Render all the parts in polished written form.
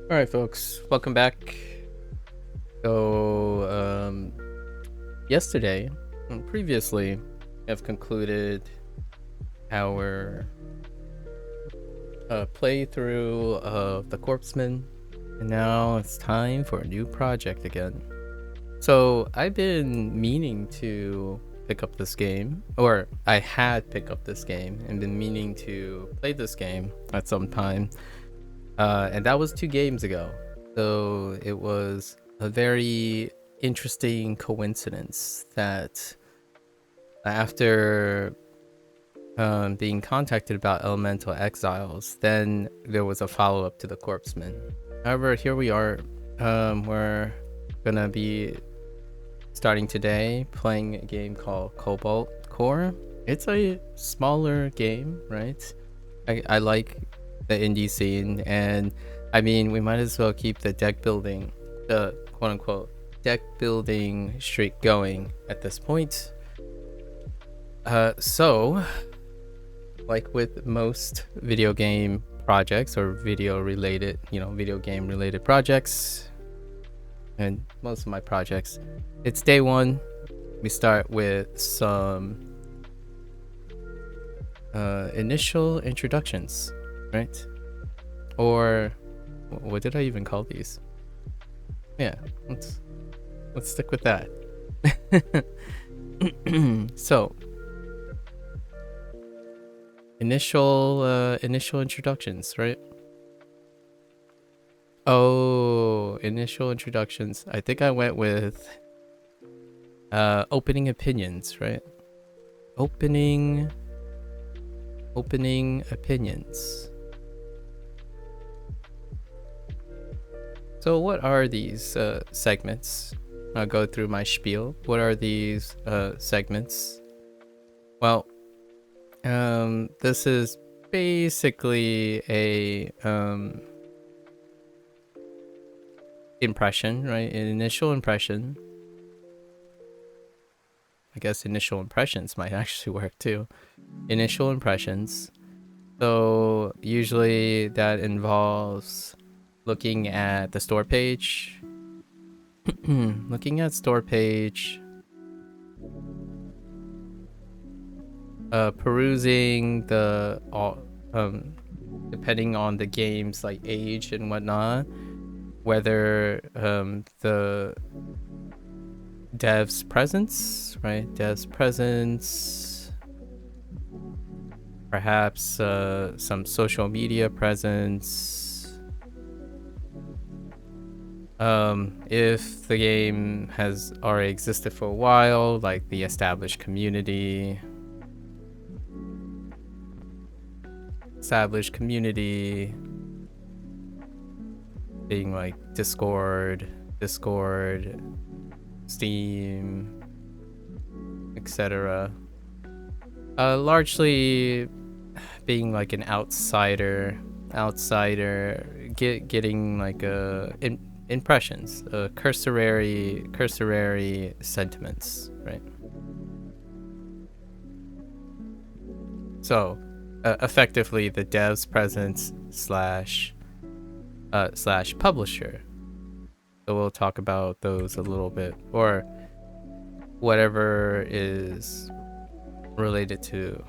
All right, folks, welcome back. So, yesterday, previously, have concluded our playthrough of the Corpseman, and now it's time for a new project again. So, I've been meaning to pick up this game, or I had picked up this game and been meaning to play this game at some time. And that was 2 games ago. So it was a very interesting coincidence that after being contacted about Elemental Exiles, then there was a follow-up to the Corpseman. However, here we are. We're gonna be starting today playing a game called Cobalt Core. It's a smaller game, right? I like the indie scene, and I mean, we might as well keep the quote-unquote deck building streak going at this point. So like with most video game projects or video game related projects, and most of my projects, it's day one. We start with some initial introductions, right? Or what did I even call these? Yeah, let's stick with that. So initial introductions, right? Oh, initial introductions. I think I went with opening opinions, right? Opening opinions. So what are these segments? I'll go through my spiel. What are these segments? Well, this is basically a impression, right? An initial impression. I guess initial impressions might actually work too. Initial impressions. So usually that involves looking at the store page. Looking at store page. Perusing the depending on the game's like age and whatnot, whether the dev's presence, right? Dev's presence, perhaps some social media presence. If the game has already existed for a while, like the established community, being like Discord, Steam, etc. Largely being like an outsider, getting like impressions, cursory sentiments, right? So effectively the dev's presence slash publisher. So we'll talk about those a little bit, or whatever is related to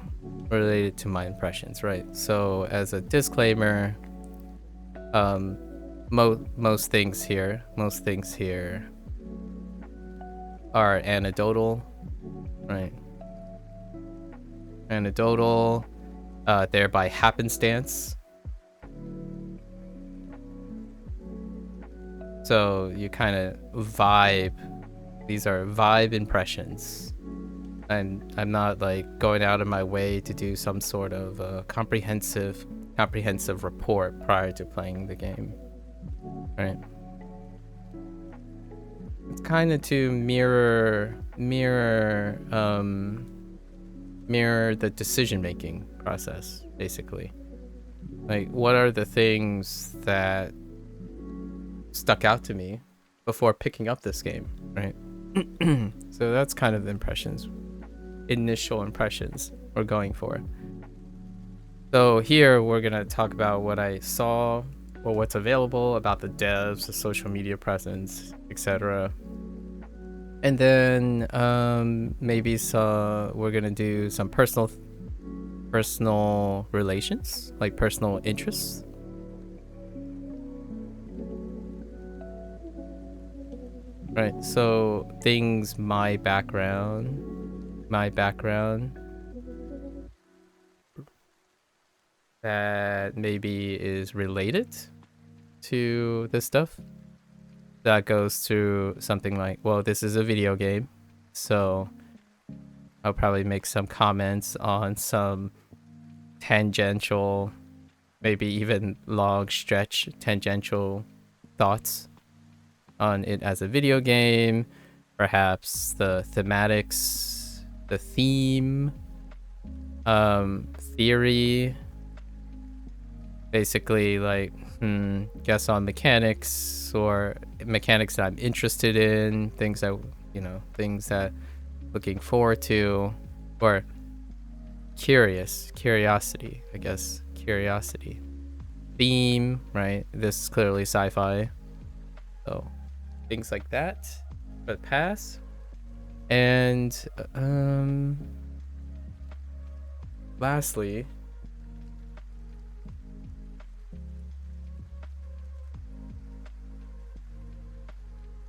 my impressions, right? So as a disclaimer, most things here are anecdotal, right? Anecdotal, thereby happenstance. So you kind of vibe. These are vibe impressions. And I'm not like going out of my way to do some sort of comprehensive report prior to playing the game, right? It's kind of to mirror the decision-making process, basically. Like, what are the things that stuck out to me before picking up this game, right? So that's kind of the initial impressions we're going for. So here we're gonna talk about what I saw or what's available, about the devs, the social media presence, etc. And then maybe we're gonna do some personal relations, like personal interests. Right. So things, my background that maybe is related to this stuff. That goes to something like, well, this is a video game, so I'll probably make some comments on some tangential, maybe even long stretch tangential thoughts on it as a video game, perhaps the thematics, the theme, theory, basically like guess on mechanics or mechanics that I'm interested in, things that looking forward to, or curiosity, I guess. Curiosity. Theme, right? This is clearly sci-fi. So things like that. But pass. And lastly,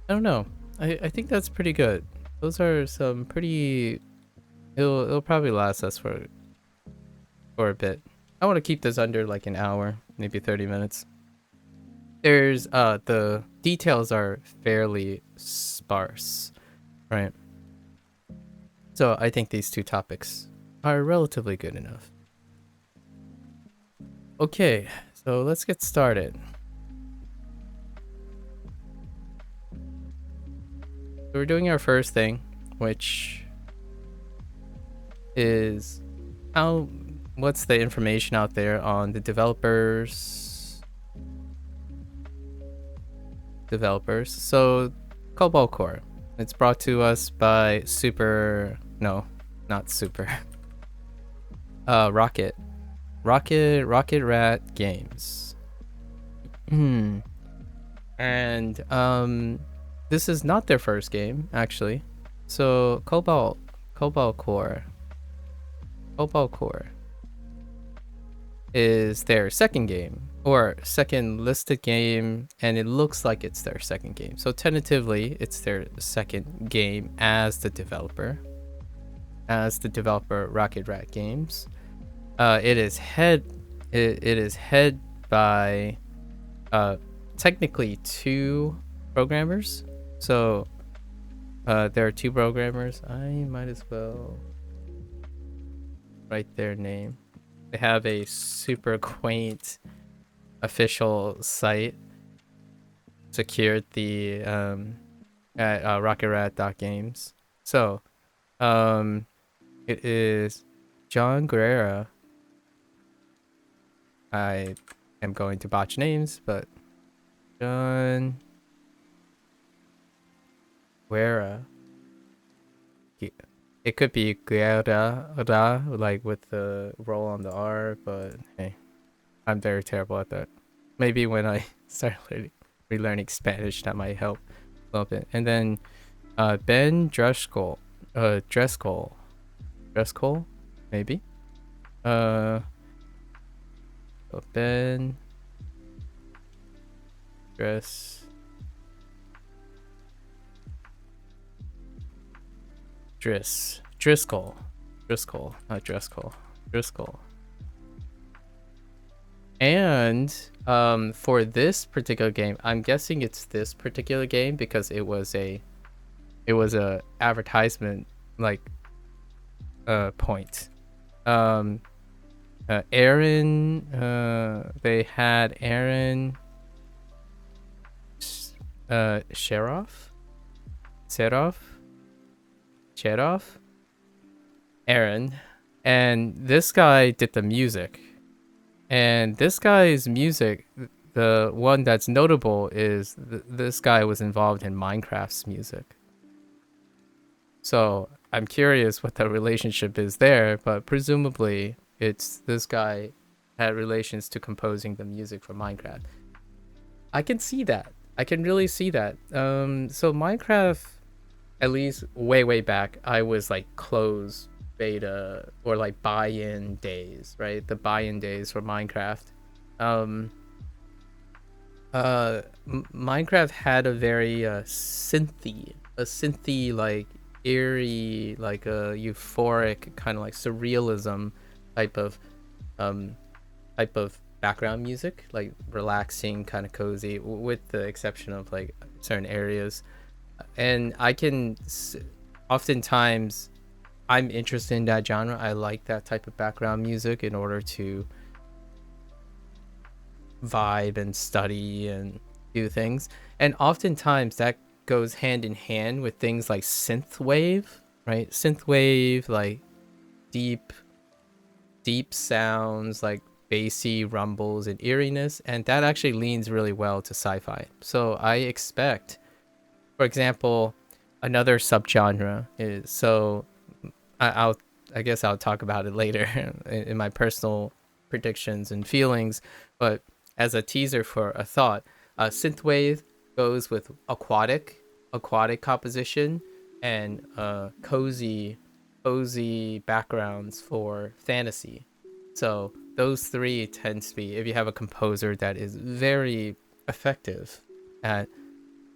I don't know. I think that's pretty good. Those are some pretty. It'll probably last us for a bit. I want to keep this under like an hour, maybe 30 minutes. There's the details are fairly sparse, right? So I think these two topics are relatively good enough. Okay, so let's get started. So we're doing our first thing, which is what's the information out there on the developers. So Cobalt Core, it's brought to us by Rocket Rat Games. And this is not their first game, actually. So Cobalt Core is their second game, or second listed game, and it looks like it's their second game. So tentatively, it's their second game as the developer Rocket Rat Games. It is head by technically two programmers. So there are two programmers. I might as well write their name. They have a super quaint official site secured the at rocketrat.games. So it is John Guerrera. I am going to botch names, but John Guerra. It could be Guerra, like with the roll on the R, but hey, I'm very terrible at that. Maybe when I start relearning Spanish, that might help a little bit. And then Ben Dreskel, maybe. So Ben Driscoll, not Driscoll. And for this particular game, I'm guessing it's this particular game because it was a advertisement like point. Aaron, they had Aaron Cherov, Aaron, and this guy did the music. And this guy's music, the one that's notable is this guy was involved in Minecraft's music. So I'm curious what the relationship is there, but presumably it's this guy had relations to composing the music for Minecraft. I can see that. I can really see that. So Minecraft, at least way back, I was like closed beta or like buy-in days, right? The buy-in days for Minecraft. Um, Minecraft had a very synthy like eerie, like a euphoric kind of like surrealism type of um background music, like relaxing, kind of cozy, with the exception of like certain areas. And oftentimes I'm interested in that genre. I like that type of background music in order to vibe and study and do things. And oftentimes that goes hand in hand with things like synthwave, right? Synthwave, like deep deep sounds, like bassy rumbles and eeriness, and that actually leans really well to sci-fi. So I expect, for example, another subgenre is I'll I guess I'll talk about it later in my personal predictions and feelings, but as a teaser for a thought, synthwave goes with aquatic composition and cozy backgrounds for fantasy. So those three tend to be, if you have a composer that is very effective at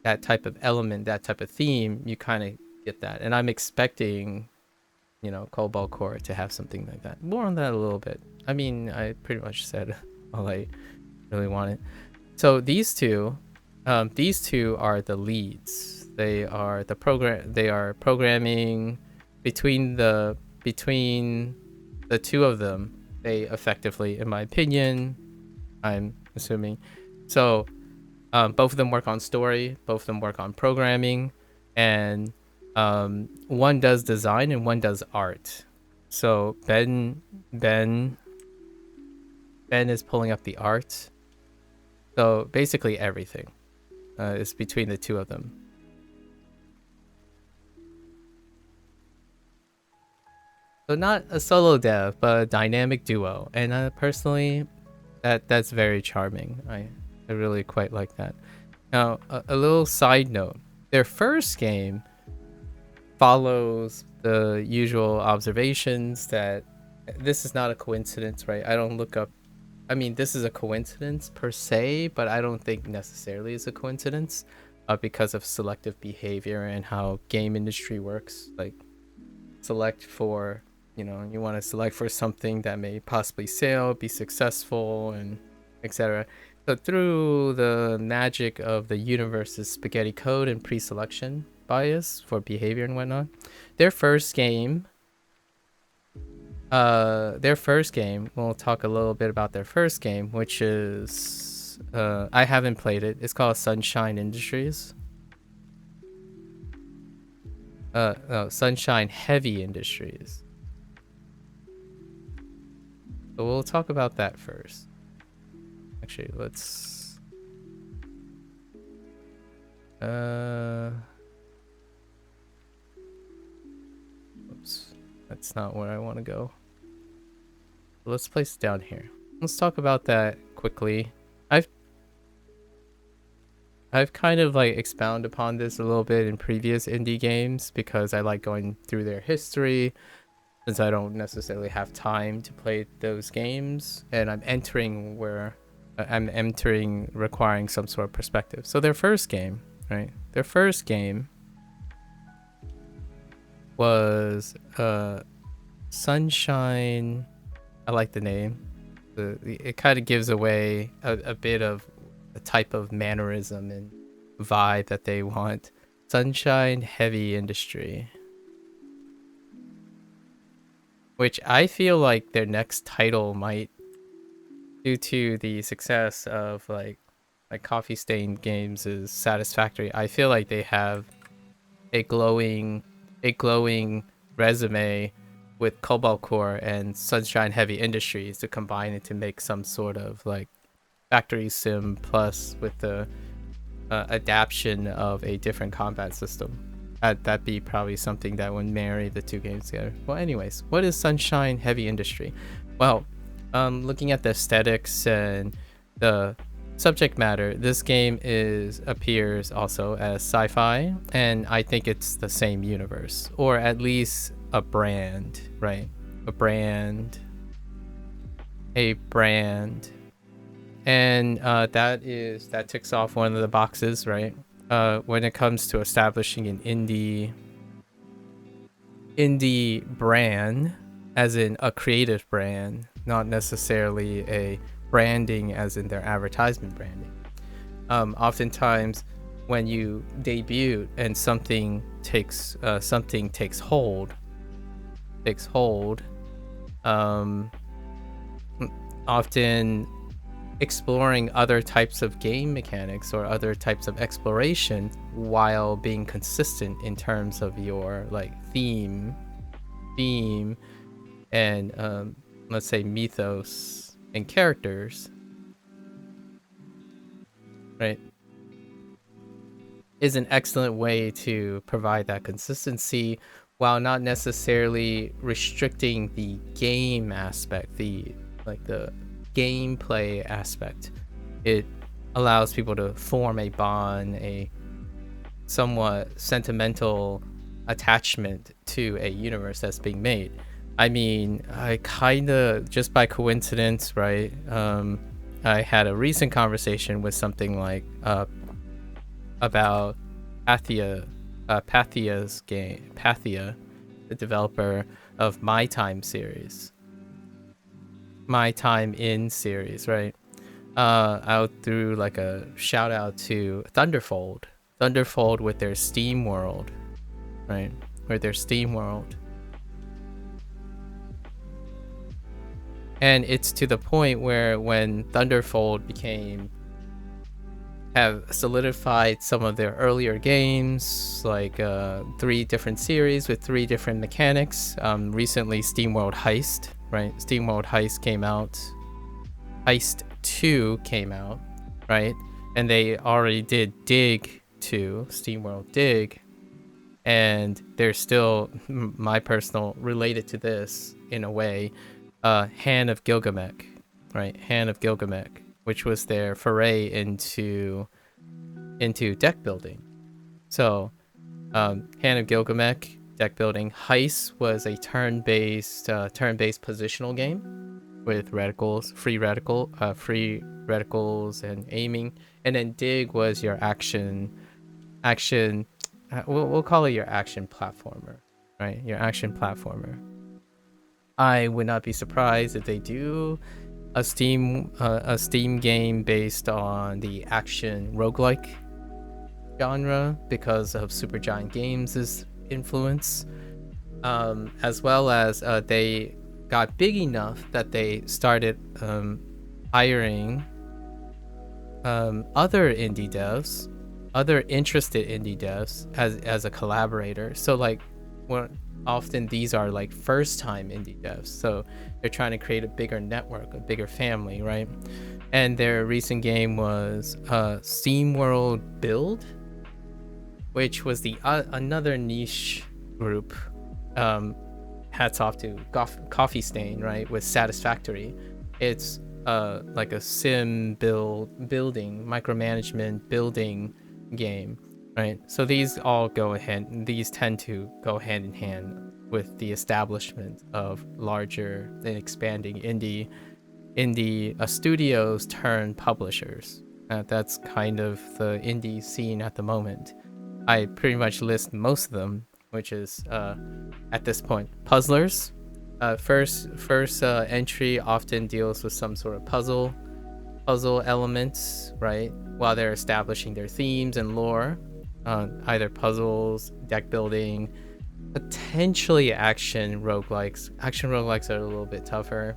that type of element, that type of theme, you kind of get that. And I'm expecting, Cobalt Core to have something like that. More on that a little bit. I mean, I pretty much said all I really wanted. So these two are the leads. They are the program. They are programming between the two of them. They effectively, in my opinion, I'm assuming. So both of them work on story. Both of them work on programming, and one does design and one does art. So Ben is pulling up the art. So basically everything is between the two of them. So not a solo dev, but a dynamic duo. And personally, that's very charming. I really quite like that. Now, a little side note. Their first game follows the usual observations that this is not a coincidence, right? I don't look up. I mean, this is a coincidence per se, but I don't think necessarily is a coincidence because of selective behavior and how game industry works. Like, select for, you want to select for something that may possibly sell, be successful, and etc. So through the magic of the universe's spaghetti code and pre-selection bias for behavior and whatnot, their first game, we'll talk a little bit about their first game, which is, I haven't played it. It's called Sunshine Industries. No, Sunshine Heavy Industries. So we'll talk about that first. Actually, let's oops, that's not where I want to go. Let's place it down here. Let's talk about that quickly. I've kind of like expounded upon this a little bit in previous indie games because I like going through their history, since I don't necessarily have time to play those games, and I'm entering requiring some sort of perspective. So their first game, right? Their first game was Sunshine. I like the name. It kind of gives away a bit of a type of mannerism and vibe that they want. Sunshine Heavy Industry, which I feel like their next title might, due to the success of like Coffee Stain Games is Satisfactory. I feel like they have a glowing resume with Cobalt Core and Sunshine Heavy Industries to combine it to make some sort of like factory sim plus with the adaptation of a different combat system. That'd be probably something that would marry the two games together. Well, anyways, what is Sunshine Heavy Industry? Well, looking at the aesthetics and the subject matter, this game appears also as sci-fi, and I think it's the same universe, or at least a brand, right? A brand, and that ticks off one of the boxes, right? When it comes to establishing an indie brand, as in a creative brand, not necessarily a branding as in their advertisement branding. Oftentimes when you debut and something takes hold, often exploring other types of game mechanics or other types of exploration while being consistent in terms of your like theme and let's say mythos and characters, right, is an excellent way to provide that consistency while not necessarily restricting the game aspect, the gameplay aspect. It allows people to form a bond, a somewhat sentimental attachment to a universe that's being made. I mean, I kind of, just by coincidence, right? I had a recent conversation with something like about Pathia's game, Pathia, the developer of My Time In series, right? Out through like a shout out to Thunderfold with their Steam World, right? With their Steam World. And it's to the point where when Thunderfold have solidified some of their earlier games, like 3 different series with 3 different mechanics. Recently, SteamWorld Heist, right? SteamWorld Heist came out. Heist 2 came out, right? And they already did Dig 2, SteamWorld Dig. And there's still, my personal, related to this in a way, Hand of Gilgamesh, right? Hand of Gilgamesh, which was their foray into deck building. So, Hand of Gilgamesh, deck building. Heist was a turn-based positional game with free reticles and aiming. And then Dig was your action. We'll call it your action platformer, right? Your action platformer. I would not be surprised if they do a Steam game based on the action roguelike genre because of Supergiant Games' influence, as well as they got big enough that they started hiring other interested indie devs as a collaborator. So like, often these are like first time indie devs, so they're trying to create a bigger network, a bigger family, right? And their recent game was SteamWorld Build, which was the another niche group. Hats off to Coffee Stain, right, with Satisfactory. It's like a sim building micromanagement building game, right? So these tend to go hand in hand with the establishment of larger and expanding indie studios turn publishers. That's kind of the indie scene at the moment. I pretty much list most of them, which is at this point puzzlers. First entry often deals with some sort of puzzle elements, right, while they're establishing their themes and lore. Either puzzles, deck building, potentially action roguelikes. Action roguelikes are a little bit tougher.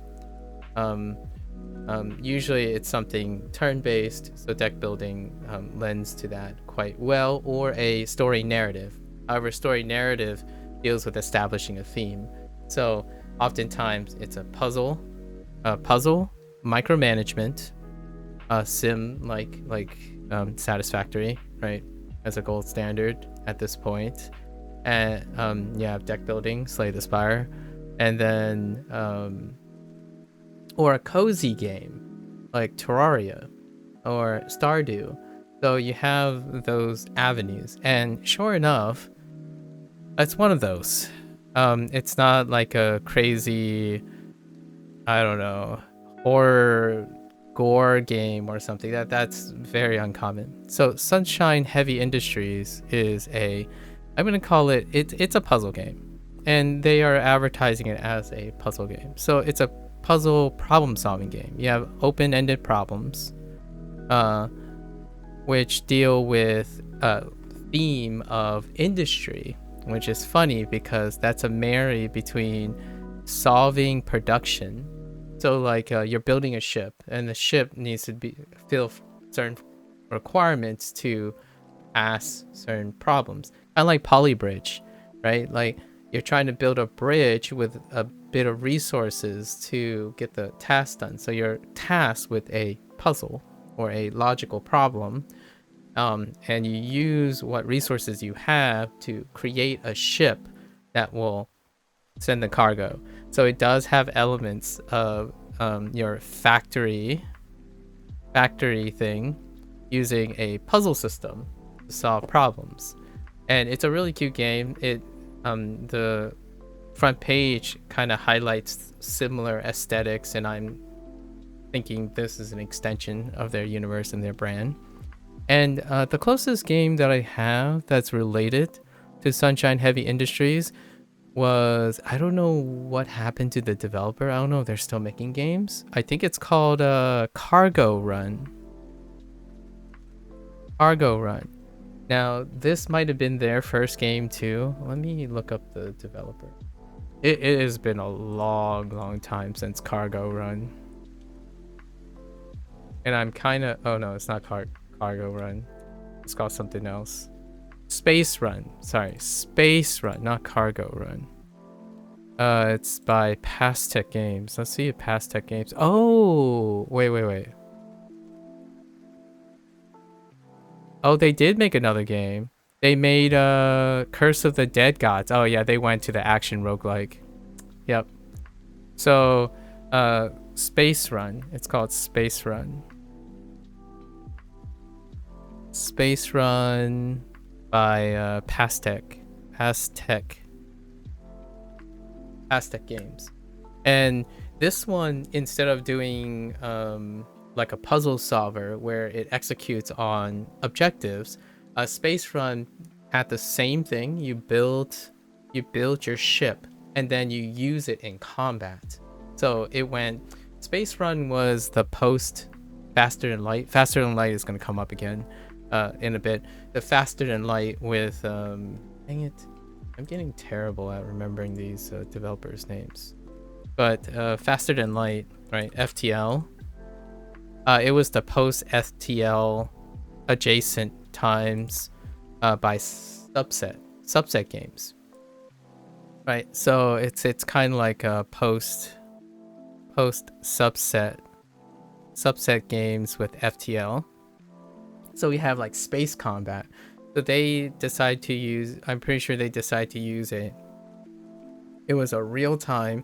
Usually it's something turn-based, so deck building lends to that quite well, or a story narrative. However, story narrative deals with establishing a theme. So oftentimes it's a puzzle, micromanagement, sim like Satisfactory, right, as a gold standard at this point. And deck building, Slay the Spire, and then or a cozy game like Terraria, or Stardew. So you have those avenues, and sure enough, it's one of those. It's not like a crazy, I don't know, horror gore game or something. That's very uncommon. So Sunshine Heavy Industries is I'm gonna call it's a puzzle game, and they are advertising it as a puzzle game. So it's a puzzle problem solving game. You have open-ended problems, which deal with a theme of industry, which is funny because that's a marry between solving production. So like you're building a ship, and the ship needs to fill certain requirements to pass certain problems. Kind of like Polybridge, right? Like you're trying to build a bridge with a bit of resources to get the task done. So you're tasked with a puzzle or a logical problem, and you use what resources you have to create a ship that will send the cargo. So it does have elements of your factory thing using a puzzle system to solve problems, and it's a really cute game. The front page kind of highlights similar aesthetics, and I'm thinking this is an extension of their universe and their brand. And the closest game that I have that's related to Sunshine Heavy Industries was, I don't know what happened to the developer. I don't know if they're still making games. I think it's called Cargo Run. Cargo Run. Now, this might have been their first game too. Let me look up the developer. It has been a long time since Cargo Run. And I'm kind of... Oh no, it's not Cargo Run. It's called something else. Space Run. Sorry, Space Run, not Cargo Run. It's by Pastech Games. Let's see if Pastech Games... Oh! Wait. Oh, they did make another game. They made Curse of the Dead Gods. Oh yeah, they went to the action roguelike. Yep. So, Space Run. It's called Space Run. Space Run by Pastech Games. And this one, instead of doing like a puzzle solver where it executes on objectives, Space Run had the same thing. You build your ship, and then you use it in combat. So it went... Space Run was the post Faster Than Light. Faster Than Light is going to come up again in a bit. The Faster Than Light with dang it, I'm getting terrible at remembering these developers' names. But Faster Than Light, right? FTL. It was the post FTL adjacent times by subset games, right? So it's kind of like a post subset games with FTL. So we have like space combat. So they decide to use... I'm pretty sure they decide to use it was a real-time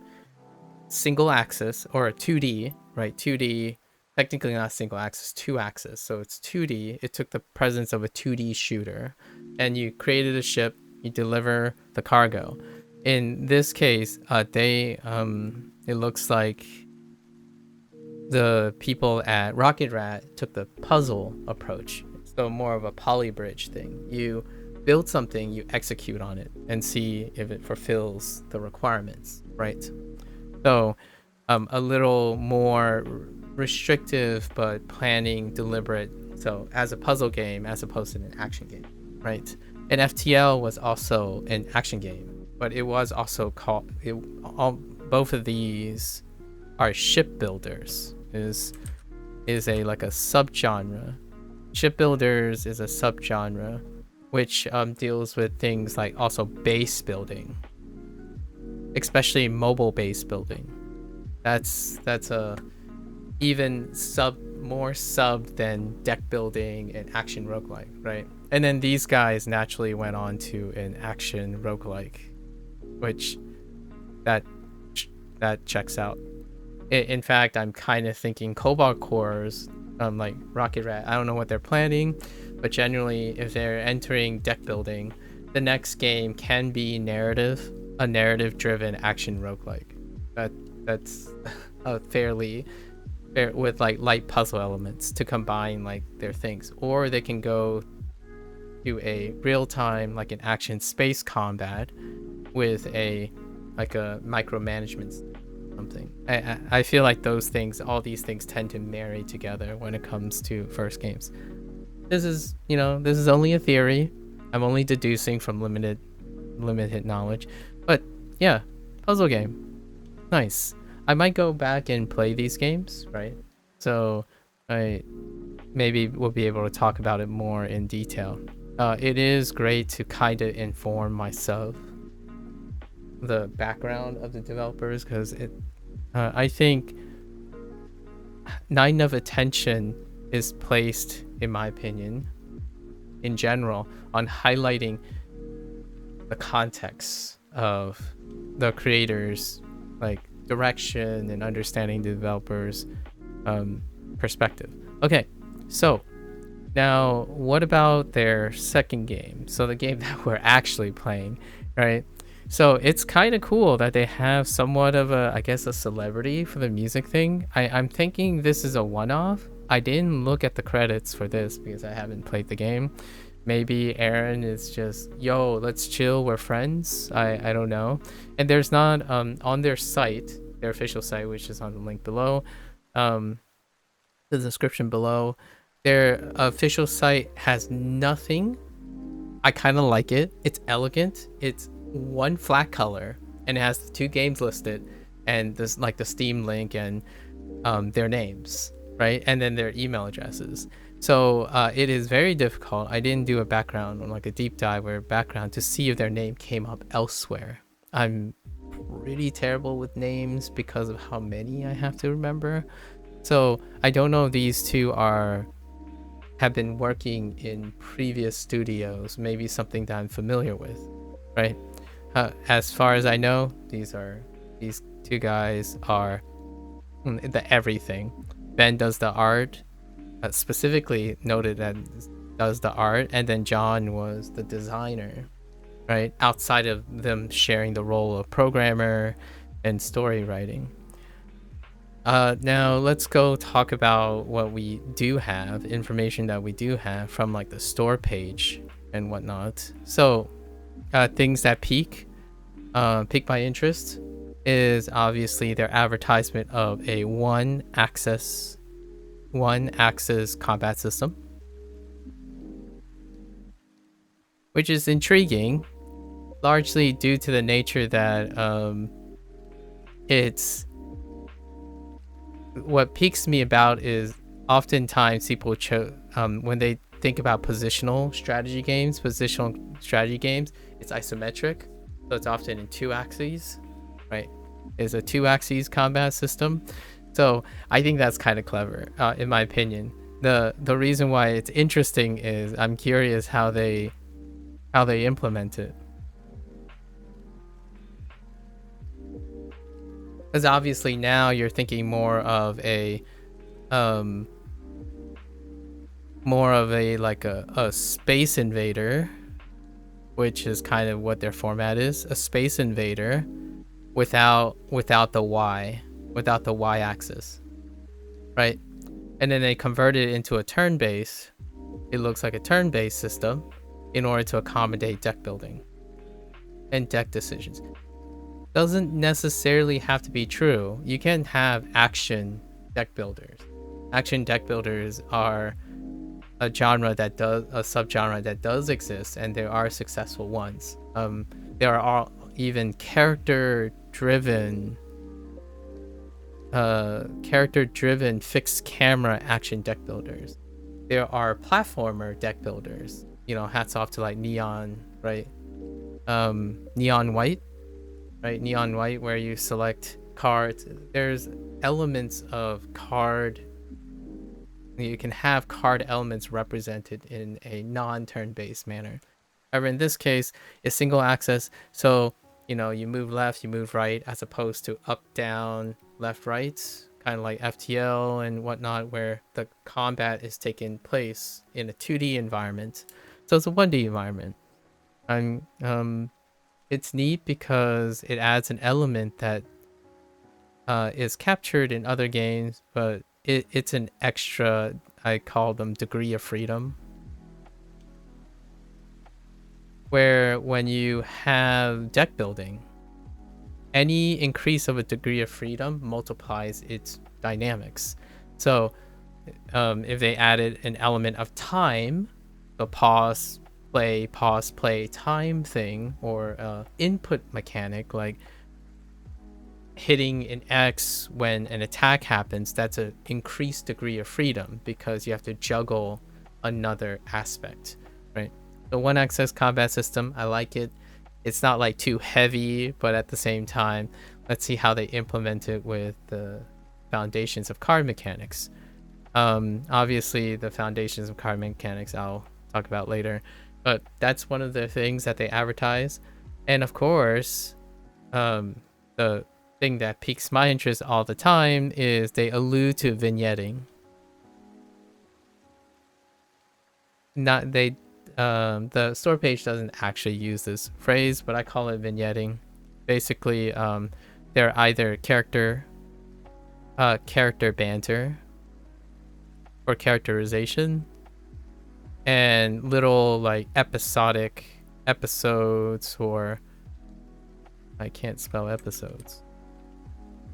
single axis, or a 2D, right? 2D, technically not single axis, 2-axis. So it's 2D. It took the presence of a 2D shooter, and you created a ship, you deliver the cargo. In this case, it looks like the people at Rocket Rat took the puzzle approach. So more of a Polybridge thing. You build something, you execute on it, and see if it fulfills the requirements, right? So a little more restrictive, but planning, deliberate. So as a puzzle game, as opposed to an action game, right? And FTL was also an action game, but it was also called... both of these are shipbuilders. Is a like a subgenre. Shipbuilders is a subgenre which deals with things like also base building, especially mobile base building. That's a even more sub than deck building and action roguelike, right? And then these guys naturally went on to an action roguelike, which that checks out. In fact, I'm kind of thinking Cobalt Cores like Rocket Rat. I don't know what they're planning, but generally, if they're entering deck building, the next game can be a narrative-driven action roguelike. That's a fairly fair with like light puzzle elements to combine like their things, or they can go to a real-time like an action space combat with a like a micromanagement something. I feel like those things, all these things tend to marry together when it comes to first games. This is, this is only a theory. I'm only deducing from limited knowledge. But yeah, puzzle game. Nice. I might go back and play these games, right? So I maybe we'll be able to talk about it more in detail. It is great to kind of inform myself the background of the developers, because I think nine of attention is placed, in my opinion, in general, on highlighting the context of the creators, like direction and understanding the developers' perspective. Okay, so now what about their second game? So the game that we're actually playing, right? So it's kind of cool that they have somewhat of a, I guess, a celebrity for the music thing. I'm thinking this is a one-off. I didn't look at the credits for this because I haven't played the game. Maybe Aaron is just, yo, let's chill, we're friends. I don't know. And there's not, on their site, their official site, which is on the link below, the description below, their official site has nothing. I kind of like it. It's elegant. It's one flat color and it has the two games listed and this like the Steam link and their names, right? And then their email addresses. So it is very difficult. I didn't do a background or like a deep dive or background to see if their name came up elsewhere. I'm pretty terrible with names because of how many I have to remember. So I don't know if these two have been working in previous studios, maybe something that I'm familiar with, right? As far as I know, these two guys are the everything. Ben does the art, specifically noted that does the art, and then John was the designer, right? Outside of them sharing the role of programmer and story writing. Now let's go talk about what we do have, information that we do have from like the store page and whatnot. So things that pique my interest is obviously their advertisement of a one axis combat system, which is intriguing, largely due to the nature that it's what piques me about is oftentimes people when they think about positional strategy games, it's isometric, so it's often in two axes, right? It's a two axes combat system. So I think that's kind of clever, in my opinion. The reason why it's interesting is I'm curious how they implement it. Because obviously now you're thinking more of a like a space invader, which is kind of what their format is, a space invader without the y axis, right? And then they convert it into a turn-based, it looks like a turn-based system in order to accommodate deck building and deck decisions. Doesn't necessarily have to be true. You can have action deck builders. Action deck builders are a subgenre that does exist, and there are successful ones. There are even character-driven fixed camera action deck builders. There are platformer deck builders. Hats off to like Neon, right? Neon White, right? Neon White, where you select cards. There's elements of card. You can have card elements represented in a non-turn-based manner. However, in this case, it's single axis, so you move left, you move right, as opposed to up, down, left, right kind of like FTL and whatnot, where the combat is taking place in a 2D environment. So it's a 1D environment. It's neat because it adds an element that is captured in other games, but it's an extra, I call them degree of freedom, where when you have deck building, any increase of a degree of freedom multiplies its dynamics. So if they added an element of time, the pause, play time thing, or input mechanic like hitting an X when an attack happens, that's an increased degree of freedom because you have to juggle another aspect, right? The one access combat system, I like it. It's not like too heavy, but at the same time, let's see how they implement it with the foundations of card mechanics. Obviously, the foundations of card mechanics I'll talk about later, but that's one of the things that they advertise. And of course, the thing that piques my interest all the time is they allude to vignetting. Not they, the store page doesn't actually use this phrase, but I call it vignetting. Basically, they're either character banter or characterization, and little like episodic episodes, or I can't spell episodes.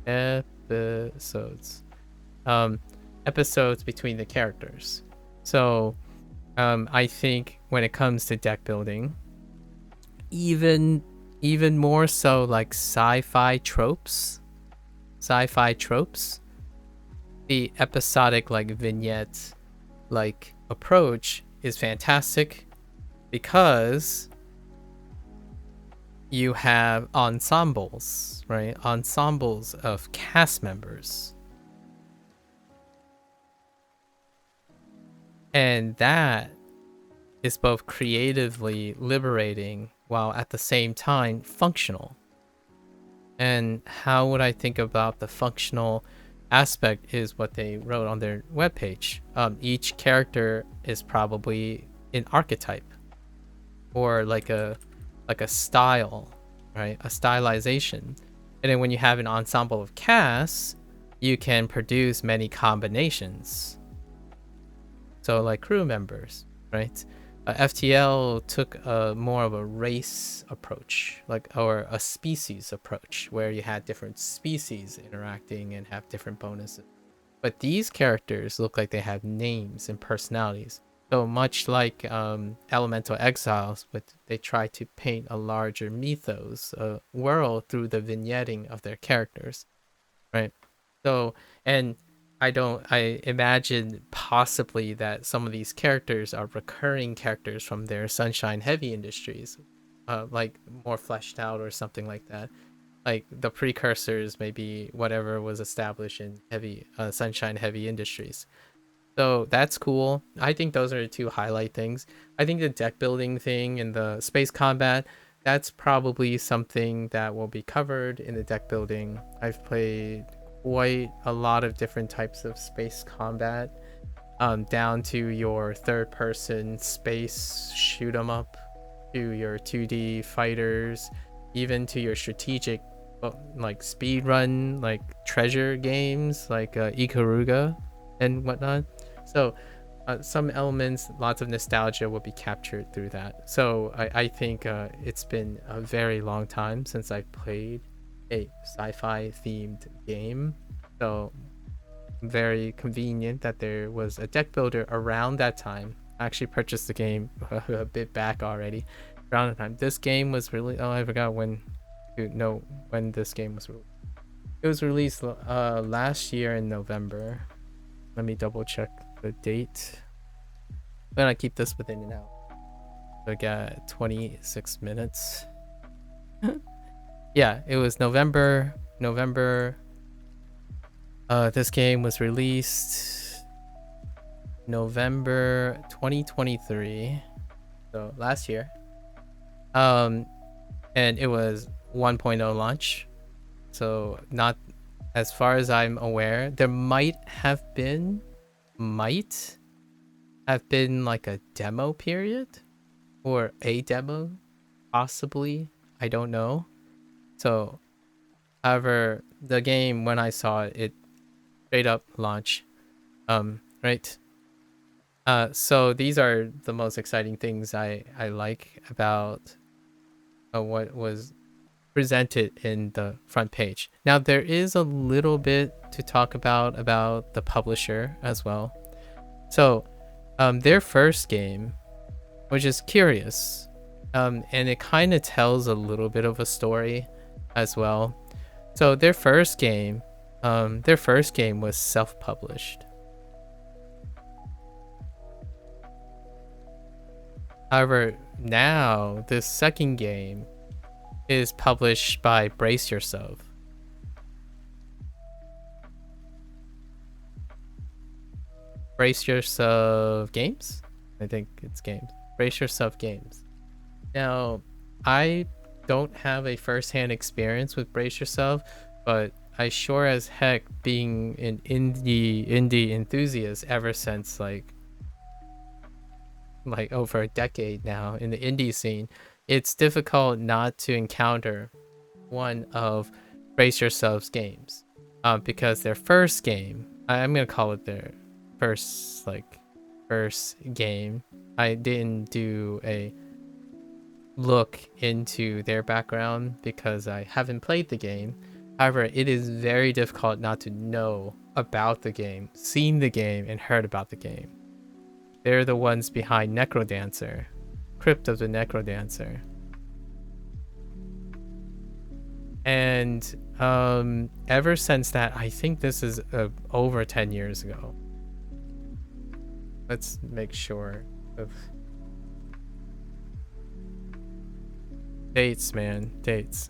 Episodes between the characters. So I think when it comes to deck building, even more so like sci-fi tropes, the episodic like vignette like approach is fantastic because you have ensembles, right? Ensembles of cast members. And that is both creatively liberating while at the same time functional. And how would I think about the functional aspect is what they wrote on their webpage. Each character is probably an archetype or like a style, right? A stylization. And then when you have an ensemble of casts, you can produce many combinations. So like crew members, right? FTL took more of a race approach, or a species approach, where you had different species interacting and have different bonuses. But these characters look like they have names and personalities. So much like Elemental Exiles, they try to paint a larger mythos, a world through the vignetting of their characters, right? So, and I imagine possibly that some of these characters are recurring characters from their Sunshine Heavy Industries, like more fleshed out or something like that. Like the precursors, maybe whatever was established in Sunshine Heavy Industries. So that's cool. I think those are the two highlight things. I think the deck building thing and the space combat, that's probably something that will be covered in the deck building. I've played quite a lot of different types of space combat, down to your third person space shoot 'em up, to your 2D fighters, even to your strategic like speed run, like treasure games like Ikaruga and whatnot. So some elements, lots of nostalgia will be captured through that. So I think it's been a very long time since I played a sci-fi themed game. So very convenient that there was a deck builder around that time. I actually purchased the game a bit back already. Around the time this game was really, I forgot when this game was released. It was released last year in November. Let me double check the date. I'm gonna keep this within an hour. So I got 26 minutes. Yeah, it was November. This game was released November 2023, so last year. And it was 1.0 launch, so not as far as I'm aware, there might have been like a demo period or a demo, possibly. I don't know. So, however, the game when I saw it, it straight up launch. Right. So these are the most exciting things I like about what was presented in the front page. Now there is a little bit to talk about the publisher as well. So, their first game, which is curious, and it kind of tells a little bit of a story as well. So their first game was self-published. However, now this second game is published by Brace Yourself. Brace Yourself Games? I think it's games. Brace Yourself Games. Now, I don't have a first-hand experience with Brace Yourself, but I sure as heck, being an indie enthusiast ever since like over a decade now in the indie scene, it's difficult not to encounter one of Brace Yourself's games, because their first game, I'm gonna call it their first game. I didn't do a look into their background because I haven't played the game. However, it is very difficult not to know about the game, seen the game, and heard about the game. They're the ones behind Necrodancer, Crypt of the Necrodancer. And ever since that, I think this is over 10 years ago. Let's make sure of dates, man. Dates.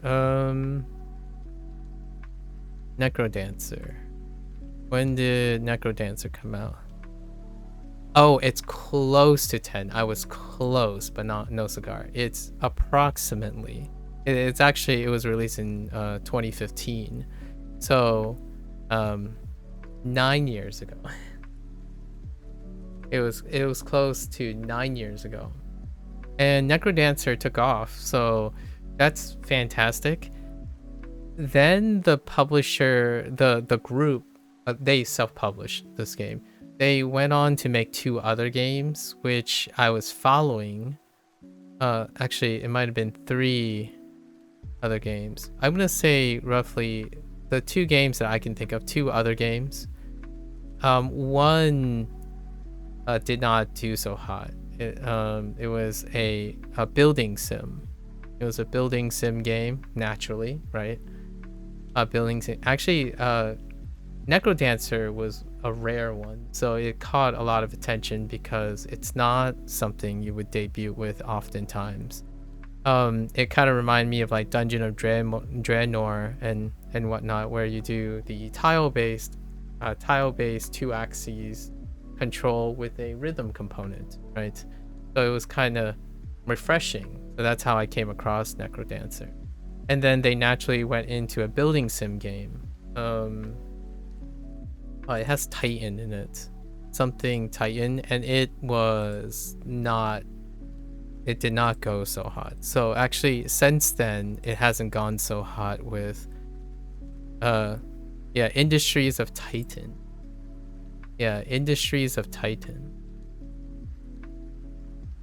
Necrodancer. When did Necrodancer come out? Oh, it's close to 10. I was close, but no cigar. It's approximately. It's actually, it was released in 2015. So 9 years ago. It was close to 9 years ago. And Necrodancer took off, so that's fantastic. Then the publisher, the group, they self-published this game. They went on to make 2 other games, which I was following. Actually, it might have been 3 other games. I'm gonna say roughly the 2 games that I can think of, 2 other games. One did not do so hot. It was a building sim. It was a building sim game, naturally, right? A building sim. Actually, Necrodancer was a rare one, so it caught a lot of attention because it's not something you would debut with oftentimes. It kind of reminded me of like Dungeon of Draenor and whatnot, where you do the tile-based 2 axes control with a rhythm component, right? So it was kind of refreshing. So that's how I came across Necrodancer. And then they naturally went into a building sim game. It has Titan in it, something Titan, and it did not go so hot. So actually, since then, it hasn't gone so hot with Industries of Titan. Yeah, Industries of Titan.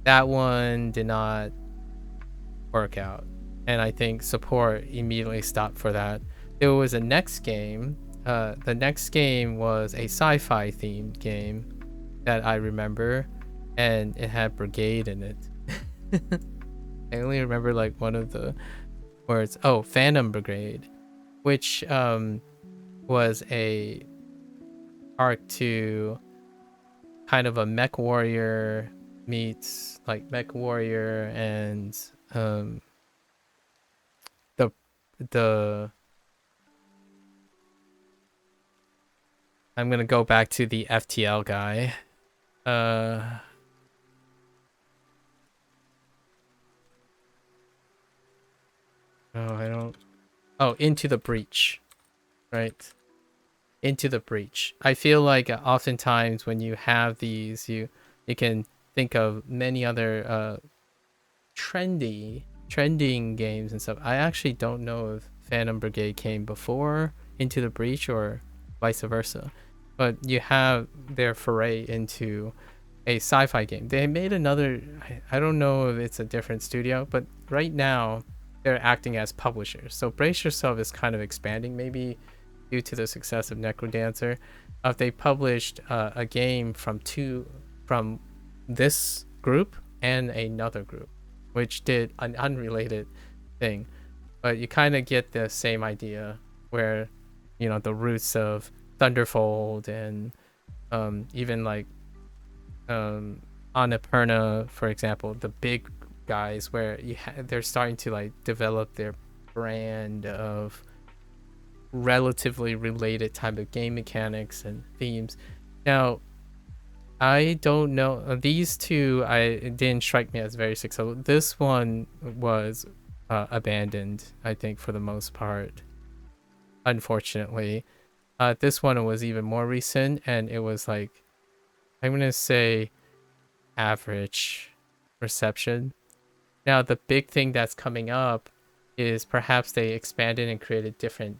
That one did not work out, and I think support immediately stopped for that. There was a next game. The next game was a sci-fi themed game that I remember, and it had Brigade in it. I only remember like one of the words. Oh, Phantom Brigade, which was a arc to kind of a mech warrior meets like mech warrior and the I'm gonna go back to the FTL guy. Oh, I don't. Oh, Into the Breach, right? Into the Breach. I feel like oftentimes when you have these, you can think of many other trending games and stuff. I actually don't know if Phantom Brigade came before Into the Breach or vice versa, but you have their foray into a sci-fi game. They made another. I don't know if it's a different studio, but right now they're acting as publishers. So Brace Yourself is kind of expanding, maybe due to the success of Necrodancer. They published a game from this group and another group, which did an unrelated thing, but you kind of get the same idea where, the roots of Thunderfold and even like Annapurna, for example, the big guys where they're starting to like develop their brand of relatively related type of game mechanics and themes. Now, I don't know. These two, it didn't strike me as very successful. This one was abandoned, I think, for the most part. Unfortunately, this one was even more recent, and it was like, I'm gonna say, average reception. Now, the big thing that's coming up is perhaps they expanded and created different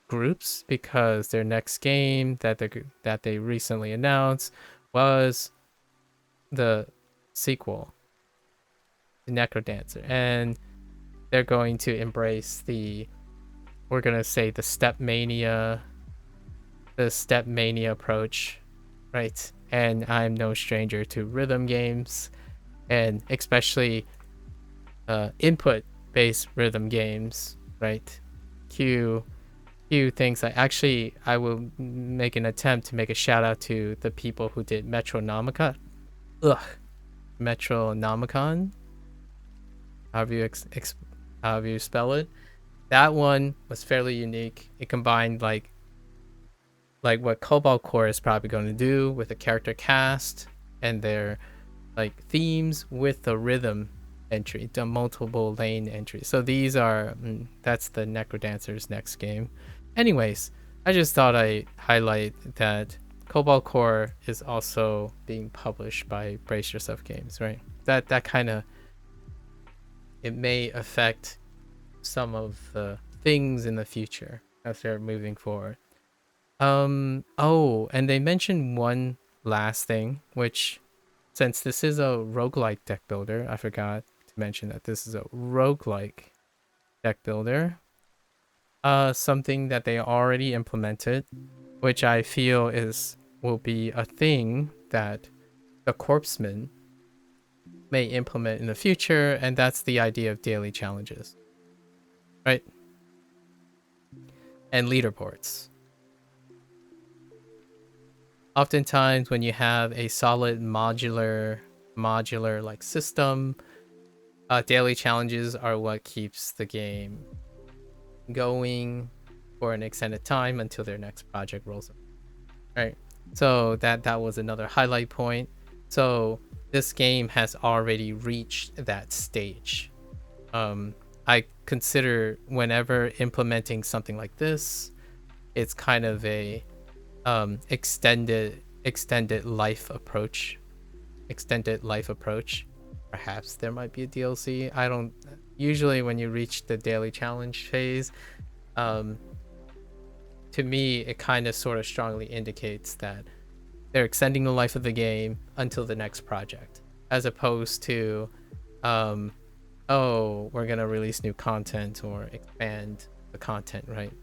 groups, because their next game that they recently announced was the sequel to Necrodancer, and they're going to embrace we're gonna say the step mania approach, right? And I'm no stranger to rhythm games, and especially input based rhythm games, right? Cue things. I will make an attempt to make a shout out to the people who did Metronomicon, however you spell it. That one was fairly unique. It combined like what Cobalt Core is probably going to do with a character cast and their like themes with the rhythm entry, the multiple lane entry. So that's the Necrodancer's next game. Anyways, I just thought I'd highlight that Cobalt Core is also being published by Brace Yourself Games, right? That kind of, it may affect some of the things in the future as they're moving forward. Oh, and they mentioned one last thing, which, since this is a roguelike deck builder, I forgot to mention that this is a roguelike deck builder. Something that they already implemented, which I feel will be a thing that the Corpsman may implement in the future, and that's the idea of daily challenges, right? And leaderboards. Oftentimes when you have a solid modular like system, daily challenges are what keeps the game going for an extended time until their next project rolls up. Right. So that was another highlight point. So this game has already reached that stage. I consider whenever implementing something like this, it's kind of a extended life approach. Perhaps there might be a DLC. I don't usually, when you reach the daily challenge phase, to me it kind of sort of strongly indicates that they're extending the life of the game until the next project, as opposed to oh, we're gonna release new content or expand the content, right?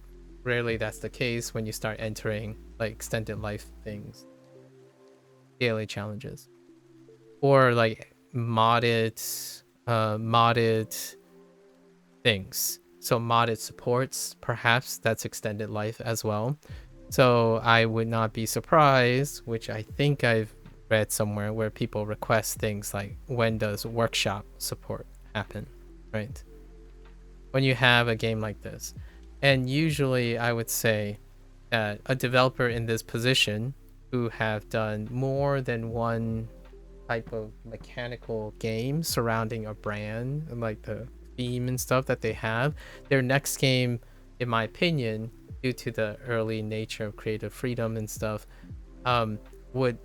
Rarely that's the case when you start entering like extended life things, daily challenges, or like modded things. So modded supports, perhaps that's extended life as well. So I would not be surprised, which I think I've read somewhere, where people request things like, when does workshop support happen, right? When you have a game like this. And usually I would say that a developer in this position who have done more than one type of mechanical game surrounding a brand and like the theme and stuff that they have, their next game, in my opinion, due to the early nature of creative freedom and stuff, would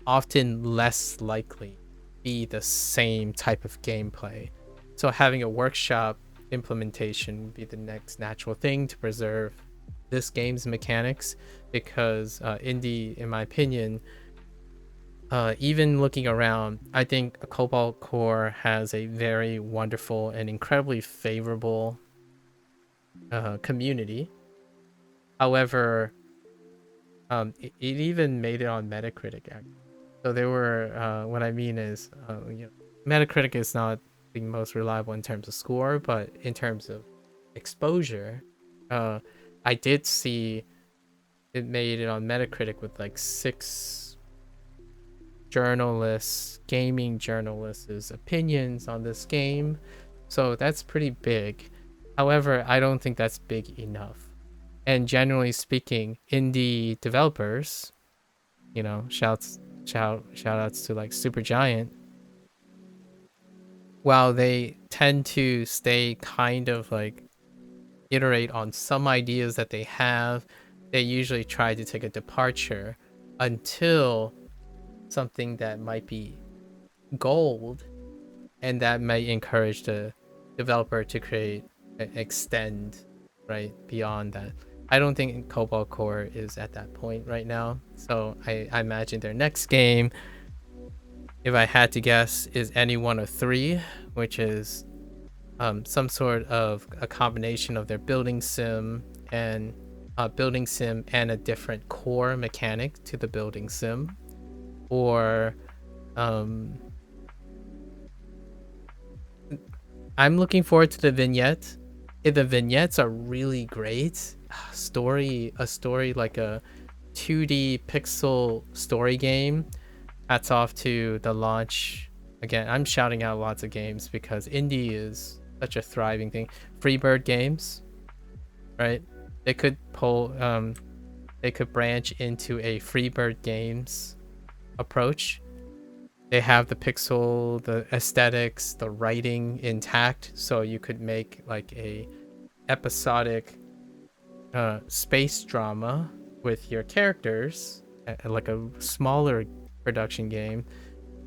often less likely be the same type of gameplay. So having a workshop implementation would be the next natural thing to preserve this game's mechanics, because indie, in my opinion, even looking around, I think a Cobalt Core has a very wonderful and incredibly favorable community. However, it even made it on Metacritic, actually. So there were, what I mean is, Metacritic is not the most reliable in terms of score, but in terms of exposure, I did see it made it on Metacritic with like 6 journalists, gaming journalists' opinions on this game. So that's pretty big. However, I don't think that's big enough. And generally speaking, indie developers, shout outs to like Supergiant, while they tend to stay kind of like iterate on some ideas that they have, they usually try to take a departure until something that might be gold, and that may encourage the developer to extend right beyond that. I don't think Cobalt Core is at that point right now, so I imagine their next game, if I had to guess, is any one of 3, which is some sort of a combination of their building sim and a different core mechanic to the building sim, or I'm looking forward to the vignette. If the vignettes are really great, a story like a 2D pixel story game, hats off to the launch. Again, I'm shouting out lots of games because indie is such a thriving thing. Freebird Games, right? They could branch into a Freebird Games approach. They have the pixel, the aesthetics, the writing intact, so you could make like a episodic space drama with your characters, like a smaller production game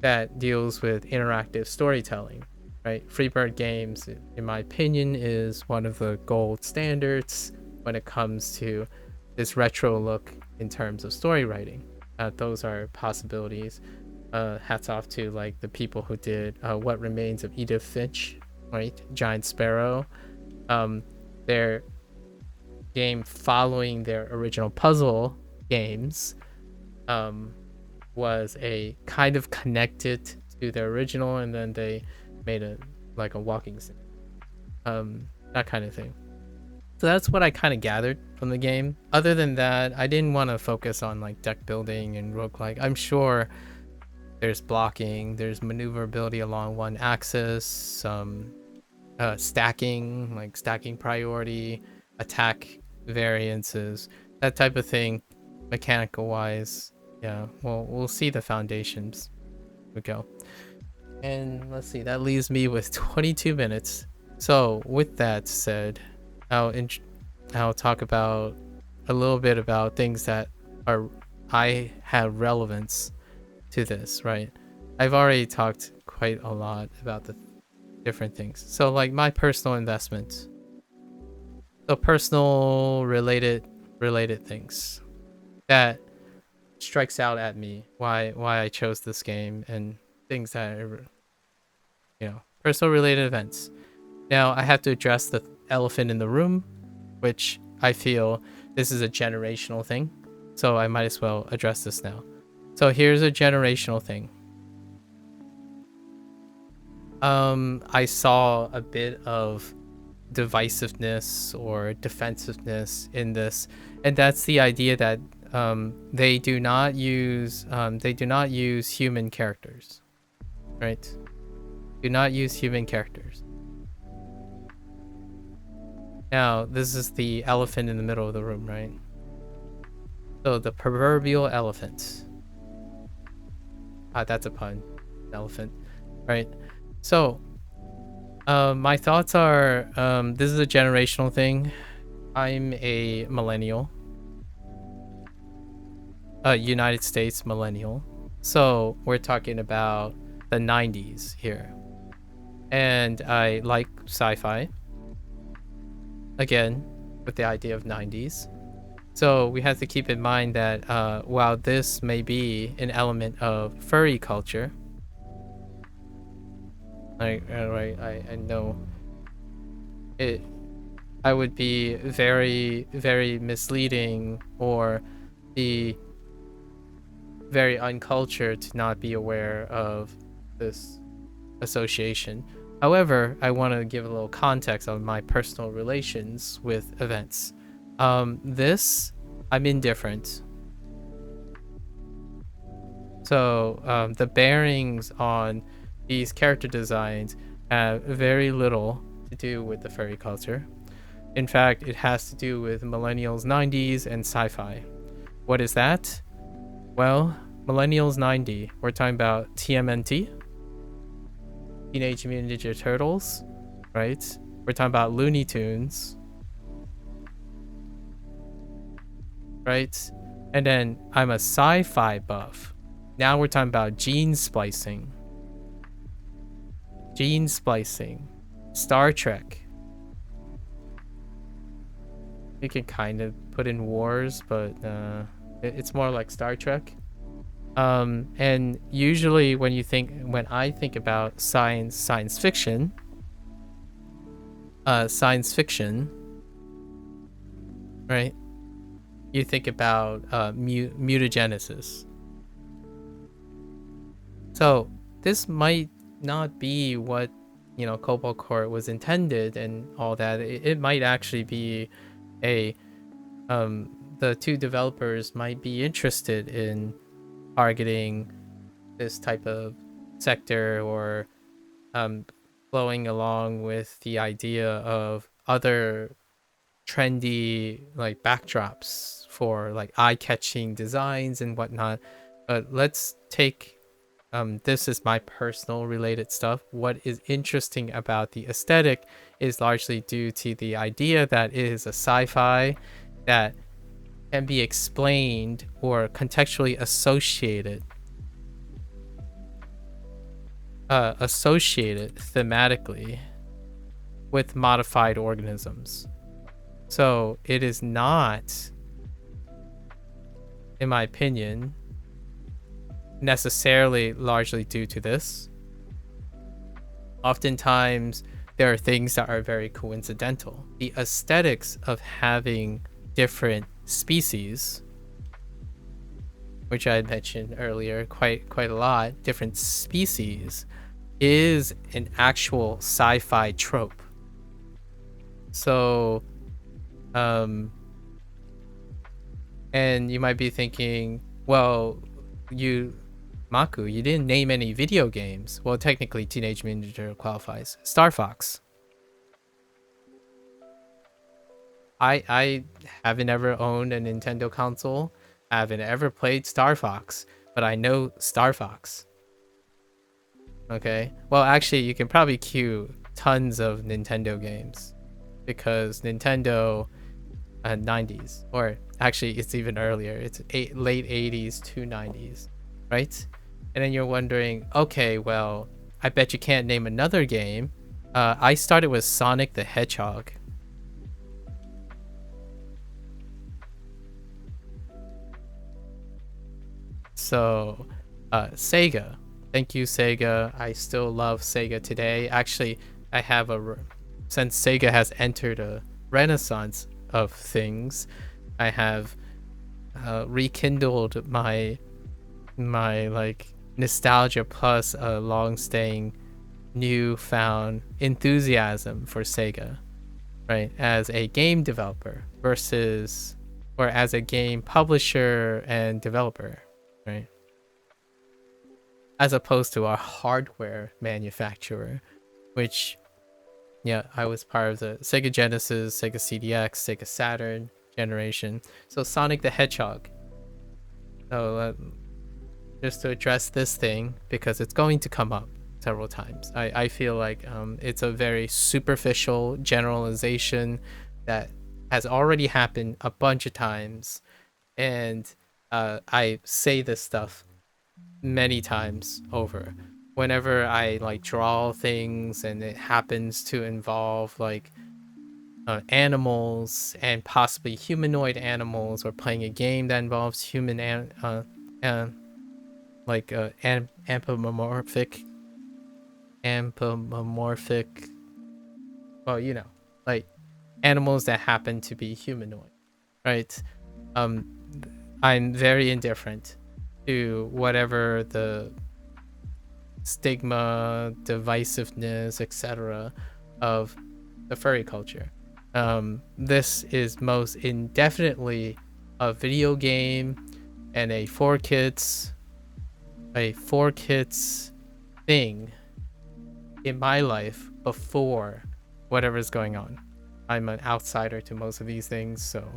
that deals with interactive storytelling, right? Freebird Games, in my opinion, is one of the gold standards when it comes to this retro look in terms of story writing. Those are possibilities. Hats off to like the people who did What Remains of Edith Finch, right? Giant Sparrow. Their game following their original puzzle games was a kind of connected to their original, and then they made a walking sim, that kind of thing. So that's what I kind of gathered from the game. Other than that, I didn't want to focus on like deck building and roguelike. I'm sure there's blocking, there's maneuverability along one axis, some stacking, like stacking priority, attack variances, that type of thing, mechanical wise. Yeah, well, we'll see the foundations. We go. And let's see, that leaves me with 22 minutes. So with that said, I'll talk about a little bit about things that I have relevance to this, right? I've already talked quite a lot about the different things. So like my personal investment. So personal related things that strikes out at me why I chose this game, and things that are, personal related events. Now I have to address the elephant in the room, which I feel this is a generational thing, so I might as well address this now. So here's a generational thing. I saw a bit of divisiveness or defensiveness in this, and that's the idea that they do not use human characters, right? Do not use human characters. Now, this is the elephant in the middle of the room, right? So the proverbial elephant. That's a pun. Elephant, right? So my thoughts are, this is a generational thing. I'm a millennial, a United States millennial. So we're talking about the 90s here. And I like sci-fi. Again, with the idea of 90s. So we have to keep in mind that while this may be an element of furry culture, I know it. I would be very, very misleading or be very uncultured to not be aware of this association. However, I want to give a little context on my personal relations with events. I'm indifferent. So the bearings on these character designs have very little to do with the furry culture. In fact, it has to do with millennials 90s and sci-fi. What is that? Well, millennials 90, we're talking about TMNT, Teenage Mutant Ninja Turtles, right? We're talking about Looney Tunes, right? And then I'm a sci-fi buff. Now we're talking about gene splicing, Star Trek. You can kind of put in wars, but it's more like Star Trek. And usually when I think about science fiction, right? You think about mutagenesis. So this might not be what Cobalt Core was intended and all that. It might actually be the two developers might be interested in targeting this type of sector or flowing along with the idea of other trendy like backdrops for like eye-catching designs and whatnot. But let's take this is my personal related stuff. What is interesting about the aesthetic is largely due to the idea that it is a sci-fi that can be explained or contextually associated thematically with modified organisms. So it is not, in my opinion, necessarily largely due to this. Oftentimes, there are things that are very coincidental. The aesthetics of having different species, which I had mentioned earlier quite a lot, different species, is an actual sci-fi trope. So, and you might be thinking, well, MAKU, you didn't name any video games. Well, technically, Teenage Mutant Ninja Turtles qualifies. Star Fox. I haven't ever owned a Nintendo console. I haven't ever played Star Fox, but I know Star Fox. Okay. Well, actually, you can probably queue tons of Nintendo games because Nintendo 90s, or actually, it's even earlier. It's late 80s to 90s, right? And then you're wondering, okay, well, I bet you can't name another game. I started with Sonic the Hedgehog. So, Sega. Thank you, Sega. I still love Sega today. Actually, I have since Sega has entered a renaissance of things, I have rekindled my like nostalgia plus a long-staying newfound enthusiasm for Sega, right? As a game developer versus, or as a game publisher and developer, right? As opposed to a hardware manufacturer, which, yeah, I was part of the Sega Genesis, Sega CDX, Sega Saturn generation. So Sonic the Hedgehog. So just to address this thing, because it's going to come up several times. I feel like it's a very superficial generalization that has already happened a bunch of times, and I say this stuff many times over. Whenever I like draw things and it happens to involve like animals and possibly humanoid animals, or playing a game that involves uh, anthropomorphic, well, like animals that happen to be humanoid, right? um I'm very indifferent to whatever the stigma, divisiveness, etc. of the furry culture. This is most indefinitely a video game and a 4 kids thing in my life before whatever's going on. I'm an outsider to most of these things, so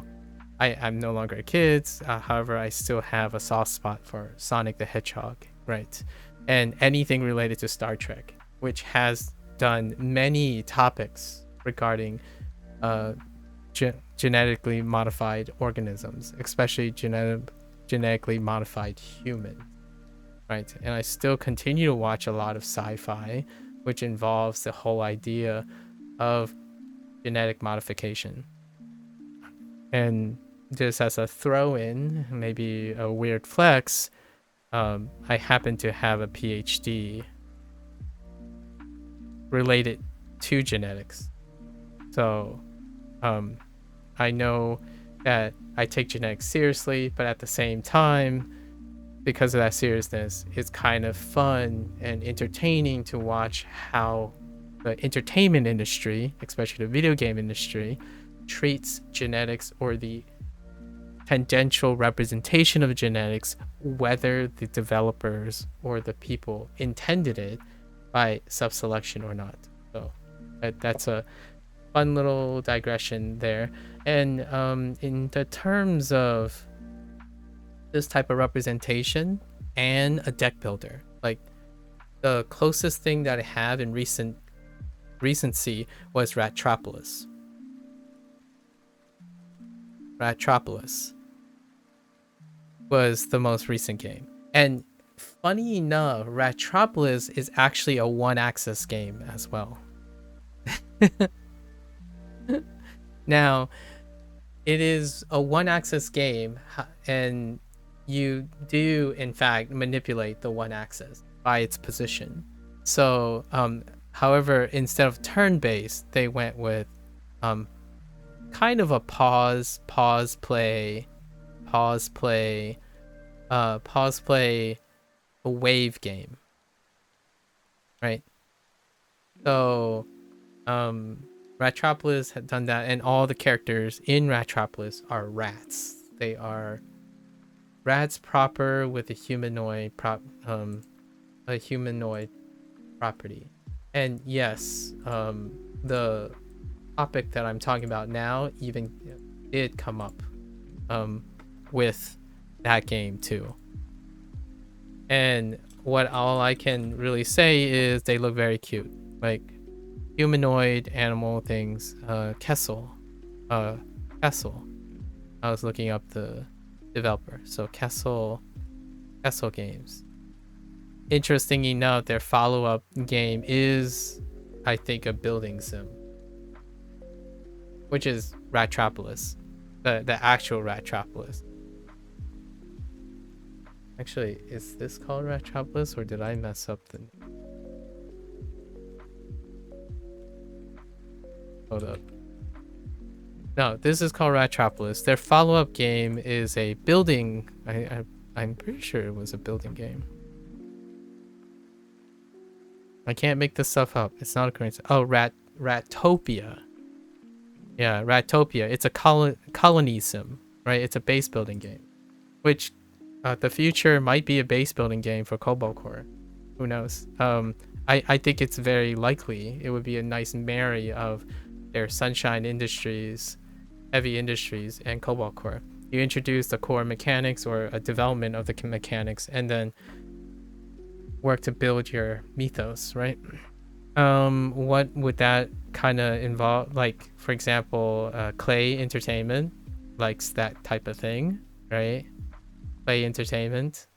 I'm no longer a kid. However, I still have a soft spot for Sonic the Hedgehog, right? And anything related to Star Trek, which has done many topics regarding genetically modified organisms, especially genetically modified humans, right? And I still continue to watch a lot of sci-fi, which involves the whole idea of genetic modification. And just as a throw-in, maybe a weird flex, I happen to have a PhD related to genetics. So I know that I take genetics seriously, but at the same time, because of that seriousness, it's kind of fun and entertaining to watch how the entertainment industry, especially the video game industry, treats genetics, or the tangential representation of genetics, whether the developers or the people intended it by self-selection or not. So that's a fun little digression there. And in the terms of this type of representation and a deck builder, like the closest thing that I have in recency was Ratropolis. Ratropolis was the most recent game. And funny enough, Ratropolis is actually a one-axis game as well. Now, it is a one-axis game, and you do, in fact, manipulate the one-axis by its position. So, however, instead of turn-based, they went with kind of a pause play a wave game, right? So Ratropolis had done that, and all the characters in Ratropolis are rats. They are rats proper with a humanoid property. And yes, the topic that I'm talking about now even did come up with that game too. And all I can really say is they look very cute, like humanoid animal things. Kessel. I was looking up the developer. So Kessel Games. Interesting enough, their follow-up game is, I think, a building sim, which is Ratropolis, the actual Ratropolis. Actually, is this called Ratropolis, or did I mess up the name? Hold up. No, this is called Ratropolis. Their follow-up game is a building. I'm pretty sure it was a building game. I can't make this stuff up. It's not a coincidence. Oh, Ratopia. Yeah, Ratopia. It's a colony sim, right? It's a base building game, which the future might be a base building game for Cobalt Core. Who knows? I think it's very likely it would be a nice marry of their Sunshine Industries, Heavy Industries, and Cobalt Core. You introduce the core mechanics or a development of the mechanics, and then work to build your mythos, right? What would that kind of involved, like for example, Clay Entertainment likes that type of thing, right? Clay Entertainment,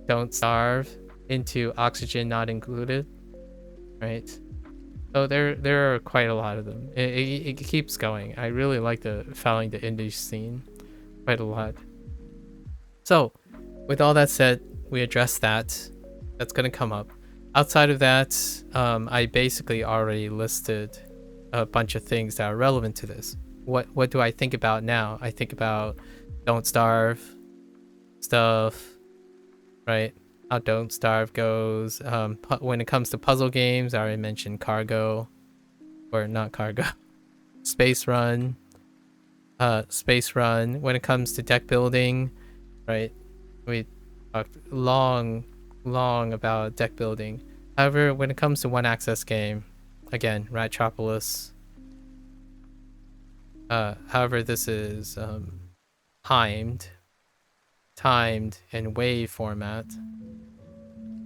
Don't Starve, Into Oxygen Not Included, right? So there are quite a lot of them. It keeps going. I really like following the indie scene quite a lot. So, with all that said, we addressed that. That's gonna come up. Outside of that, I basically already listed a bunch of things that are relevant to this. What do I think about now? I think about Don't Starve stuff, right? How Don't Starve goes. When it comes to puzzle games, I already mentioned Cargo, or not Cargo, Space Run. Space Run. When it comes to deck building, right? We talked long about deck building. However, when it comes to one access game, again, Ratropolis. However, this is timed and wave format.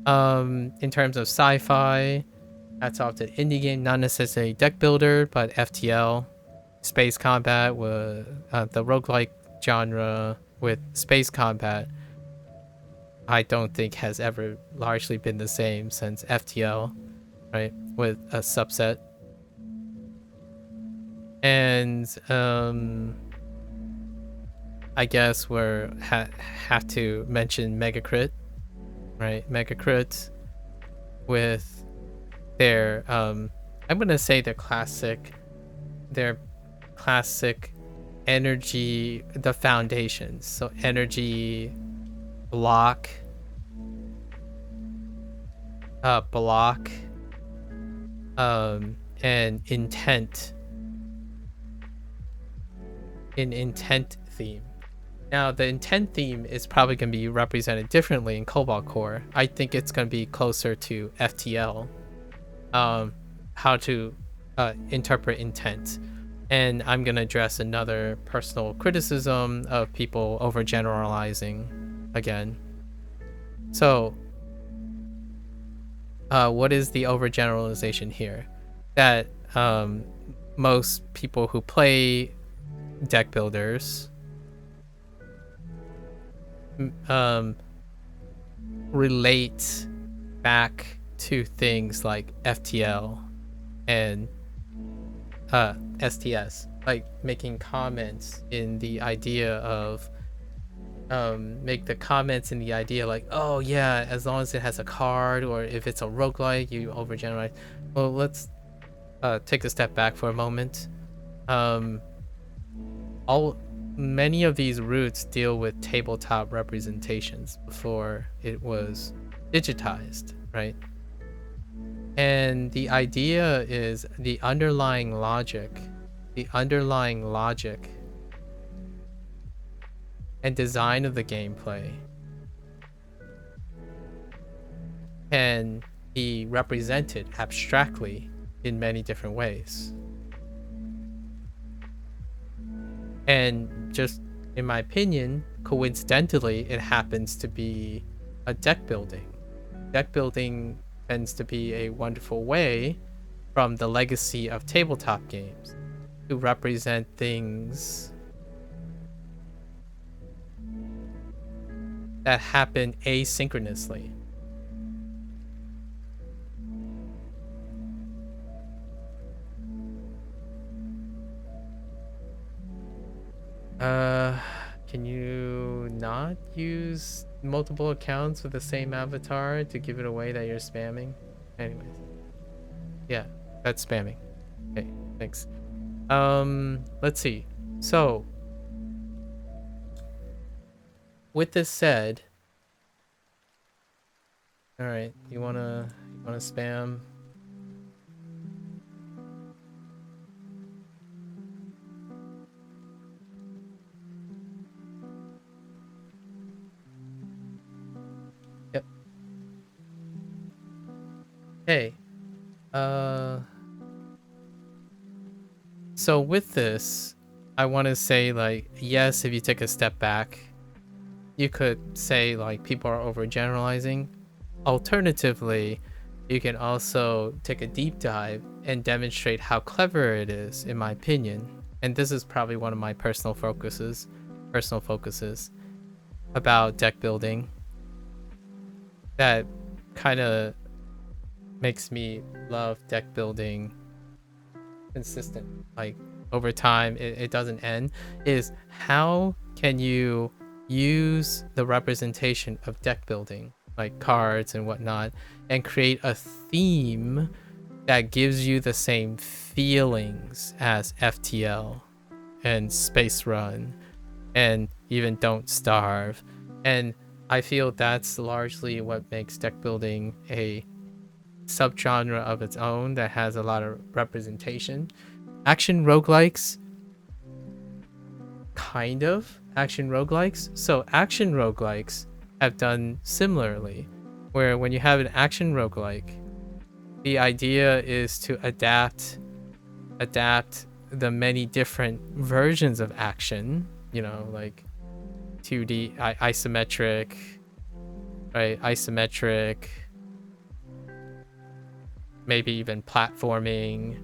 In terms of sci-fi, that's often indie game, not necessarily deck builder, but FTL, space combat with the roguelike genre with space combat. I don't think has ever largely been the same since FTL, right? With a subset. And I guess we're have to mention Megacrit, right? Megacrit with their I'm gonna say their classic energy, the foundations. So energy, block, and intent. An intent theme. Now, the intent theme is probably going to be represented differently in Cobalt Core. I think it's going to be closer to FTL. How to interpret intent. And I'm going to address another personal criticism of people overgeneralizing again. So, what is the overgeneralization here? That most people who play deck builders relate back to things like FTL and STS, like making comments in the idea of like, oh yeah, as long as it has a card, or if it's a roguelike, you overgeneralize. Well, let's take a step back for a moment. Many of these roots deal with tabletop representations before it was digitized, right? And the idea is the underlying logic and design of the gameplay can be represented abstractly in many different ways. And just in my opinion, coincidentally, it happens to be a deck building. Deck building tends to be a wonderful way from the legacy of tabletop games to represent things that happen asynchronously. Can you not use multiple accounts with the same avatar to give it away that you're spamming? Anyways. Yeah, that's spamming. Okay, thanks. Let's see. So, with this said, all right, you wanna spam? Yep. Hey, so with this, I want to say, like, yes, if you take a step back, you could say like people are overgeneralizing. Alternatively, you can also take a deep dive and demonstrate how clever it is, in my opinion. And this is probably one of my personal focuses about deck building that kind of makes me love deck building consistent, like over time it doesn't end, is how can you use the representation of deck building, like cards and whatnot, and create a theme that gives you the same feelings as FTL and Space Run and even Don't Starve. And I feel that's largely what makes deck building a subgenre of its own that has a lot of representation. Action roguelikes, kind of action roguelikes. So action roguelikes have done similarly, where when you have an action roguelike, the idea is to adapt the many different versions of action, you know, like 2D isometric, right? Isometric, maybe even platforming,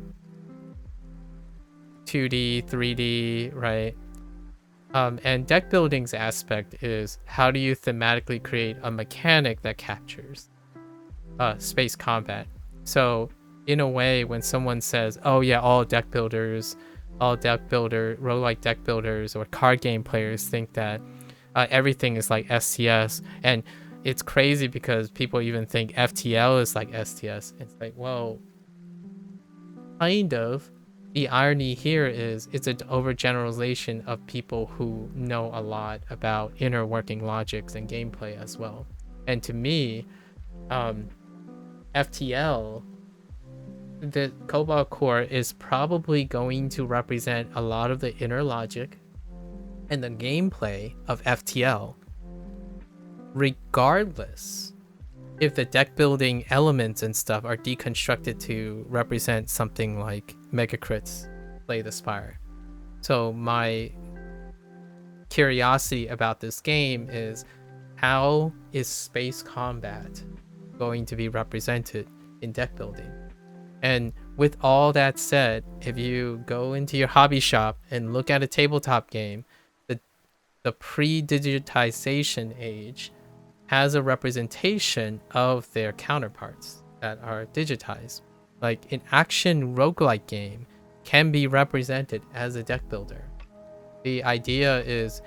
2D, 3D, right? And deck building's aspect is how do you thematically create a mechanic that captures space combat. So in a way, when someone says, oh yeah, all roguelike deck builders or card game players think that everything is like STS, and it's crazy because people even think FTL is like STS. It's like, well, kind of. The irony here is it's an overgeneralization of people who know a lot about inner working logics and gameplay as well. And to me, FTL, the Cobalt Core, is probably going to represent a lot of the inner logic and the gameplay of FTL, regardless if the deck building elements and stuff are deconstructed to represent something like Mega Crits Slay the Spire. So my curiosity about this game is, how is space combat going to be represented in deck building? And with all that said, if you go into your hobby shop and look at a tabletop game, the pre-digitization age has a representation of their counterparts that are digitized. Like an action roguelike game can be represented as a deck builder. The idea is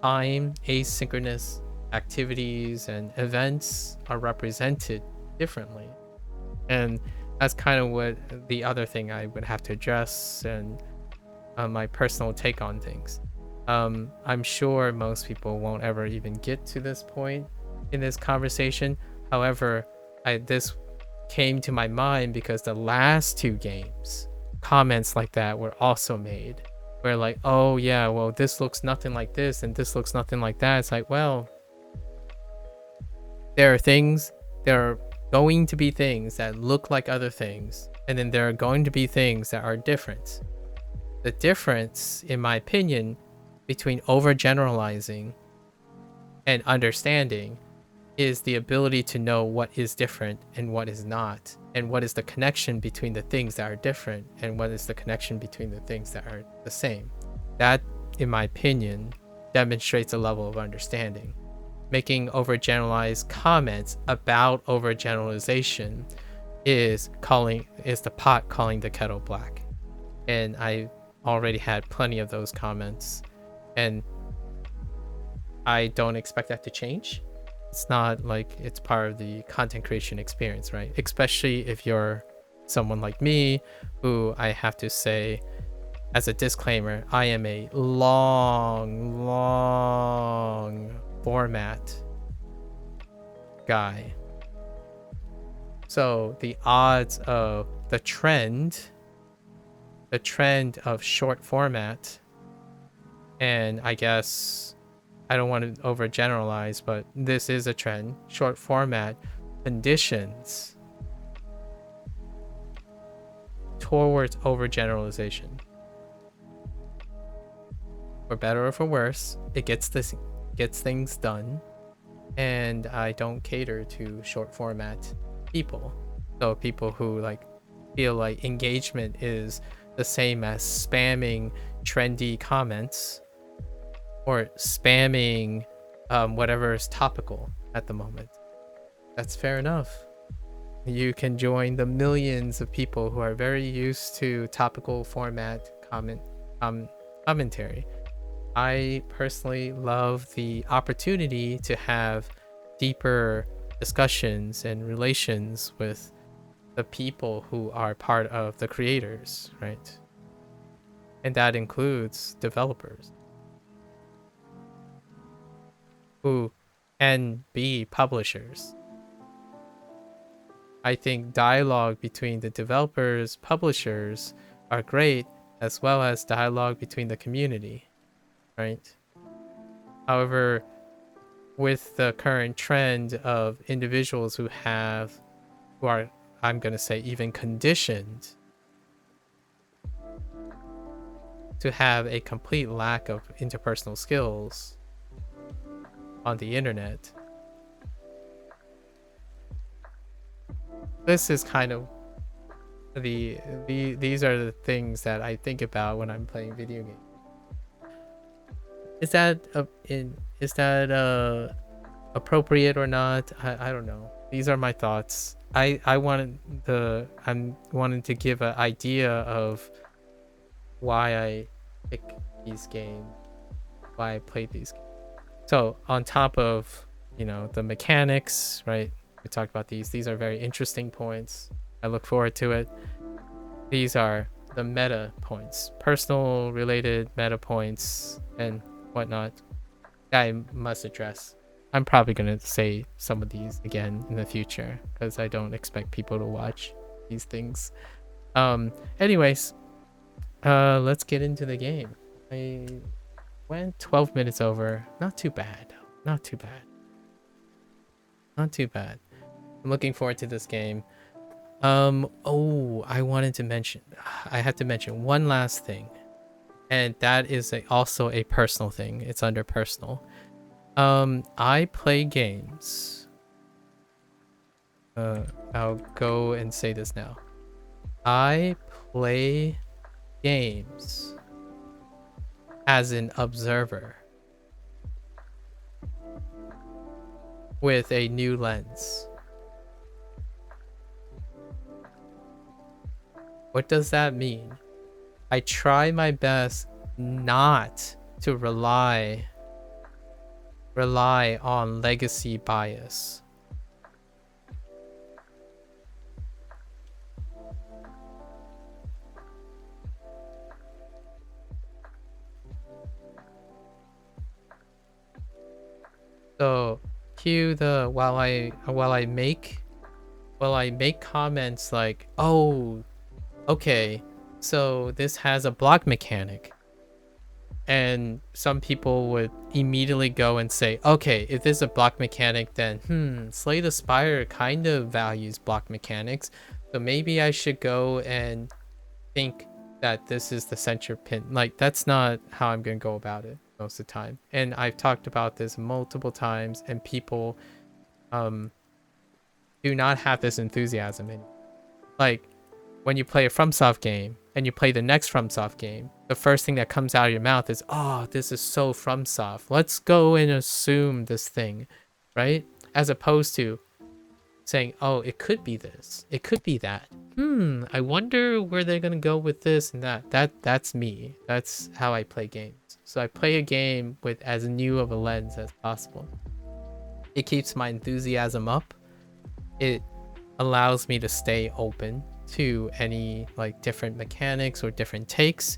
time, asynchronous activities, and events are represented differently. And that's kind of what the other thing I would have to address, and my personal take on things. I'm sure most people won't ever even get to this point in this conversation. However, this came to my mind because the last two games, comments like that were also made. Where like, oh yeah, well this looks nothing like this and this looks nothing like that. It's like, well, there are going to be things that look like other things, and then there are going to be things that are different. The difference, in my opinion, between overgeneralizing and understanding is the ability to know what is different and what is not, and what is the connection between the things that are different and what is the connection between the things that are the same. That, in my opinion, demonstrates a level of understanding. Making overgeneralized comments about overgeneralization is the pot calling the kettle black. And I already had plenty of those comments, and I don't expect that to change. It's not like it's part of the content creation experience, right? Especially if you're someone like me, who, I have to say as a disclaimer, I am a long format guy. So the odds of the trend of short format, and I guess I don't want to overgeneralize, but this is a trend, short format conditions towards overgeneralization. For better or for worse, it gets things done, and I don't cater to short format people. So people who like feel like engagement is the same as spamming trendy comments or spamming whatever is topical at the moment. That's fair enough. You can join the millions of people who are very used to topical format commentary. I personally love the opportunity to have deeper discussions and relations with the people who are part of the creators, right? And that includes developers who can be publishers. I think dialogue between the developers, publishers are great, as well as dialogue between the community, right? However, with the current trend of individuals who are, I'm going to say, even conditioned to have a complete lack of interpersonal skills on the internet, this is kind of these are the things that I think about when I'm playing video games. Is that appropriate or not? I don't know. These are my thoughts. I'm wanting to give an idea of why I pick these games, why I play these games. So on top of, the mechanics, right? We talked about these. These are very interesting points. I look forward to it. These are the meta points, personal related meta points and whatnot. I must address. I'm probably going to say some of these again in the future because I don't expect people to watch these things. Anyways, let's get into the game. I went 12 minutes over. Not too bad. Not too bad. Not too bad. I'm looking forward to this game. I wanted to mention, I have to mention one last thing, and that is also a personal thing. It's under personal. I play games. I'll go and say this now. I play games as an observer with a new lens. What does that mean? I try my best not to rely on legacy bias. So cue the while I make comments like, oh, okay, so this has a block mechanic. And some people would immediately go and say, okay, if this is a block mechanic, then Slay the Spire kind of values block mechanics. So maybe I should go and think that this is the center pin. Like, that's not how I'm going to go about it most of the time. And I've talked about this multiple times, and people do not have this enthusiasm anymore. Like, when you play a FromSoft game and you play the next FromSoft game, the first thing that comes out of your mouth is, oh, this is so FromSoft. Let's go and assume this thing, right? As opposed to saying, oh, it could be this. It could be that. I wonder where they're going to go with this and that. That's me. That's how I play games. So I play a game with as new of a lens as possible. It keeps my enthusiasm up. It allows me to stay open to any like different mechanics or different takes,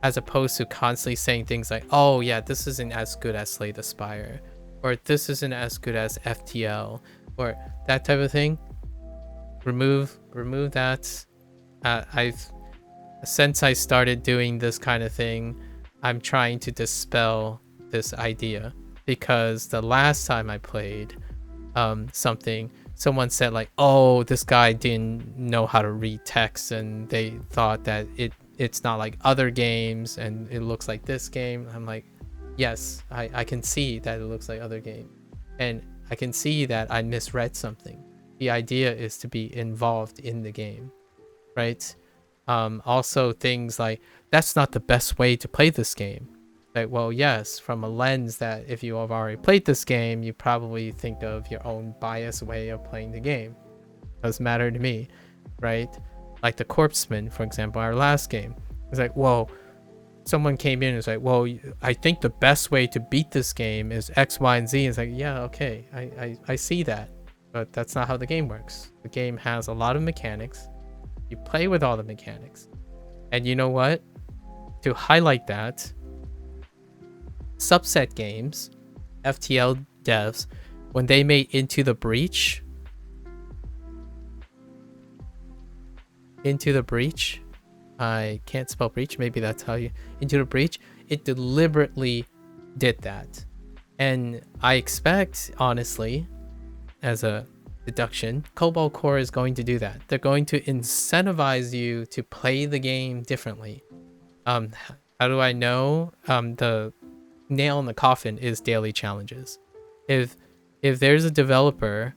as opposed to constantly saying things like, oh yeah, this isn't as good as Slay the Spire, or this isn't as good as FTL, or that type of thing. Remove that. Since I started doing this kind of thing, I'm trying to dispel this idea, because the last time I played something, someone said like, oh, this guy didn't know how to read text, and they thought that it's not like other games and it looks like this game. I'm like, yes, I can see that it looks like other game, and I can see that I misread something. The idea is to be involved in the game. right? Also things like, that's not the best way to play this game. Like, well, yes, from a lens that if you have already played this game, you probably think of your own biased way of playing the game. Doesn't matter to me, right? Like the Corpseman, for example, our last game. It's like, whoa, someone came in and was like, well, I think the best way to beat this game is X, Y, and Z. It's like, yeah, okay, I see that. But that's not how the game works. The game has a lot of mechanics. You play with all the mechanics. And you know what? To highlight that, Subset Games, FTL devs, when they made Into the Breach, I can't spell breach, maybe that's how you, Into the Breach, it deliberately did that. And I expect, honestly, as a deduction, Cobalt Core is going to do that. They're going to incentivize you to play the game differently. How do I know? The nail in the coffin is daily challenges. If there's a developer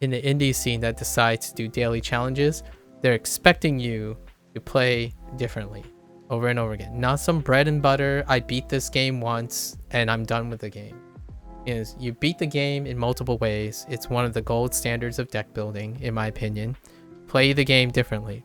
in the indie scene that decides to do daily challenges, they're expecting you to play differently over and over again. Not some bread and butter, I beat this game once and I'm done with the game. Is you beat the game in multiple ways. It's one of the gold standards of deck building, in my opinion. Play the game differently.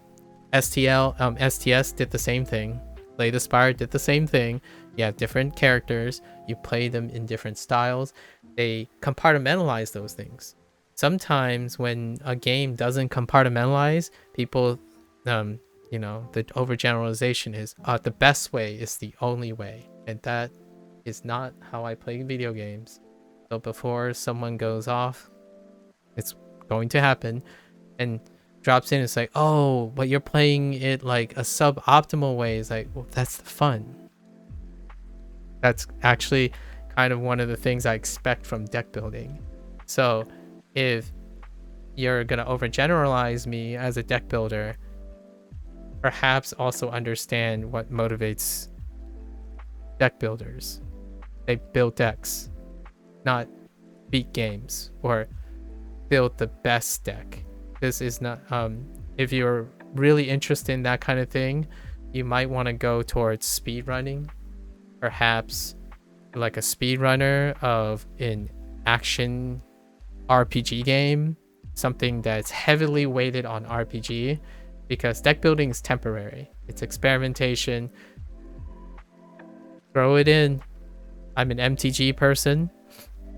STS did the same thing. Slay the Spire did the same thing. You have different characters. You play them in different styles. They compartmentalize those things. Sometimes when a game doesn't compartmentalize, people, the overgeneralization is the best way is the only way. And that is not how I play video games. So before someone goes off, it's going to happen, and drops in, it's like, oh, but you're playing it like a suboptimal way. It's like, well, that's the fun. That's actually kind of one of the things I expect from deck building. So if you're gonna overgeneralize me as a deck builder, perhaps also understand what motivates deck builders. They build decks, not beat games or build the best deck. This is not, if you're really interested in that kind of thing, you might want to go towards speedrunning, perhaps like a speedrunner of an action RPG game, something that's heavily weighted on RPG, because deck building is temporary. It's experimentation. Throw it in. I'm an MTG person,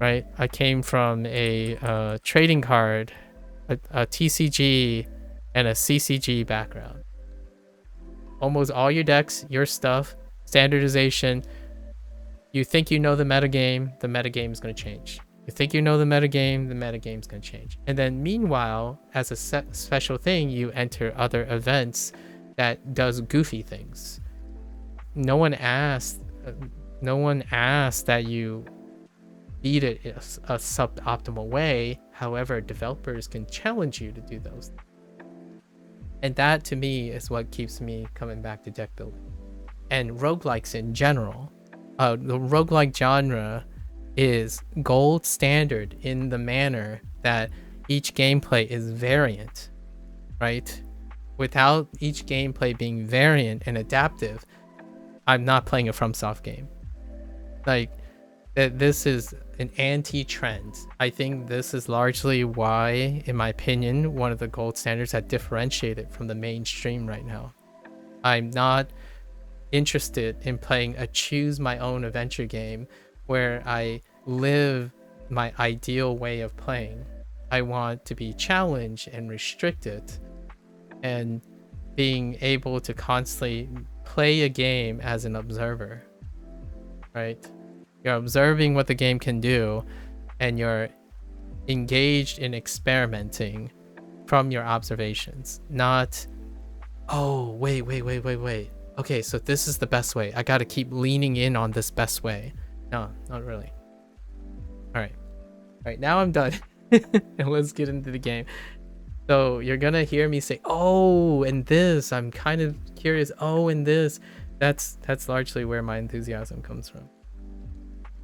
right? I came from a trading card, a TCG, and a CCG background. Almost all your decks, your stuff, standardization. You think you know the metagame is going to change. You think you know the metagame is going to change. And then meanwhile, as a special thing, you enter other events that does goofy things. No one asked that you beat it a suboptimal way. However, developers can challenge you to do those. And that to me is what keeps me coming back to deck building. And roguelikes in general. The roguelike genre is gold standard in the manner that each gameplay is variant, right? Without each gameplay being variant and adaptive, I'm not playing a FromSoft game. Like, this is an anti-trend. I think this is largely why, in my opinion, one of the gold standards that differentiate it from the mainstream right now. I'm not interested in playing a choose my own adventure game where I live my ideal way of playing. I want to be challenged and restricted, and being able to constantly play a game as an observer, right? You're observing what the game can do, and you're engaged in experimenting from your observations. Not, oh, wait. Okay, so this is the best way. I gotta keep leaning in on this best way. No, not really. All right, now I'm done. And let's get into the game. So you're gonna hear me say, oh, and this, I'm kind of curious, oh, and this. That's largely where my enthusiasm comes from.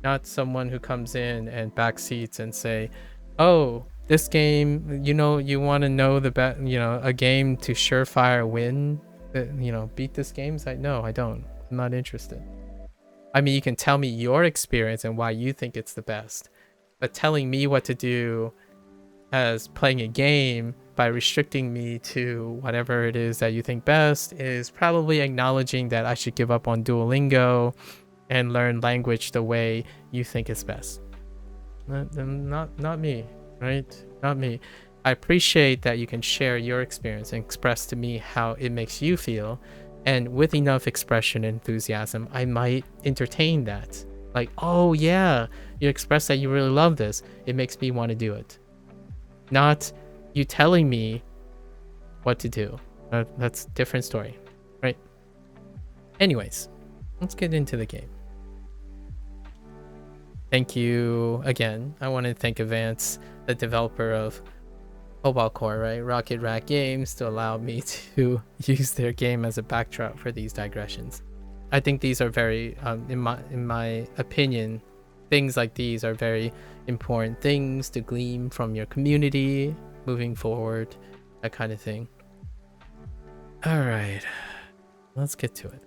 Not someone who comes in and backseats and say, oh, this game, you want to know the bet, a game to surefire win, beat this game. It's like, no, I don't. I'm not interested. I mean, you can tell me your experience and why you think it's the best, but telling me what to do as playing a game by restricting me to whatever it is that you think best is probably acknowledging that I should give up on Duolingo and learn language the way you think is best. Not me, right? Not me. I appreciate that you can share your experience and express to me how it makes you feel, and with enough expression and enthusiasm, I might entertain that. Like, oh yeah, you express that you really love this. It makes me want to do it. Not you telling me what to do. That's a different story, right? Anyways, let's get into the game. Thank you again. I want to thank Advance, the developer of Cobalt Core, right? Rocket Rat Games, to allow me to use their game as a backdrop for these digressions. I think these are very, in my opinion, things like these are very important things to glean from your community moving forward, that kind of thing. All right, let's get to it.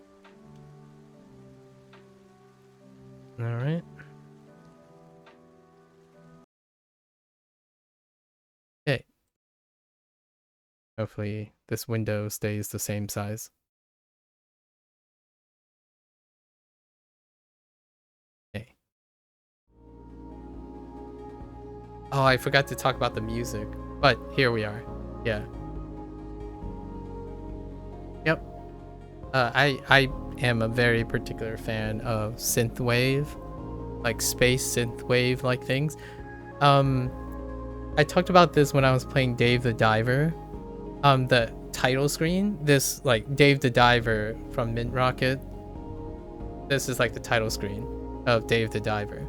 All right. Okay. Hopefully this window stays the same size. Okay. Oh, I forgot to talk about the music, but here we are. Yeah. Yep. I am a very particular fan of synthwave, like space synthwave like things. I talked about this when I was playing Dave the Diver. The title screen, this like Dave the Diver from Mint Rocket. This is like the title screen of Dave the Diver.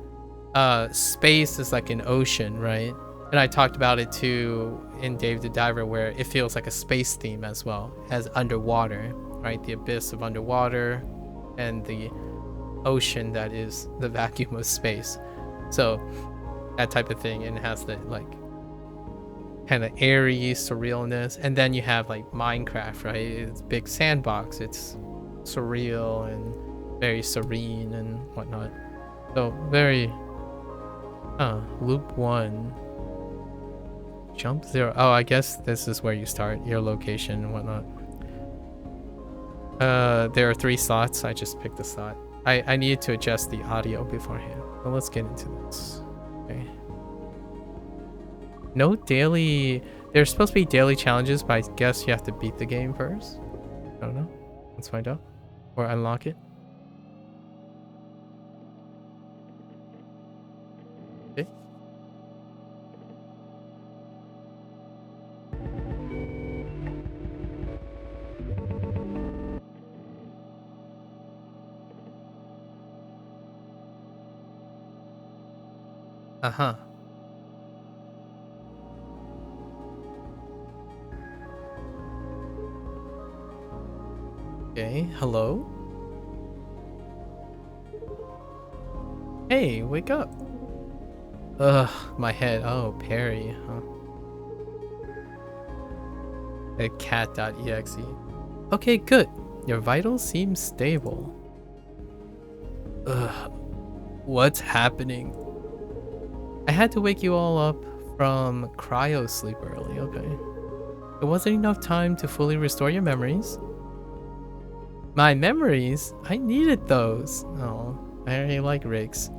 Space is like an ocean, right? And I talked about it too in Dave the Diver, where it feels like a space theme as well as underwater, right? The abyss of underwater and the ocean that is the vacuum of space. So that type of thing, and it has the like kind of airy surrealness. And then you have like Minecraft, right? It's big sandbox, it's surreal and very serene and whatnot. So very loop 1, jump 0. Oh, I guess this is where you start your location and whatnot. There are 3 slots. I just picked a slot. I needed to adjust the audio beforehand. Well, let's get into this. Okay. No daily. There's supposed to be daily challenges, but I guess you have to beat the game first. I don't know. Let's find out. Or unlock it. Okay. Uh-huh. Okay, hello? Hey, wake up. Ugh, my head. Oh, Perry, huh? A cat.exe. Okay, good. Your vitals seem stable. Ugh, what's happening? I had to wake you all up from cryo sleep early, okay. It wasn't enough time to fully restore your memories. My memories? I needed those. Oh, I already like rigs.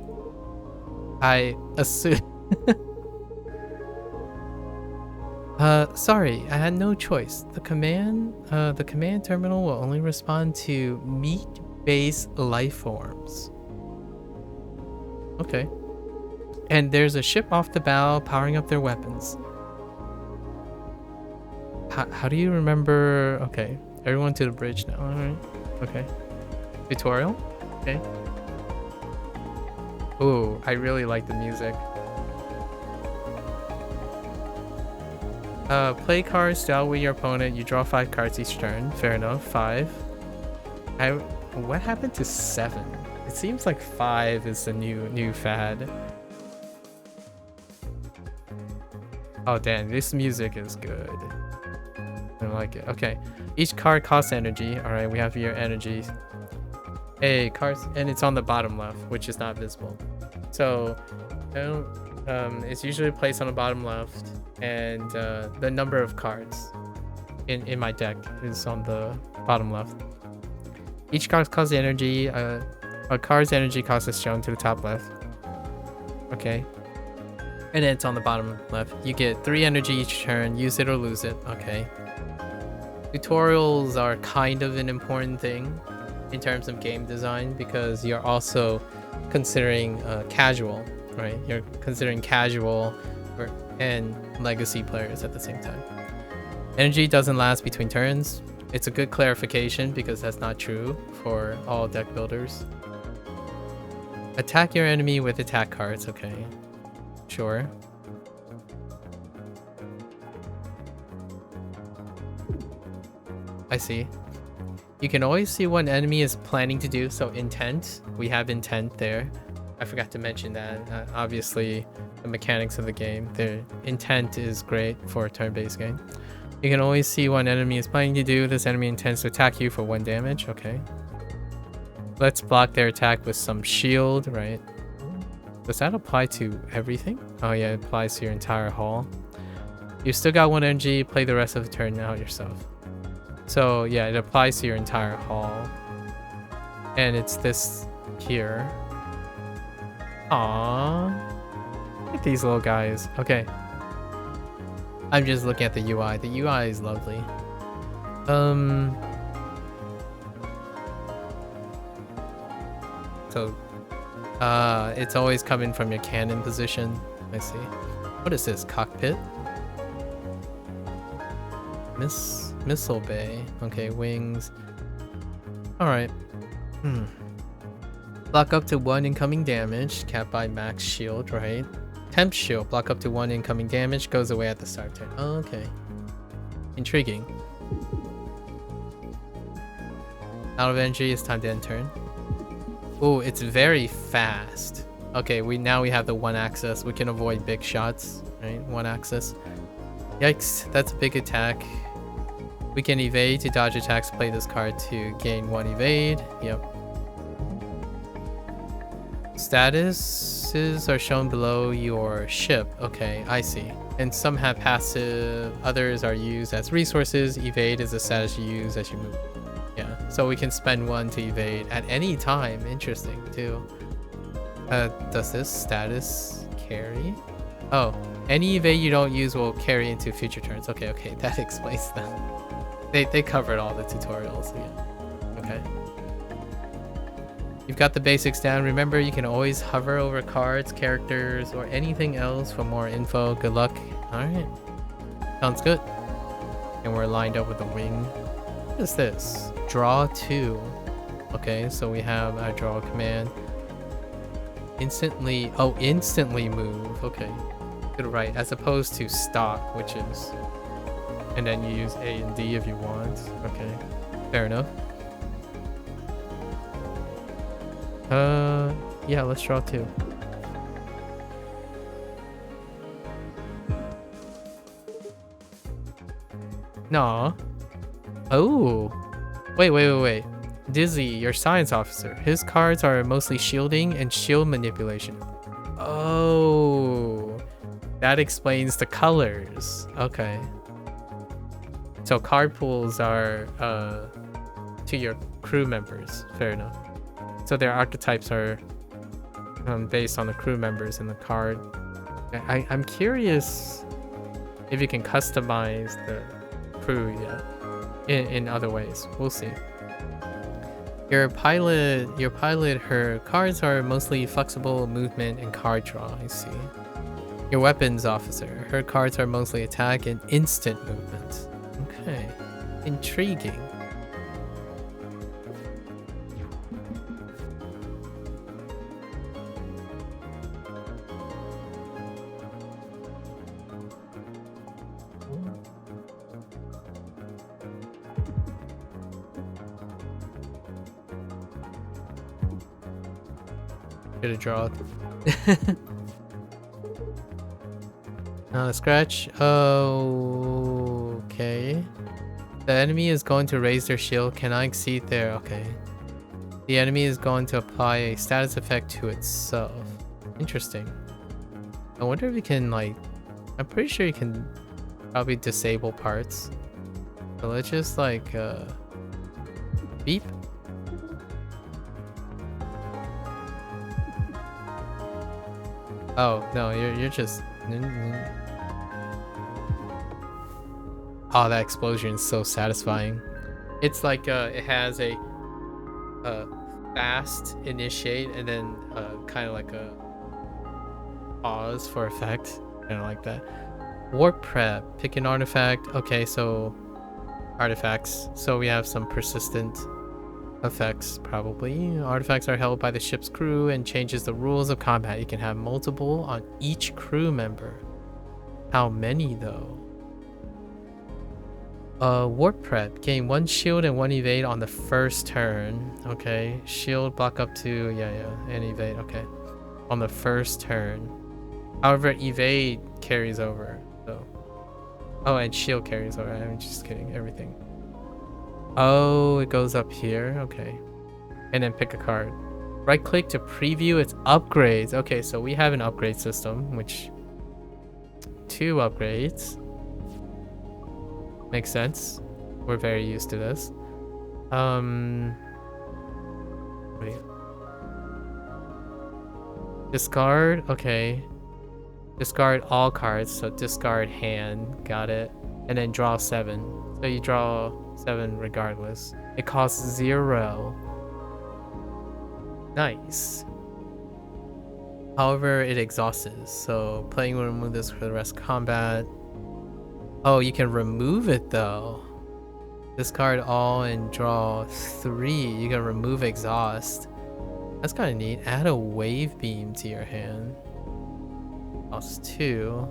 I assume... sorry, I had no choice. The command terminal will only respond to meat-based life forms. Okay. And there's a ship off the bow powering up their weapons. How do you remember? Okay, everyone to the bridge now. All right. Okay. Tutorial. Okay. Ooh, I really like the music. Play cards to outwit your opponent. You draw 5 cards each turn. Fair enough. 5. What happened to 7? It seems like 5 is the new fad. Oh damn, this music is good. I like it. Okay, each card costs energy. All right, we have your energy. Hey, cards, and it's on the bottom left, which is not visible. So, it's usually placed on the bottom left, and the number of cards in my deck is on the bottom left. Each card costs energy. A card's energy cost is shown to the top left. Okay. And then it's on the bottom left. You get 3 energy each turn. Use it or lose it. Okay. Tutorials are kind of an important thing in terms of game design because you're also considering casual, right? You're considering casual and legacy players at the same time. Energy doesn't last between turns. It's a good clarification because that's not true for all deck builders. Attack your enemy with attack cards. Okay. Sure. I see. You can always see what an enemy is planning to do. So intent, we have intent there. I forgot to mention that. Obviously, the mechanics of the game, their intent is great for a turn-based game. You can always see what an enemy is planning to do. This enemy intends to attack you for 1 damage. Okay. Let's block their attack with some shield, right? Does that apply to everything? Oh yeah, it applies to your entire haul. You've still got 1 energy, play the rest of the turn out yourself. So yeah, it applies to your entire haul. And it's this here. Aww. Look at these little guys. Okay. I'm just looking at the UI. The UI is lovely. So it's always coming from your cannon position. I see. What is this? Cockpit? Missile bay. Okay, wings. Alright. Block up to 1 incoming damage, capped by max shield, right? Temp shield, block up to 1 incoming damage, goes away at the start of turn. Oh, okay. Intriguing. Out of energy, it's time to end turn. Oh, it's very fast. Okay, now we have the 1 access. We can avoid big shots, right? 1 access. Yikes, that's a big attack. We can evade to dodge attacks, play this card to gain 1 evade. Yep. Statuses are shown below your ship. Okay, I see. And some have passive, others are used as resources. Evade is a status you use as you move. Yeah, so we can spend 1 to evade at any time. Interesting, too. Does this status carry? Oh, any evade you don't use will carry into future turns. Okay, that explains that. They covered all the tutorials. Yeah. Okay. You've got the basics down. Remember, you can always hover over cards, characters, or anything else for more info. Good luck. Alright. Sounds good. And we're lined up with the wing. What is this? Draw 2. Okay, so we have a draw command. Instantly move. Okay. Good, right. As opposed to stop, which is... And then you use A and D if you want. Okay. Fair enough. Yeah, let's draw 2. No. Oh. Wait. Dizzy, your science officer. His cards are mostly shielding and shield manipulation. Oh. That explains the colors. Okay. So card pools are to your crew members. Fair enough. So their archetypes are based on the crew members in the card. I'm curious if you can customize the crew in other ways. We'll see. Your pilot, her cards are mostly flexible movement and card draw. I see. Your weapons officer, her cards are mostly attack and instant movement. Okay, intriguing. Should have drawn. Scratch. Oh, okay. The enemy is going to raise their shield. Can I exceed their... Okay. The enemy is going to apply a status effect to itself. Interesting. I wonder if you can, like... I'm pretty sure you can probably disable parts. So let's just, like, beep. Oh, no, you're just... Oh, that explosion is so satisfying. It's like, it has a fast initiate and then kind of like a pause for effect. Kind of like that. Warp prep. Pick an artifact. Okay, so artifacts. So we have some persistent effects, probably. Artifacts are held by the ship's crew and changes the rules of combat. You can have multiple on each crew member. How many, though? Warp prep. Gain 1 shield and 1 evade on the first turn. Okay. Shield block up to... Yeah, and evade. Okay. On the first turn. However, evade carries over. So... Oh, and shield carries over. I'm just kidding. Everything. Oh, it goes up here. Okay. And then pick a card. Right click to preview its upgrades. Okay, so we have an upgrade system, which... 2 upgrades. Makes sense. We're very used to this. Wait. Discard. Okay. Discard all cards. So discard hand. Got it. And then draw 7. So you draw 7 regardless. It costs 0. Nice. However, it exhausts. So playing will remove this for the rest of combat. Oh, you can remove it though. Discard all and draw 3. You can remove exhaust. That's kind of neat. Add a wave beam to your hand. Cost 2.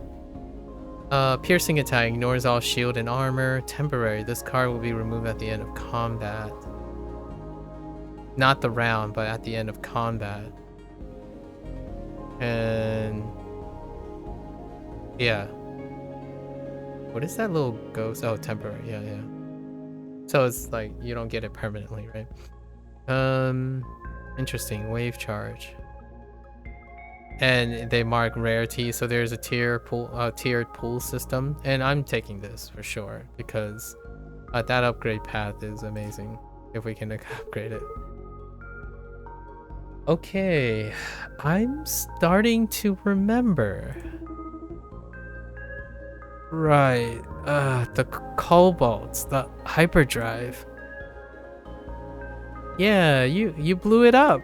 Piercing attack ignores all shield and armor. Temporary. This card will be removed at the end of combat. Not the round, but at the end of combat. And yeah. What is that little ghost? Oh, temporary. Yeah. So it's like you don't get it permanently, right? Interesting. Wave charge. And they mark rarity, so there's a tiered pool system, and I'm taking this for sure because that upgrade path is amazing if we can upgrade it. Okay, I'm starting to remember. Right, the Cobalt, the hyperdrive. Yeah, you blew it up.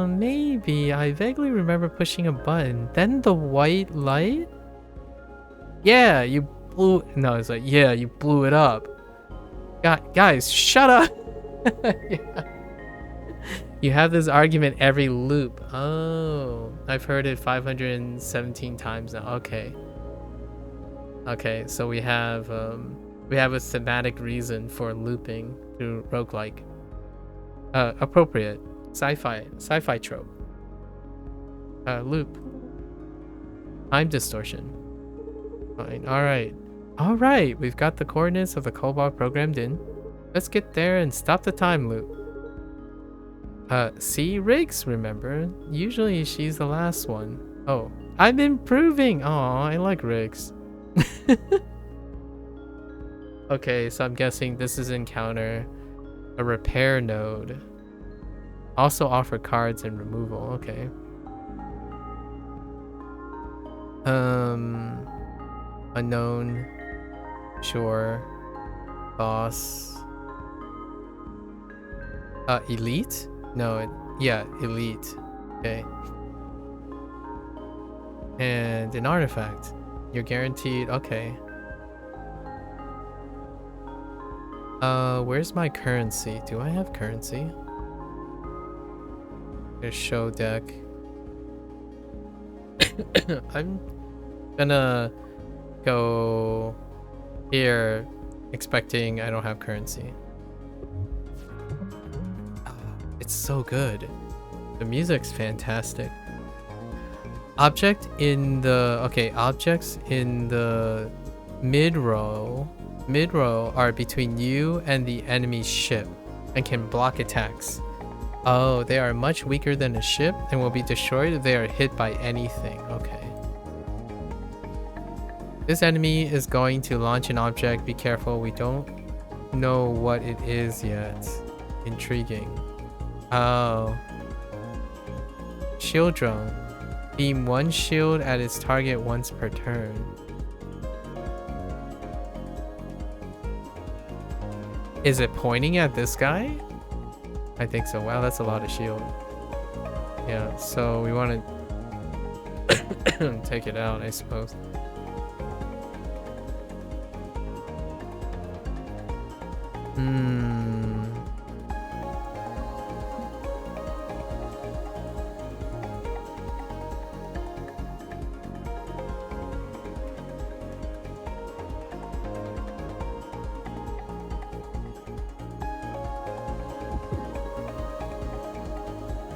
Maybe. I vaguely remember pushing a button. Then the white light? Yeah, you blew... No, it's like, yeah, you blew it up. Guys, shut up! Yeah. You have this argument every loop. Oh, I've heard it 517 times now. Okay. Okay, so we have a thematic reason for looping through roguelike. Appropriate. Sci-fi trope. Loop. Time distortion. Fine. Alright, we've got the coordinates of the Cobalt programmed in. Let's get there and stop the time loop. See, Riggs, remember? Usually she's the last one. Oh, I'm improving! Aw, I like Riggs. Okay, so I'm guessing this is encounter a repair node. Also offer cards and removal. Okay. Unknown. Sure. Boss. Elite? No, yeah, elite. Okay. And an artifact. You're guaranteed. Okay. Where's my currency? Do I have currency? There's show deck. I'm gonna go here expecting I don't have currency. It's so good. The music's fantastic. Objects in the mid row are between you and the enemy ship and can block attacks. Oh, they are much weaker than a ship and will be destroyed if they are hit by anything. Okay. This enemy is going to launch an object. Be careful. We don't know what it is yet. Intriguing. Oh. Shield drone. Beam one shield at its target once per turn. Is it pointing at this guy? I think so. Wow, that's a lot of shield. Yeah, so we want to take it out, I suppose.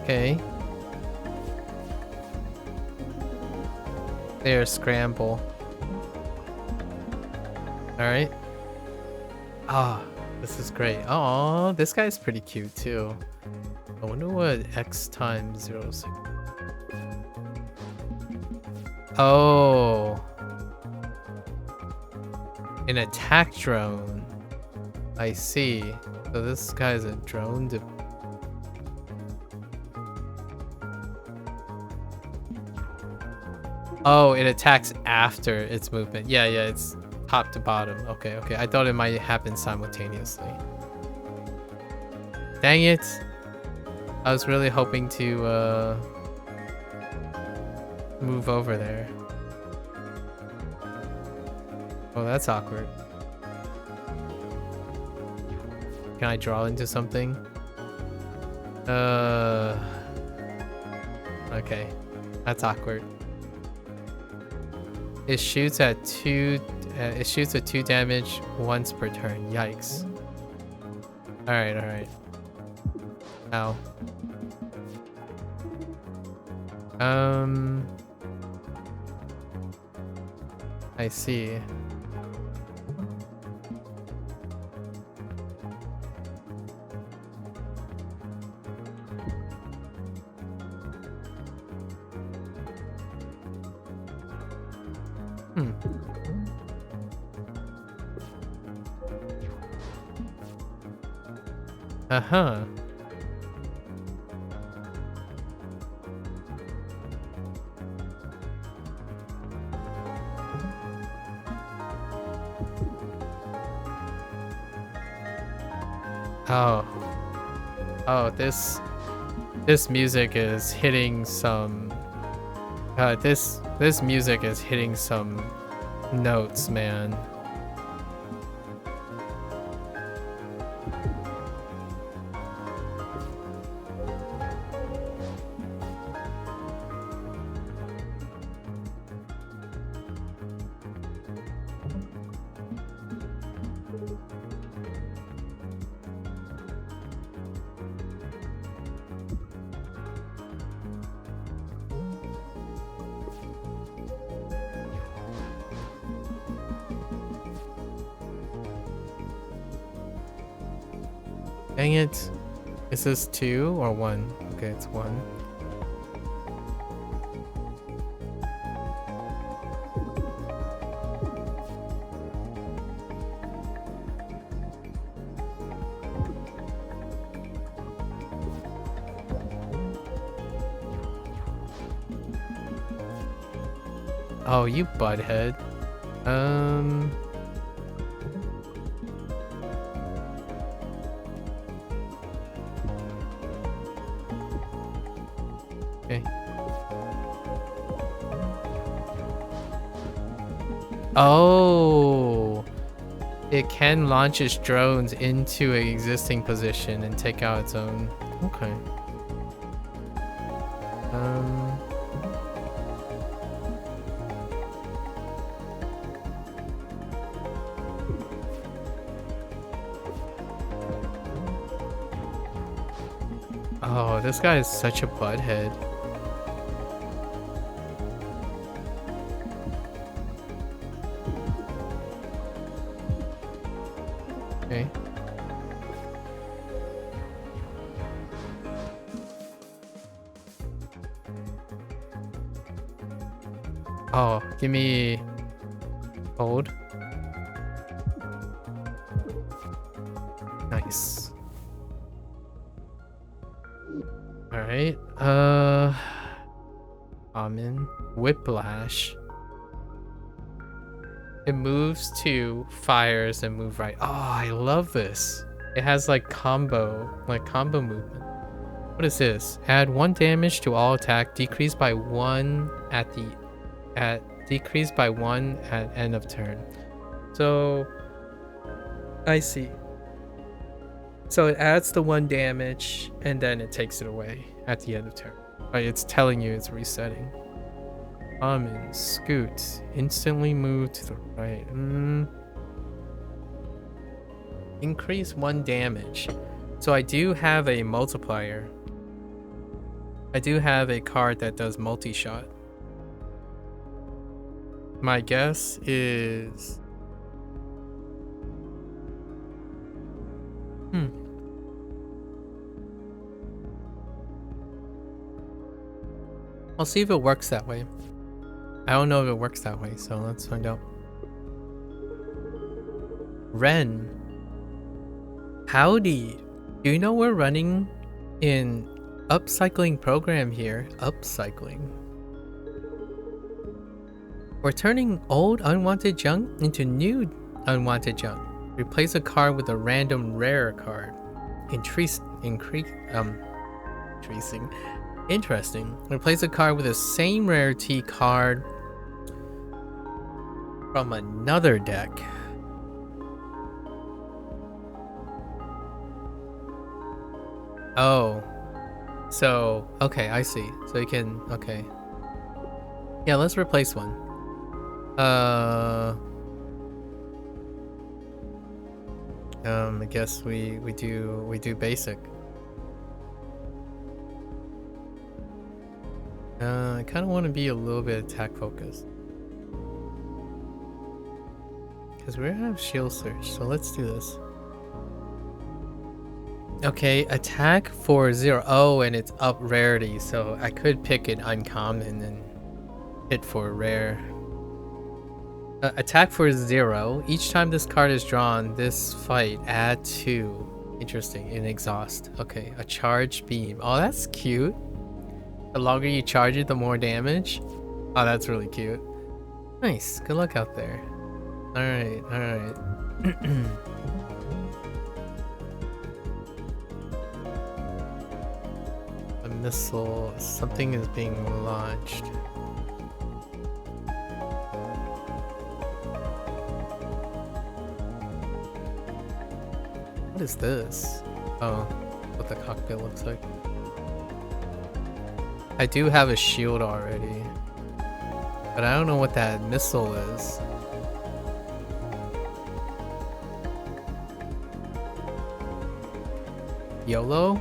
Okay. There's scramble. Alright. Ah, this is great. Oh, this guy's pretty cute too. I wonder what X times 06. Oh. An attack drone. I see. So this guy's a drone to... Oh, it attacks after its movement. Yeah, it's top to bottom. Okay. I thought it might happen simultaneously. Dang it. I was really hoping to move over there. Oh, that's awkward. Can I draw into something? Okay. That's awkward. It shoots at 2 damage once per turn. Yikes. Alright. Ow. I see. Uh-huh. Oh, this music is hitting some this music is hitting some notes, man. Dang it. Is this 2 or 1? Okay, it's 1. Oh, you butthead. Okay. Oh, it can launch its drones into an existing position and take out its own. Okay. Oh, this guy is such a butthead. Oh, give me hold. Nice. Alright. Common. Whiplash. It moves to fires and move right. Oh, I love this. It has like combo movement. What is this? Add 1 damage to all attack, decrease by 1 at end of turn. So I see. So it adds the 1 damage and then it takes it away at the end of turn. Right, it's telling you it's resetting. Common, scoot, instantly move to the right. Increase 1 damage. So I do have a multiplier. I do have a card that does multi-shot. My guess is... I'll see if it works that way. I don't know if it works that way, so let's find out. Ren. Howdy. Do you know we're running an upcycling program here? Upcycling. We're turning old unwanted junk into new unwanted junk. Replace a card with a random rare card. Interesting. Replace a card with the same rarity card from another deck. Oh. So, okay, I see. So you can, okay. Yeah, let's replace one. I guess we do basic. I kind of want to be a little bit attack focused. Because we have shield search, so let's do this. Okay, attack for 0. Oh, and it's up rarity, so I could pick an uncommon and hit for rare. Attack for 0. Each time this card is drawn, this fight, add 2. Interesting, in exhaust. Okay, a charge beam. Oh, that's cute. The longer you charge it, the more damage. Oh, that's really cute. Nice. Good luck out there. Alright, alright. A missile. Something is being launched. What is this? Oh, what the cockpit looks like. I do have a shield already, but I don't know what that missile is. YOLO?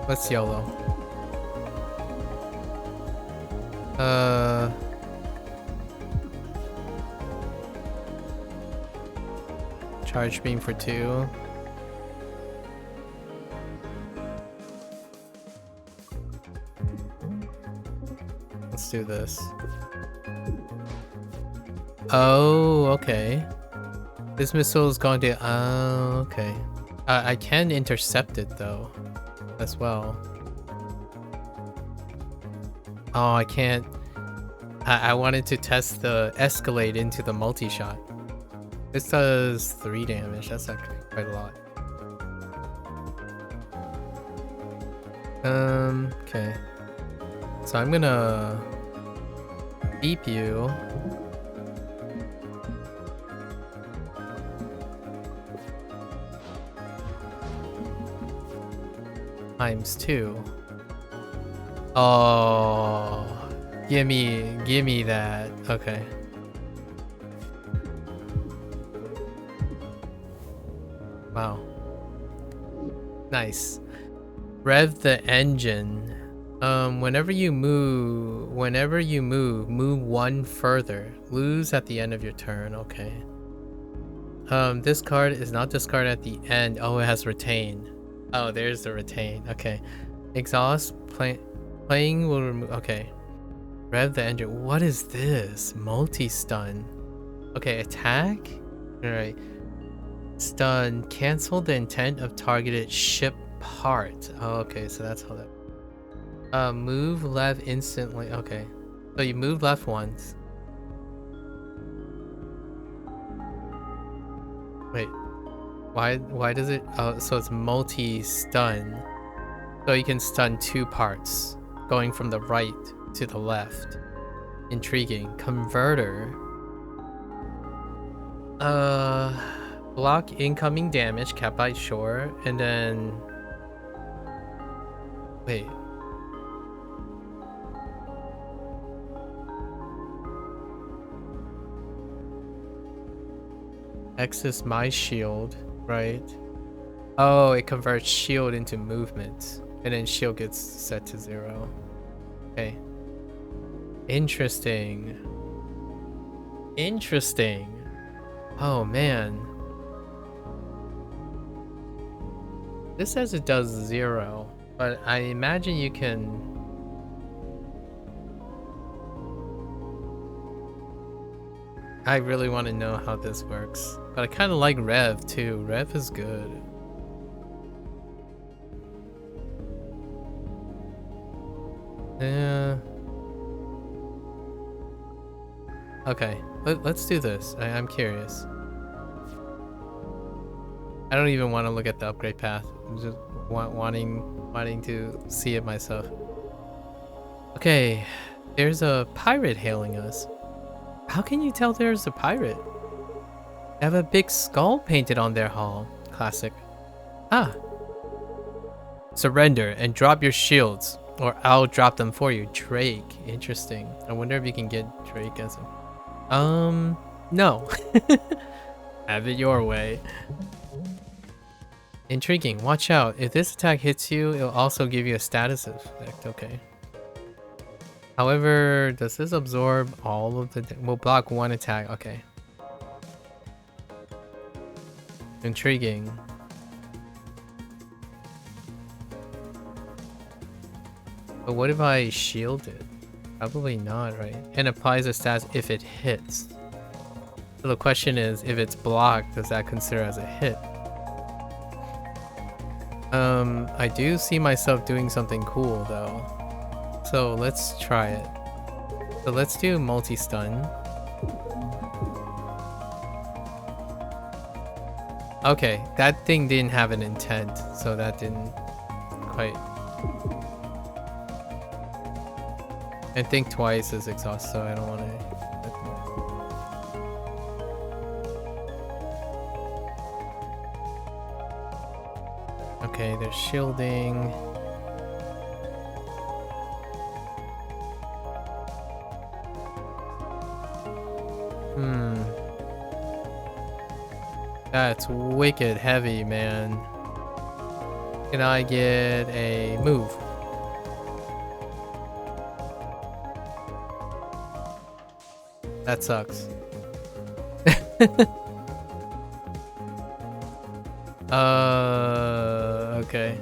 What's YOLO? Charge beam for 2. Let's do this. Oh, okay. This missile is going to... Oh, okay. I can intercept it, though, as well. Oh, I can't... I wanted to test the escalate into the multi-shot. This does 3 damage. That's actually quite a lot. Okay. So I'm gonna... beep you. Times 2. Oh, give me that. Okay. Wow. Nice. Rev the engine. Whenever you move, move 1 further. Lose at the end of your turn. Okay. This card is not discarded at the end. Oh, it has retain. Oh, there's the retain. Okay. Exhaust Playing will remove. Okay. Rev the engine. What is this? Multi-stun. Okay, attack? Alright. Stun. Cancel the intent of targeted ship part. Oh, okay, so that's how that. Move left instantly. Okay. So you move left once. Wait. Why does it? Oh, so it's multi-stun. So you can stun 2 parts, going from the right to the left. Intriguing. Converter. Block incoming damage capped by shore, and then wait. Access my shield, right? Oh, it converts shield into movement, and then shield gets set to 0. Okay. Interesting. Interesting. Oh man. This says it does 0, but I imagine you can. I really want to know how this works, but I kind of like Rev too. Rev is good. Yeah. Okay, let's do this. I'm curious. I don't even want to look at the upgrade path. I'm just wanting to see it myself. Okay, there's a pirate hailing us. How can you tell there's a pirate? They have a big skull painted on their hull. Classic. Ah. Surrender and drop your shields, or I'll drop them for you. Drake. Interesting. I wonder if you can get Drake as a... No. Have it your way. Intriguing. Watch out. If this attack hits you, it'll also give you a status effect. Okay. However, does this absorb all of the... We'll block 1 attack. Okay. Intriguing. But what if I shield it? Probably not, right? And applies a status if it hits. So the question is, if it's blocked, does that consider as a hit? I do see myself doing something cool though. So let's try it. So let's do multi-stun. Okay, that thing didn't have an intent, so that didn't quite... And think twice is exhaust, so I don't want to... Okay, they're shielding. That's wicked heavy, man. Can I get a move? That sucks. Okay.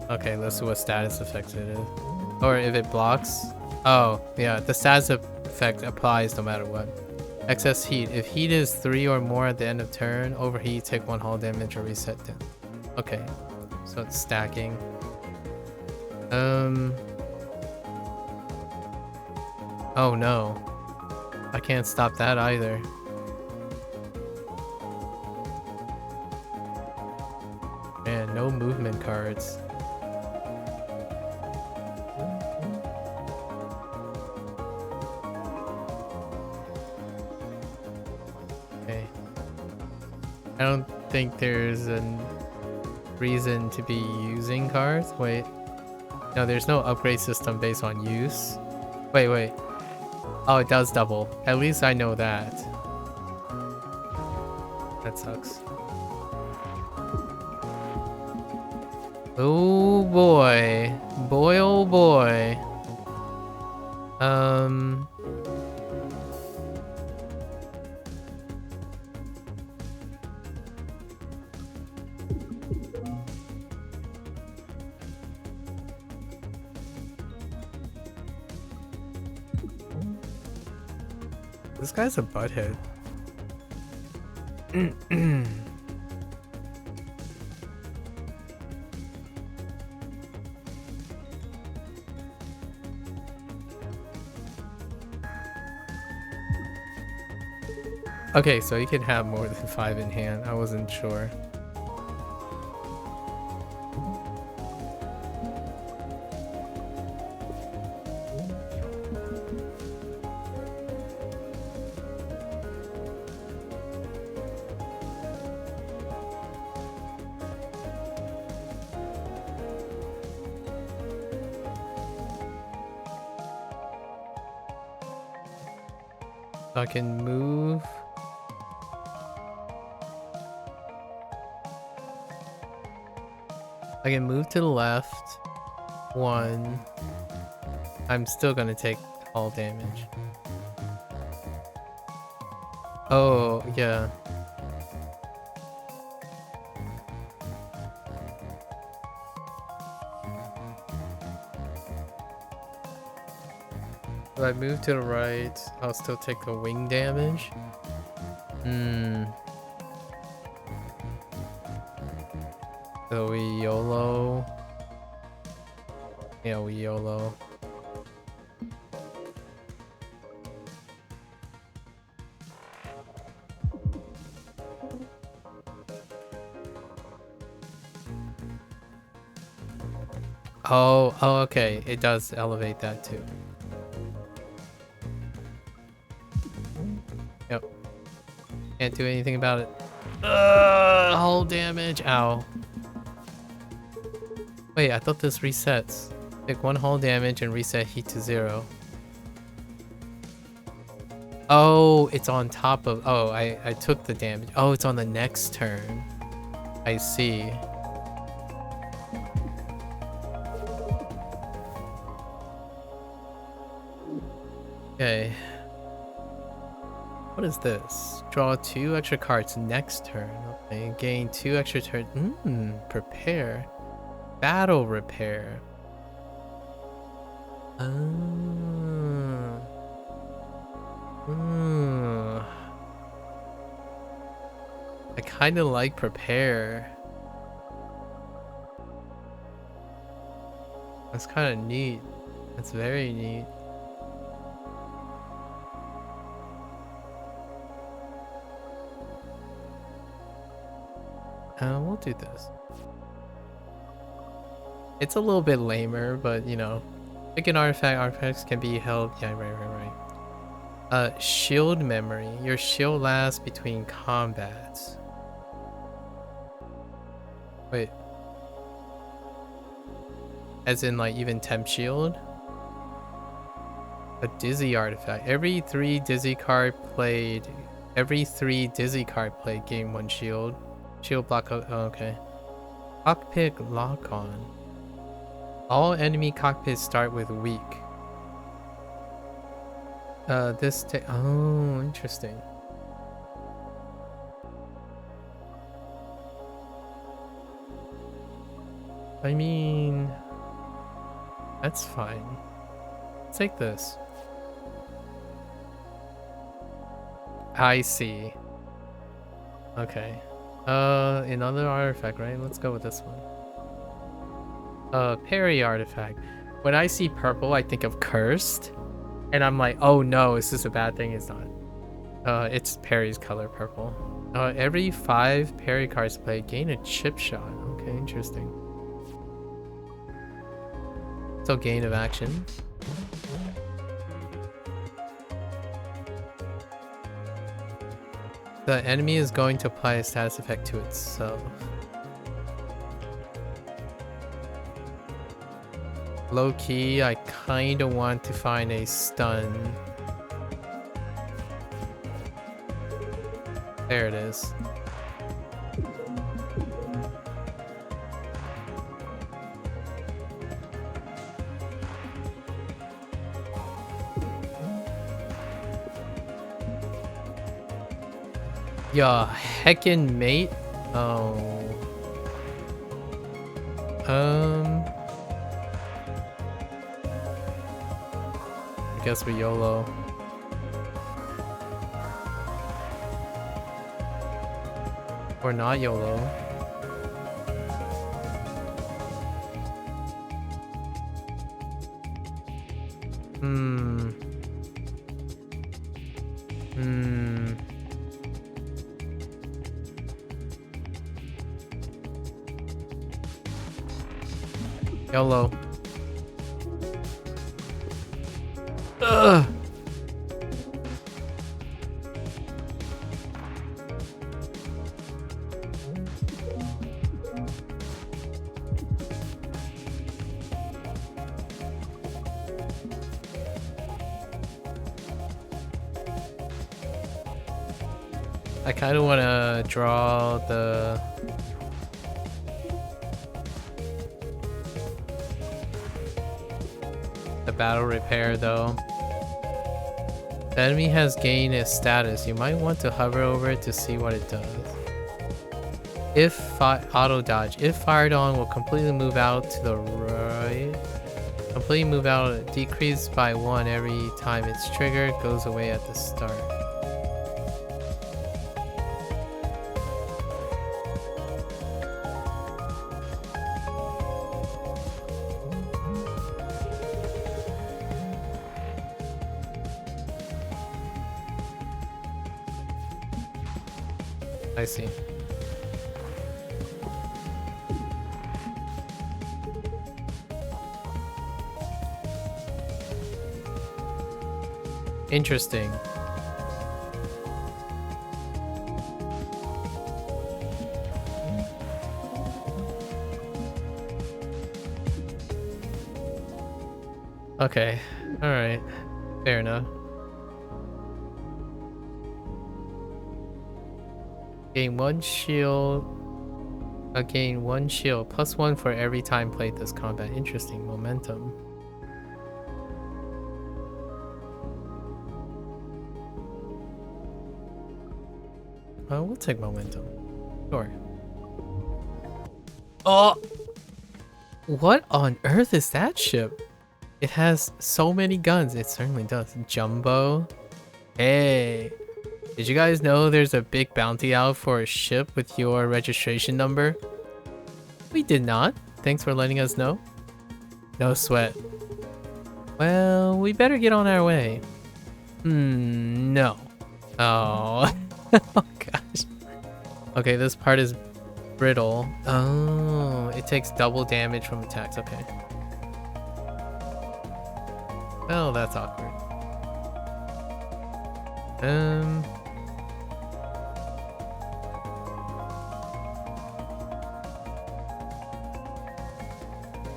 Okay, let's see what status effect it is. Or if it blocks. Oh, yeah, the status effect applies no matter what. Excess heat. If heat is 3 or more at the end of turn, overheat, take 1 hull damage or reset them. Okay, so it's stacking. Oh no. I can't stop that either. Man, no movement cards. Okay. I don't think there's a reason to be using cards. Wait. No, there's no upgrade system based on use. Wait. Oh, it does double. At least I know that. That sucks. Oh boy. Boy, oh boy. This guy's a butthead. Okay, so you can have more than 5 in hand. I wasn't sure. I can move. I can move to the left. 1. I'm still gonna take all damage. Oh, yeah. If I move to the right, I'll still take the wing damage. So we YOLO. Yeah, we YOLO. Oh, okay. It does elevate that too. Yep. Can't do anything about it. Hull damage. Ow. Wait, I thought this resets. Take 1 hull damage and reset heat to 0. Oh, it's on top of... Oh, I took the damage. Oh, it's on the next turn. I see. Okay. What is this? Draw 2 extra cards next turn. Okay, gain 2 extra turn. Prepare. Battle repair. I kind of like prepare. That's kind of neat. That's very neat. We'll do this. It's a little bit lamer, but you know, pick an artifact. Artifacts can be held. Yeah, right. Shield memory. Your shield lasts between combats. Wait. As in, like, even temp shield? A dizzy artifact. Every 3 dizzy card played. Gain 1 shield. Shield block. Oh, okay. Cockpit lock on. All enemy cockpits start with weak. Oh, interesting. I mean, that's fine. Let's take this. I see. Okay. Another artifact, right? Let's go with this one. Parry artifact. When I see purple, I think of cursed. And I'm like, oh no, is this a bad thing? It's not. It's Parry's color, purple. Every 5 parry cards played, gain a chip shot. Okay, interesting. So gain of action. The enemy is going to apply a status effect to itself. Low key, I kinda want to find a stun. There it is. Yeah, heckin' mate. Oh. I guess we YOLO. Or not YOLO. YOLO. Ugh. I kind of want to draw the battle repair though. The enemy has gained a status. You might want to hover over it to see what it does. If auto dodge, if fired on, will completely move out to the right. Completely move out, decrease by 1 every time it's triggered, goes away at the start. I see. Interesting. Okay. All right. Fair enough. Gain 1 shield. Gain 1 shield. +1 for every time played this combat. Interesting. Momentum. We'll take momentum. Sure. Oh! What on earth is that ship? It has so many guns. It certainly does. Jumbo. Hey. Did you guys know there's a big bounty out for a ship with your registration number? We did not. Thanks for letting us know. No sweat. Well, we better get on our way. No. Oh. Oh gosh. Okay, this part is brittle. Oh, it takes double damage from attacks. Okay. Well, that's awkward.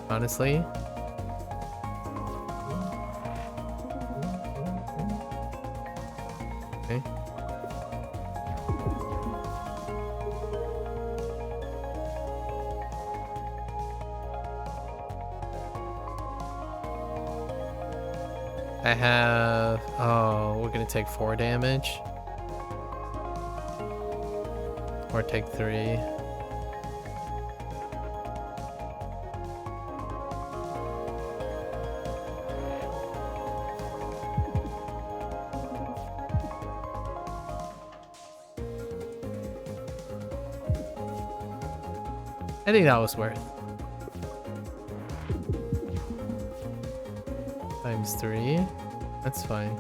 Honestly. Okay. I have... Oh, we're gonna take 4 damage. Or take 3. I think that was worth. Times 3. That's fine.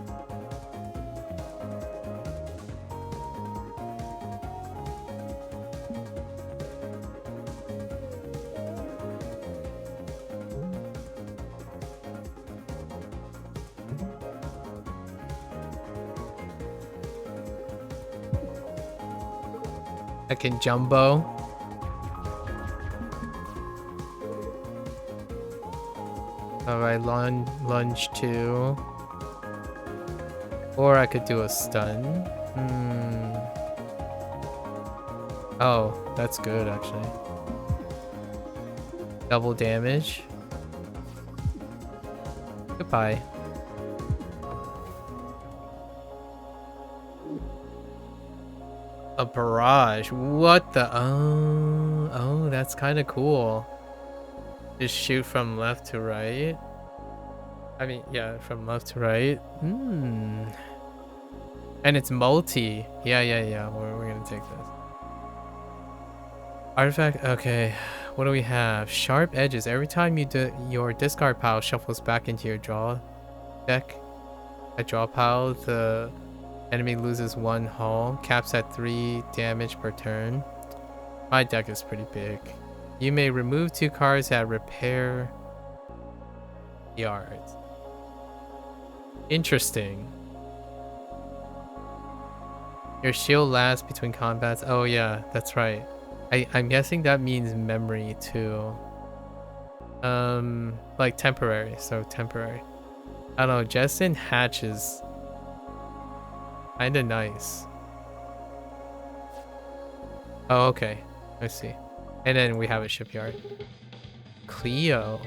I can jumbo. Alright, lunge 2. Or I could do a stun. Oh, that's good actually. Double damage. Goodbye. A barrage. What the? Oh, that's kind of cool. Just shoot from left to right. I mean, yeah, from left to right. And it's multi. Yeah. We're gonna take this. Artifact. Okay. What do we have? Sharp edges. Every time you do, your discard pile shuffles back into your draw deck. At draw pile, the enemy loses 1 hull. Caps at 3 damage per turn. My deck is pretty big. You may remove 2 cards at repair yards. Interesting. Your shield lasts between combats. Oh yeah, that's right. I'm guessing that means memory too. Like temporary, so temporary. I don't know, Justin Hatch is kinda nice. Oh, okay. I see. And then we have a shipyard. Cleo.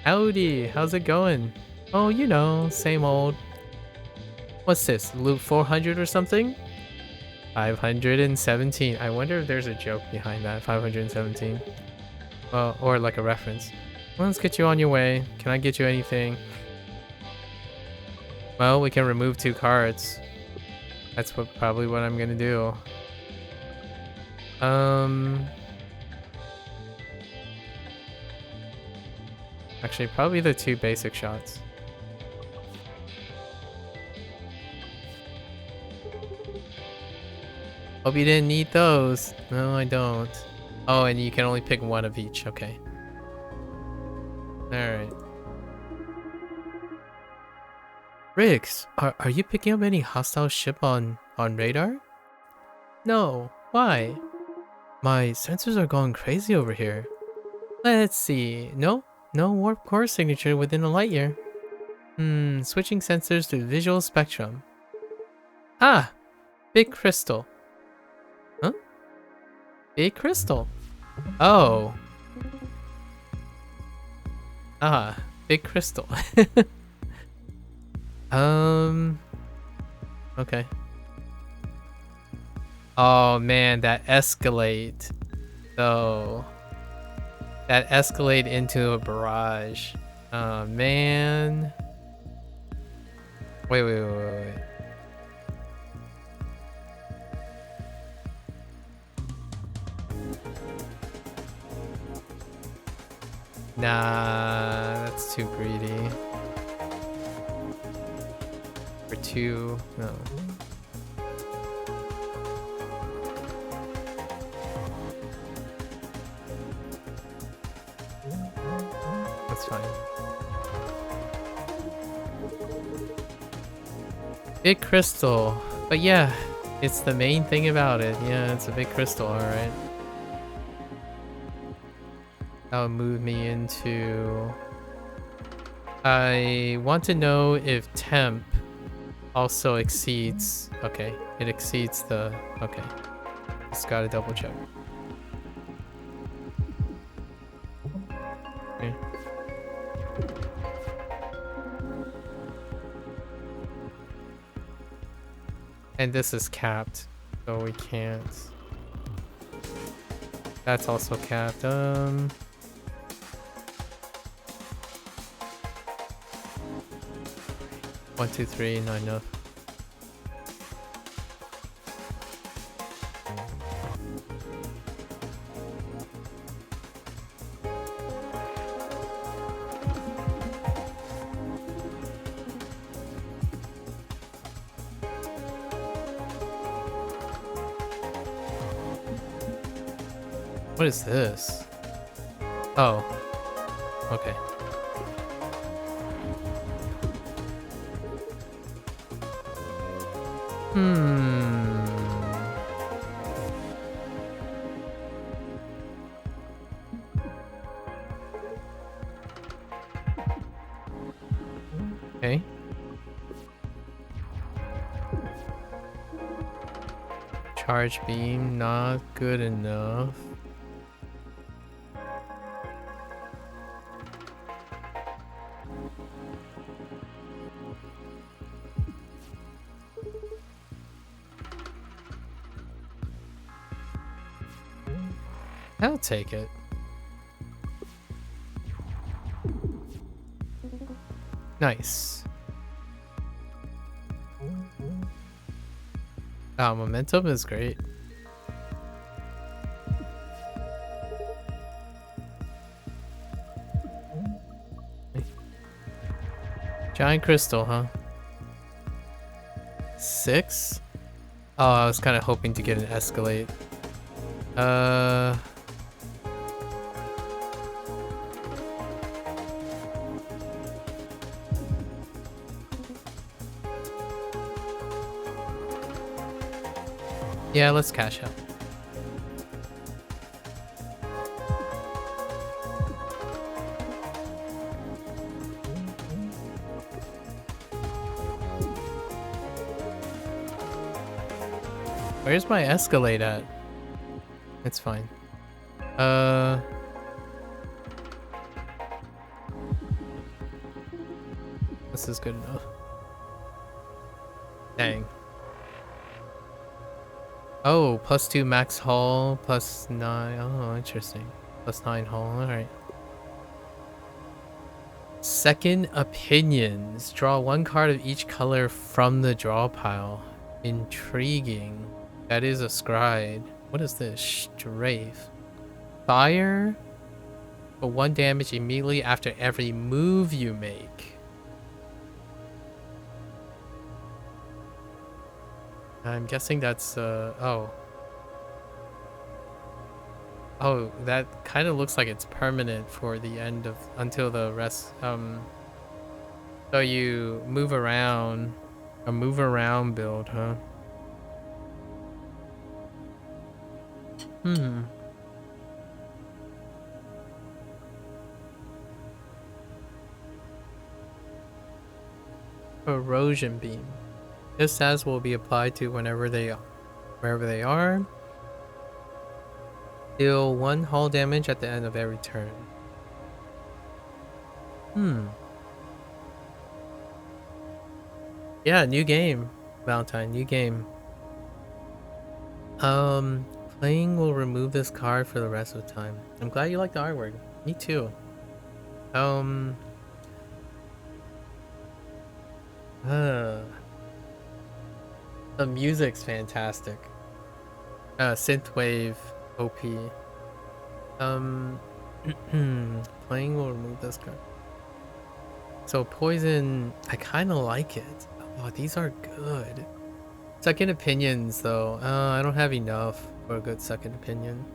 Howdy, how's it going? Oh, you know, same old. What's this? Loot 400 or something? 517. I wonder if there's a joke behind that. 517. Well, or like a reference. Well, let's get you on your way. Can I get you anything? Well, we can remove 2 cards. That's probably what I'm gonna do. Actually, probably the 2 basic shots. Hope you didn't need those. No, I don't. Oh, and you can only pick 1 of each. Okay. Alright. Riggs, are you picking up any hostile ship on radar? No. Why? My sensors are going crazy over here. Let's see. No warp core signature within a light year. Switching sensors to visual spectrum. Ah! Big crystal. Huh? Big crystal. Oh. Ah, big crystal. Okay. Oh man, that escalate. So that escalate into a barrage. Oh man. Wait. Nah, that's too greedy. For 2, no. That's fine. Big crystal. But yeah, it's the main thing about it. Yeah, it's a big crystal, alright. That'll move me into... I want to know if temp also exceeds... Okay, it exceeds the... Okay. Just gotta double check. Okay. And this is capped, so we can't. That's also capped. 1, 2, 3, not enough. What is this? Oh. Okay. Okay. Charge beam, not good enough. I'll take it. Nice. Momentum is great. Giant crystal, huh? 6? Oh, I was kind of hoping to get an escalate. Yeah, let's cash out. Where's my escalate at? It's fine. This is good enough. Dang. Oh, +2 max haul, +9. Oh, interesting. +9 haul. Alright. Second opinions. Draw one card of each color from the draw pile. Intriguing. That is a scribe. What is this? Strafe. Fire for 1 damage immediately after every move you make. I'm guessing that's oh, that kind of looks like it's permanent for the end of until the rest. So you move around, a move around build, huh? Erosion beam. This stats will be applied to wherever they are. Deal 1 hull damage at the end of every turn. Yeah, new game. Valentine, new game. Playing will remove this card for the rest of the time. I'm glad you like the artwork. Me too. The music's fantastic. Synthwave OP. Playing will remove this card. So poison, I kind of like it. Oh, these are good. Second opinions though. I don't have enough for a good second opinion.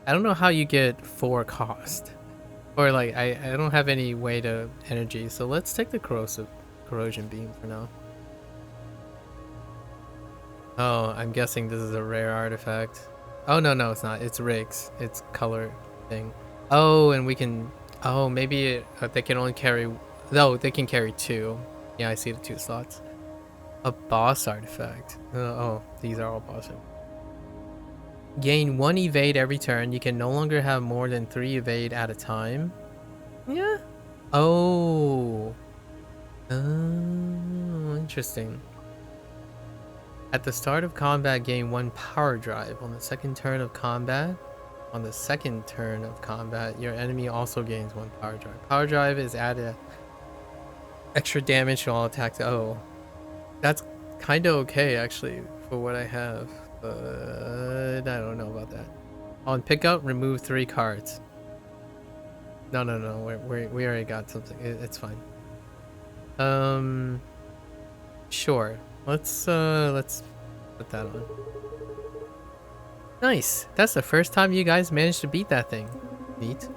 I don't know how you get 4 cost. Or like, I don't have any way to energy. So let's take the corrosion beam for now. Oh, I'm guessing this is a rare artifact. Oh, no, it's not. It's rigs. It's color thing. Oh, and we can... Oh, maybe they can only carry... No, they can carry 2. Yeah, I see the 2 slots. A boss artifact. Oh, these are all boss. Gain 1 evade every turn. You can no longer have more than 3 evade at a time. Yeah. Oh. Interesting. At the start of combat, gain 1 power drive. On the second turn of combat, your enemy also gains 1 power drive. Power drive is added extra damage to all attacks. Oh, that's kind of okay actually for what I have, but I don't know about that. On pickup, remove 3 cards. No. We already got something. It's fine. Sure. Let's put that on. Nice. That's the first time you guys managed to beat that thing. Neat.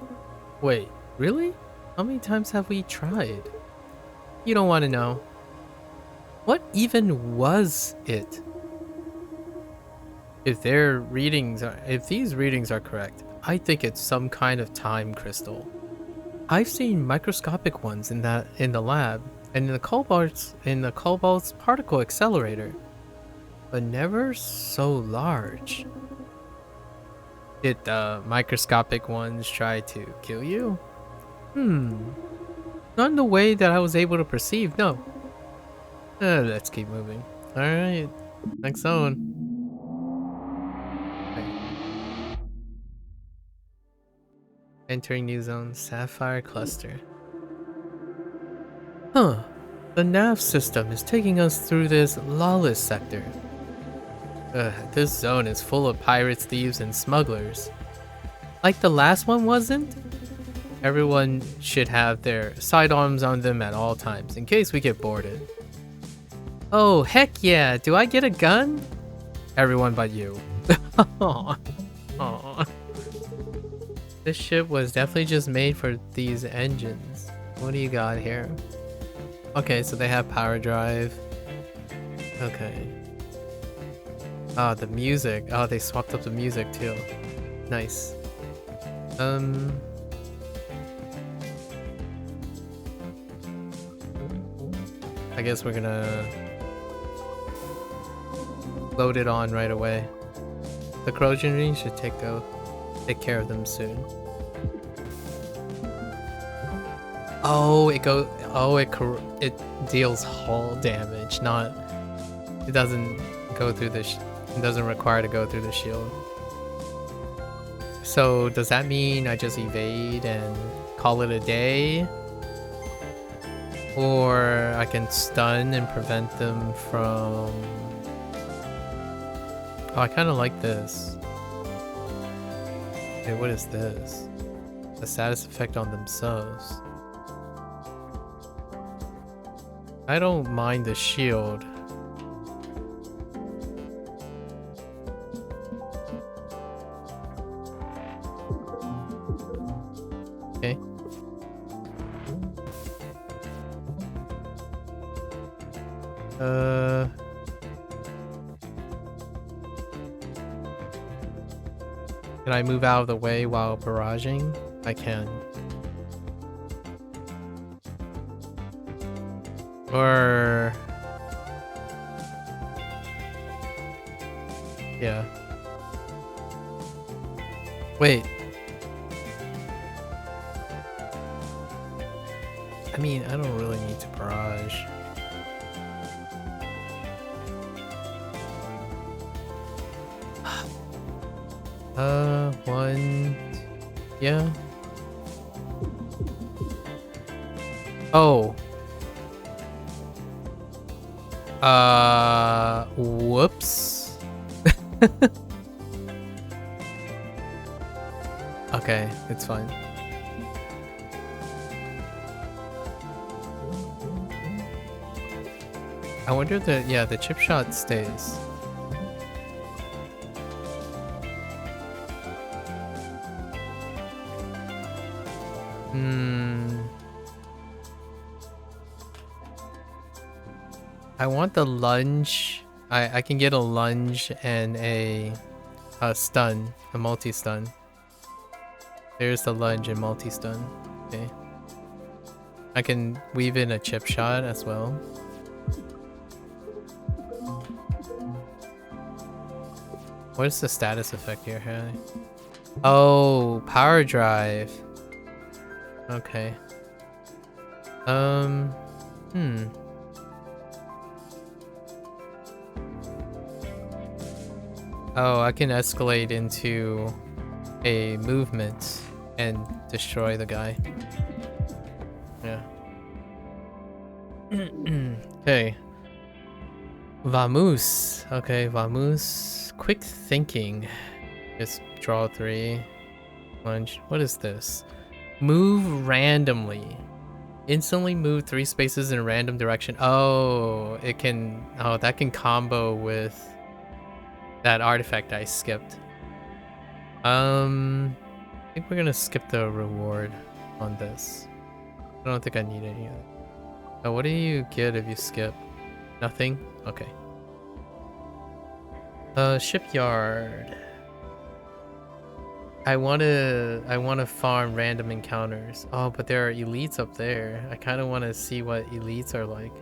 Wait, really? How many times have we tried? You don't want to know. What even was it? If these readings are correct, I think it's some kind of time crystal. I've seen microscopic ones in the lab and in the Cobalt's particle accelerator, but never so large. Did the microscopic ones try to kill you? Not in the way that I was able to perceive, no. Let's keep moving. Alright, next zone. Okay. Entering new zone, Sapphire Cluster. Huh. The nav system is taking us through this lawless sector. This zone is full of pirates, thieves, and smugglers. Like the last one wasn't? Everyone should have their sidearms on them at all times in case we get boarded. Oh, heck yeah! Do I get a gun? Everyone but you. Aw. Aw. This ship was definitely just made for these engines. What do you got here? Okay, so they have power drive. Okay. Ah, the music. Oh, they swapped up the music too. Nice. I guess we're gonna load it on right away. The corrosion ring should take care of them soon. Oh, it goes. Oh, it deals hull damage. Not. It doesn't go through the. It doesn't require to go through the shield. So does that mean I just evade and call it a day? Or I can stun and prevent them from... Oh, I kind of like this. Okay, what is this? The status effect on themselves. I don't mind the shield. Okay. Can I move out of the way while barraging? I can. Or... yeah. Wait. I mean, I don't really need to barrage. One... yeah. Oh. Whoops. Okay, it's fine. I wonder if the chip shot stays. I want the lunge. I can get a lunge and a stun, a multi-stun. There's the lunge and multi-stun. Okay. I can weave in a chip shot as well. What is the status effect here, Harry? Oh, power drive. Okay. Oh, I can escalate into a movement and destroy the guy. Yeah. Okay. Vamos. Okay, vamos. Quick thinking. Just draw 3. Lunge. What is this? Move randomly. Instantly move 3 spaces in a random direction. Oh, it can... oh, that can combo with that artifact I skipped. I think we're gonna skip the reward on this. I don't think I need any of it. Oh, what do you get if you skip? Nothing? Okay. Shipyard. I wanna farm random encounters. Oh, but there are elites up there. I kinda wanna see what elites are like.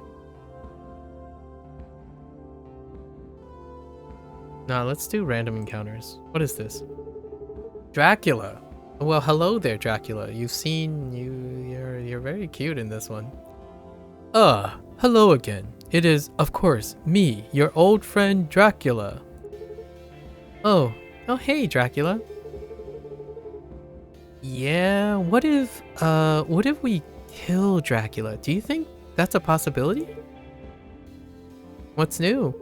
Nah, let's do random encounters. What is this? Dracula. Well, hello there, Dracula. You're very cute in this one. Hello again. It is, of course, me, your old friend Dracula. Oh, hey, Dracula. Yeah, what if we kill Dracula? Do you think that's a possibility? What's new?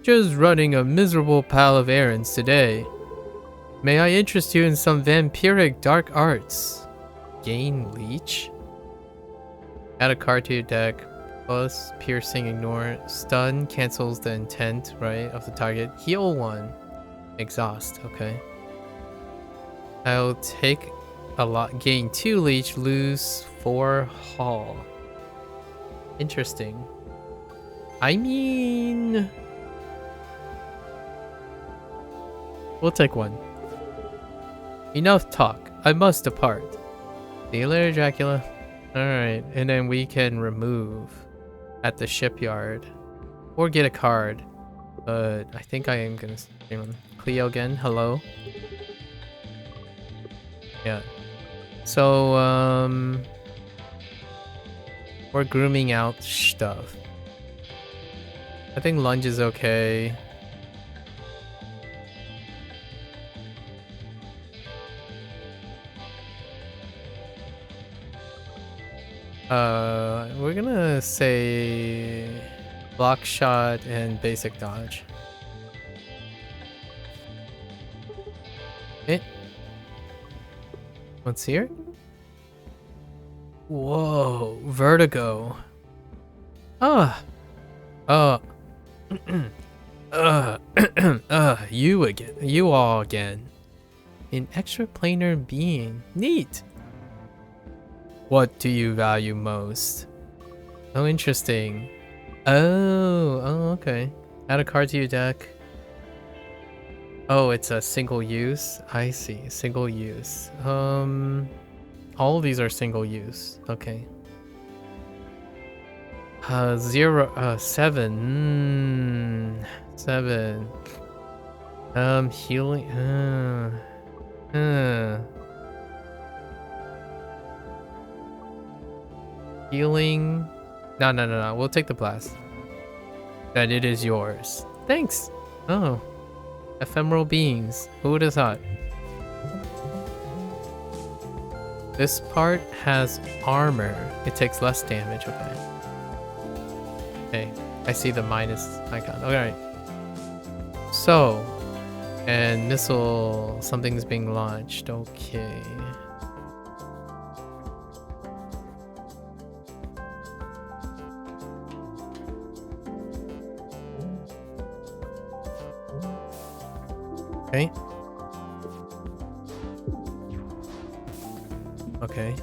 Just running a miserable pile of errands today. May I interest you in some vampiric dark arts? gain leech. Add a card to your deck. Plus piercing, ignore. Stun cancels the intent, right, of the target. Heal 1. Exhaust, okay. I'll take a lot. Gain 2 leech, lose 4 haul. Interesting. I mean, we'll take 1. Enough talk. I must depart. See you later, Dracula. Alright, and then we can remove at the shipyard. Or get a card. But I think I am gonna stream him. Cleo again, hello. Yeah. So, we're grooming out stuff. I think lunge is okay. We're gonna say block shot and basic dodge. Okay. What's here? Whoa, vertigo. Ah. You again. You all again. An extraplanar being. Neat. What do you value most? Oh, interesting. Oh, okay. Add a card to your deck. Oh, it's a single use. I see. Single use. All of these are single use. Okay. 7. 7. Healing. Healing. No. We'll take the blast. That it is yours. Thanks. Oh. Ephemeral beings. Who would have thought? This part has armor. It takes less damage. Okay. Okay. I see the minus icon. Alright. So. And missile. Something's being launched. Okay. Okay. Okay.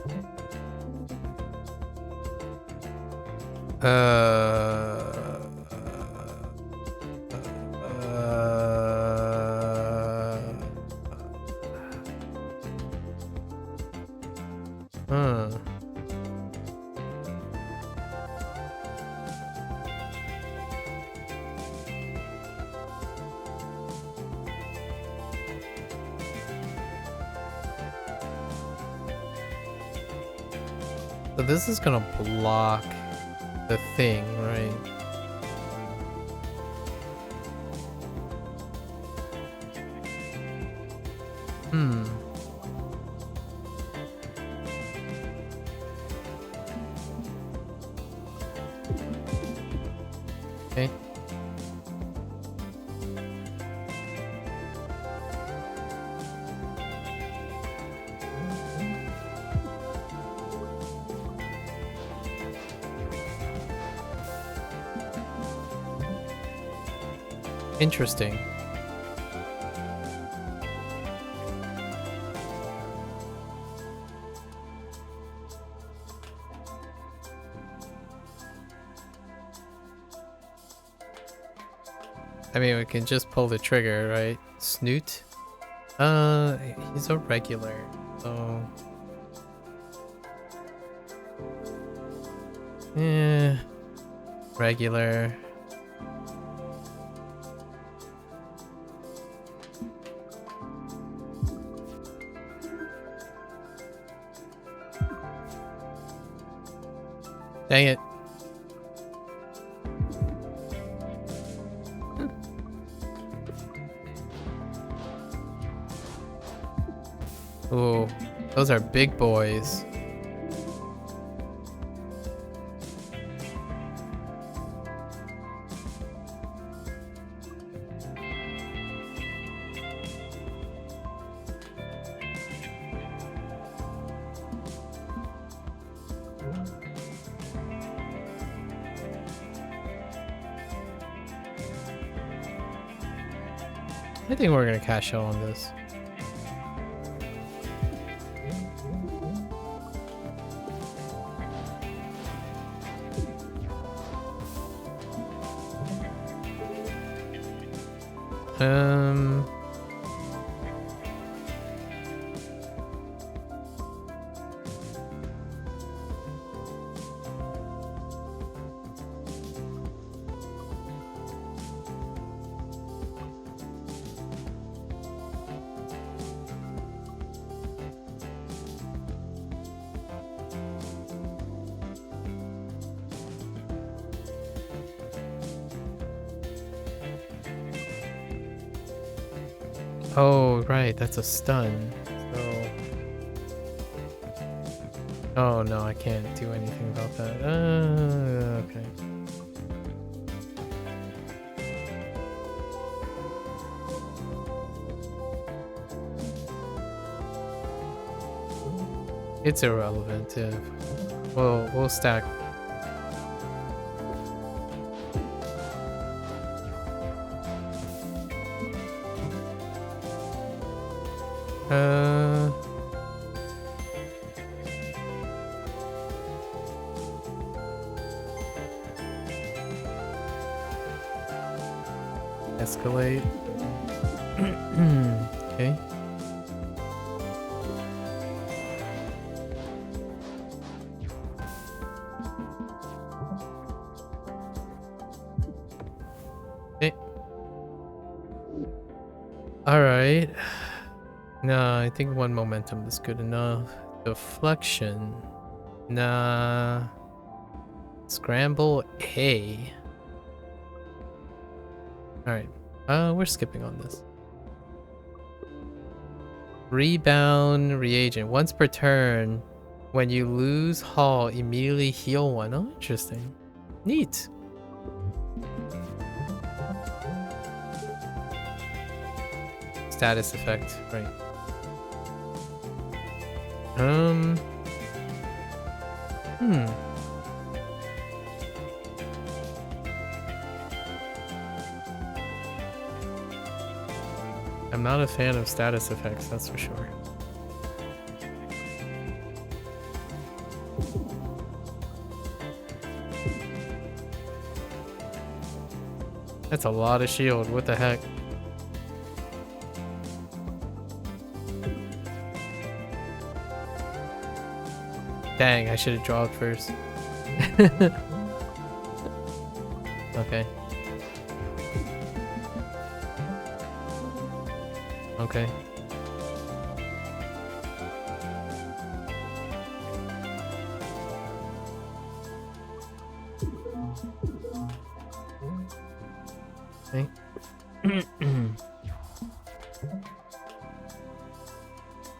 So this is gonna block the thing, right? Okay. Interesting. I mean, we can just pull the trigger, right? Snoot? He's a regular, so... Yeah... Regular... Dang it. Ooh, those are big boys. I think we're gonna cash out on this. Oh, right, that's a stun. So... Oh no, I can't do anything about that. Okay. It's irrelevant if... We'll stack. Escalate. Okay. Okay. Alright. Nah, I think one momentum is good enough. Deflection. Nah. Scramble A. Alright. We're skipping on this. Rebound reagent. Once per turn, when you lose hull, immediately heal one. Oh, interesting. Neat. Status effect, right. I'm not a fan of status effects, that's for sure. That's a lot of shield, what the heck? Dang, I should have drawn first. Okay. Okay. Okay.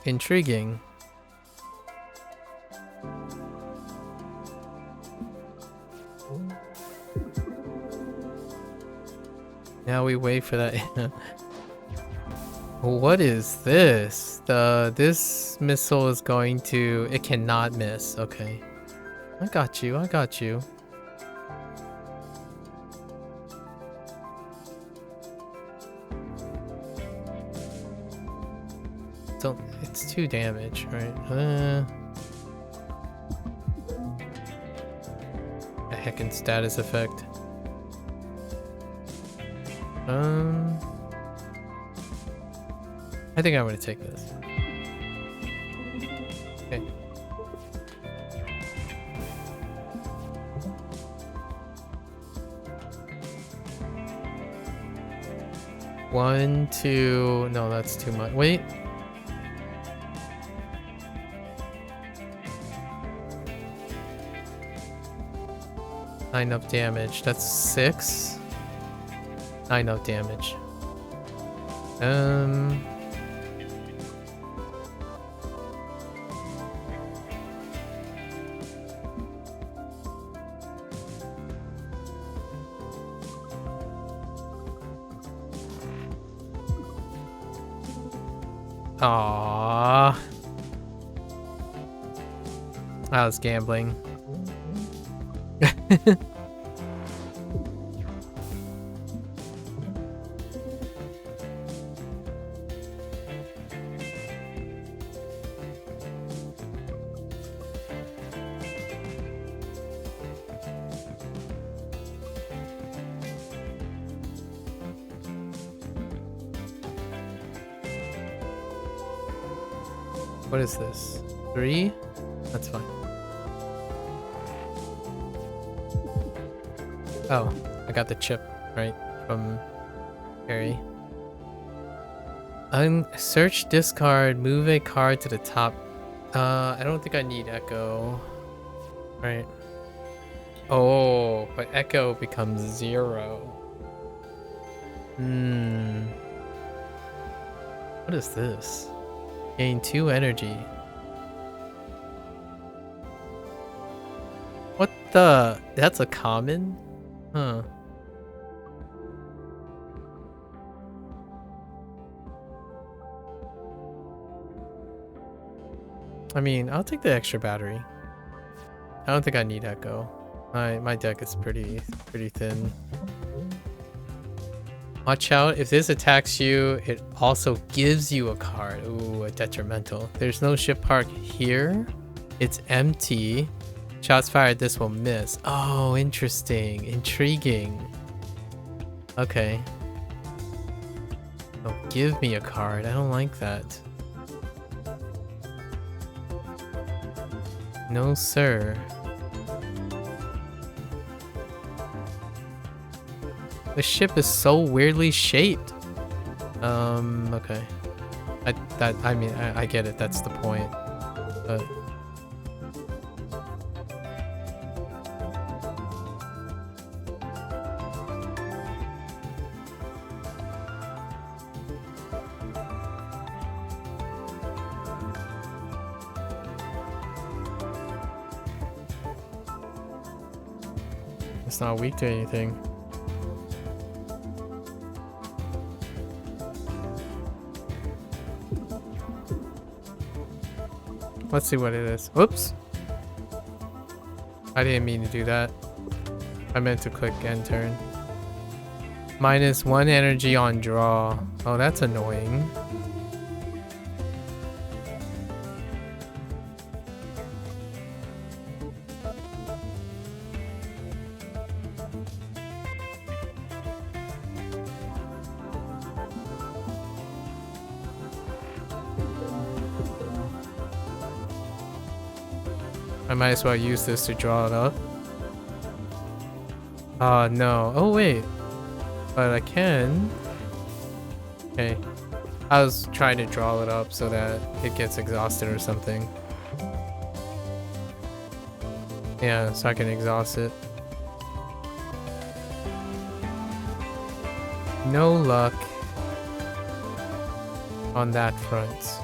Intriguing. Now we wait for that. What is this? This missile is going to... It cannot miss. Okay. I got you. I got you. So it's 2 damage, right? A heckin' status effect. I think I'm gonna take this. Okay. One, two, no, that's too much. Wait. Nine of damage. That's 6. 9 of damage. Aww. I was gambling. What is this? 3? That's fine. Oh, I got the chip, right? From Harry. Search discard, move a card to the top. I don't think I need Echo. Right. Oh, but Echo becomes 0. What is this? Gain 2 energy. What the? That's a common? Huh. I mean, I'll take the extra battery. I don't think I need Echo. My deck is pretty thin. Watch out, if this attacks you, it also gives you a card. Ooh, a detrimental. There's no ship park here. It's empty. Shots fired, this will miss. Oh, interesting. Intriguing. Okay. Oh, give me a card. I don't like that. No, sir. The ship is so weirdly shaped. Okay. I mean, I get it. That's the point. But it's not weak to anything. Let's see what it is. Whoops. I didn't mean to do that. I meant to click end turn. -1 energy on draw. Oh, that's annoying. I might as well use this to draw it up. Oh, no. Oh, wait. But I can. Okay. I was trying to draw it up so that it gets exhausted or something. Yeah, so I can exhaust it. No luck on that front.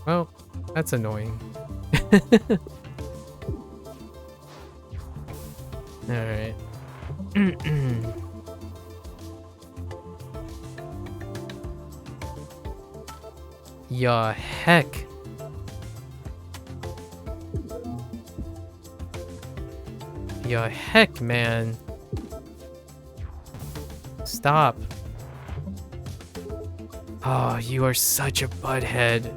Well, that's annoying. Alright. Ya heck. Ya heck, man. Stop. Oh, you are such a butthead.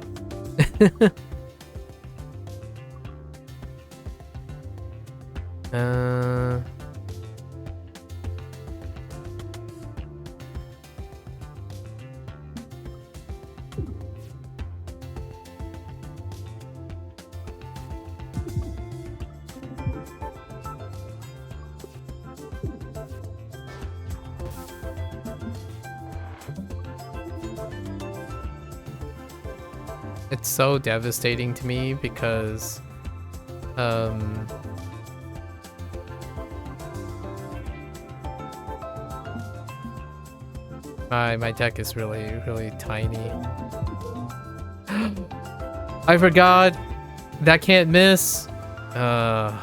It's so devastating to me because my deck is really tiny. I forgot that can't miss. I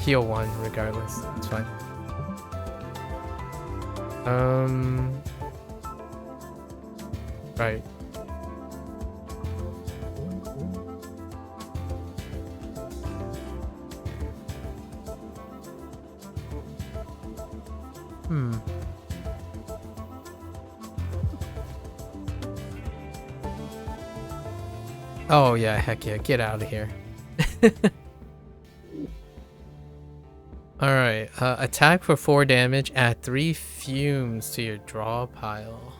heal 1 regardless. It's fine. Right. Oh yeah, heck yeah, get out of here. Alright, attack for 4 damage, add 3 fumes to your draw pile.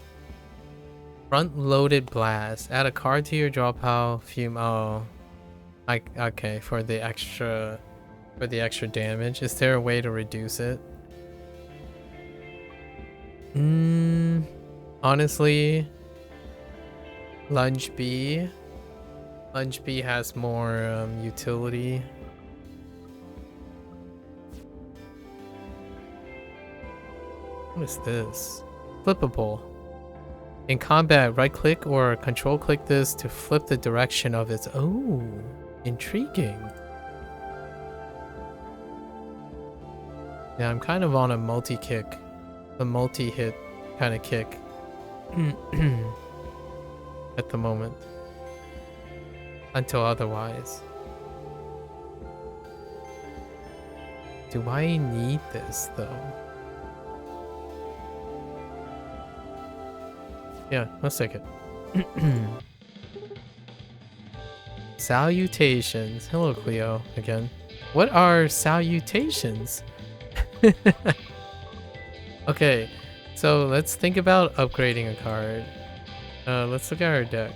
Front-loaded blast, add a card to your draw pile, fume, okay, for the extra damage. Is there a way to reduce it? Honestly, Lunge B has more utility. What is this? Flippable. In combat, right click or control click this to flip the direction of its. Oh, intriguing. Yeah, I'm kind of on a multi-hit kind of kick at the moment. Until otherwise. Do I need this though? Yeah, let's take it. Salutations. Hello, Cleo, again. What are salutations? Okay, so let's think about upgrading a card. Let's look at our deck.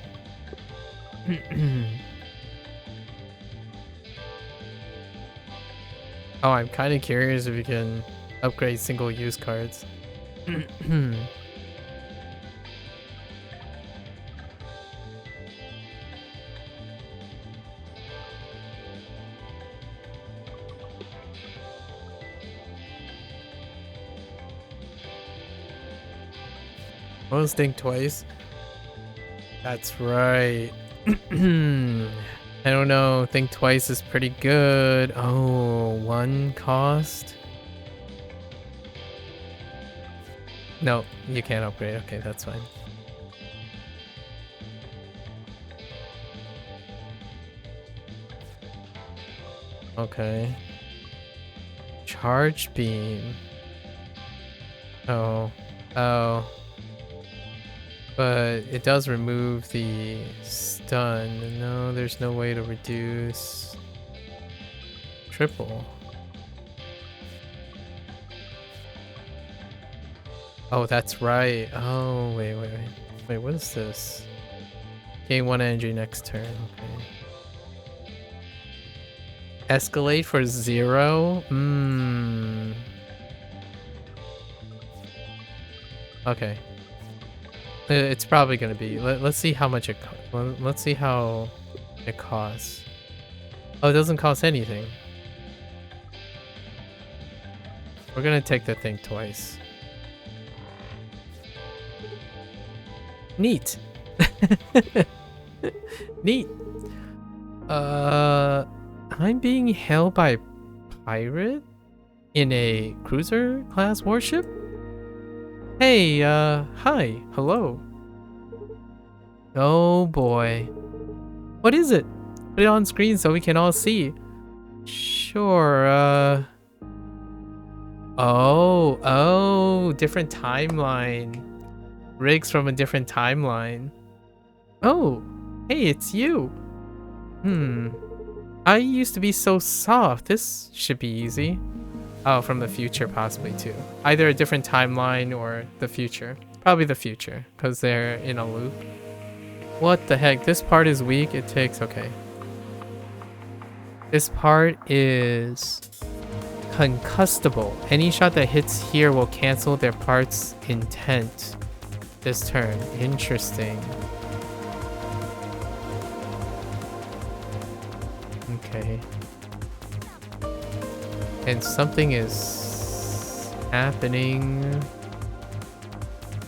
Oh, I'm kind of curious if we can upgrade single-use cards. Almost think twice. That's right. I don't know. Think twice is pretty good. Oh, 1 cost. No, you can't upgrade. Okay, that's fine. Okay. Charge beam. Oh. Oh. But it does remove the stun. No, there's no way to reduce triple. Oh, that's right. Oh, wait. Wait, what is this? Gain 1 energy next turn. Okay. Escalate for 0? Okay. It's probably gonna be. Let's see how much let's see how it costs. Oh, it doesn't cost anything. We're gonna take the thing twice. Neat. Neat. I'm being held by a pirate in a cruiser class warship? Hey, hi, hello. Oh boy. What is it? Put it on screen so we can all see. Sure, Oh, different timeline. Rigs from a different timeline. Oh, hey, it's you. I used to be so soft. This should be easy. Oh, from the future possibly too. Either a different timeline or the future. Probably the future, because they're in a loop. What the heck? This part is weak. It takes... Okay. This part is concussable. Any shot that hits here will cancel their part's intent this turn. Interesting. Okay. And something is happening.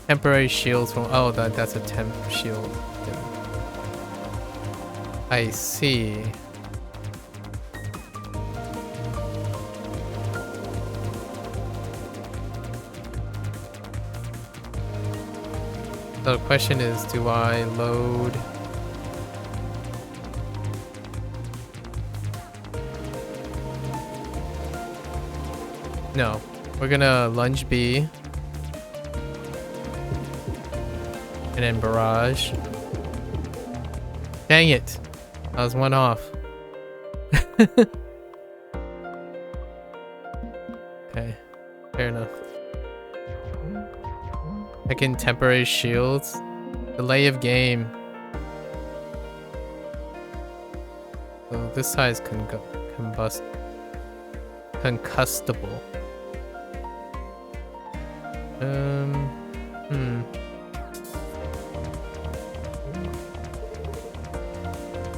Temporary shields from... Oh, that's a temp shield. I see. So the question is, do I load... No, we're gonna lunge B. And then barrage. Dang it. I was 1 off. can temporary shields. Delay of game. So this side is concussable.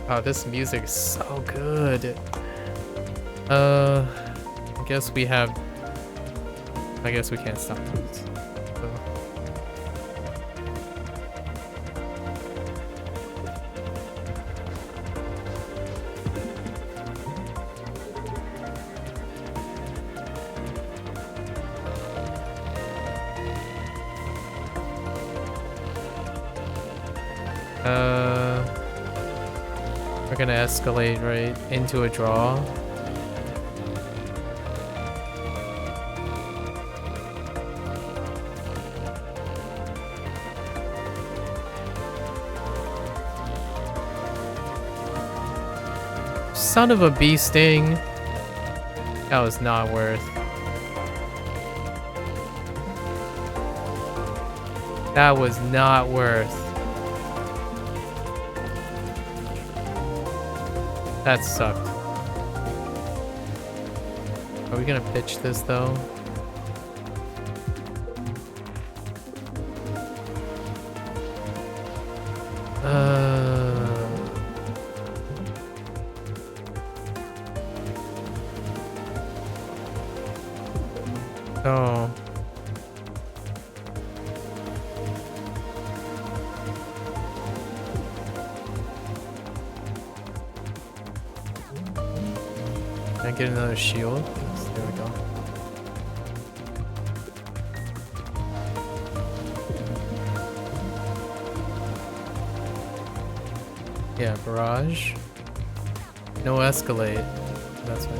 Oh, this music is so good. I guess we have. I guess we can't stop this. So. We're gonna escalate right into a draw. Son of a bee sting. That was not worth. That was not worth. That sucked. Are we gonna pitch this though? Oh. Can I get another shield? Yes, there we go. Yeah, barrage. No escalate. That's fine.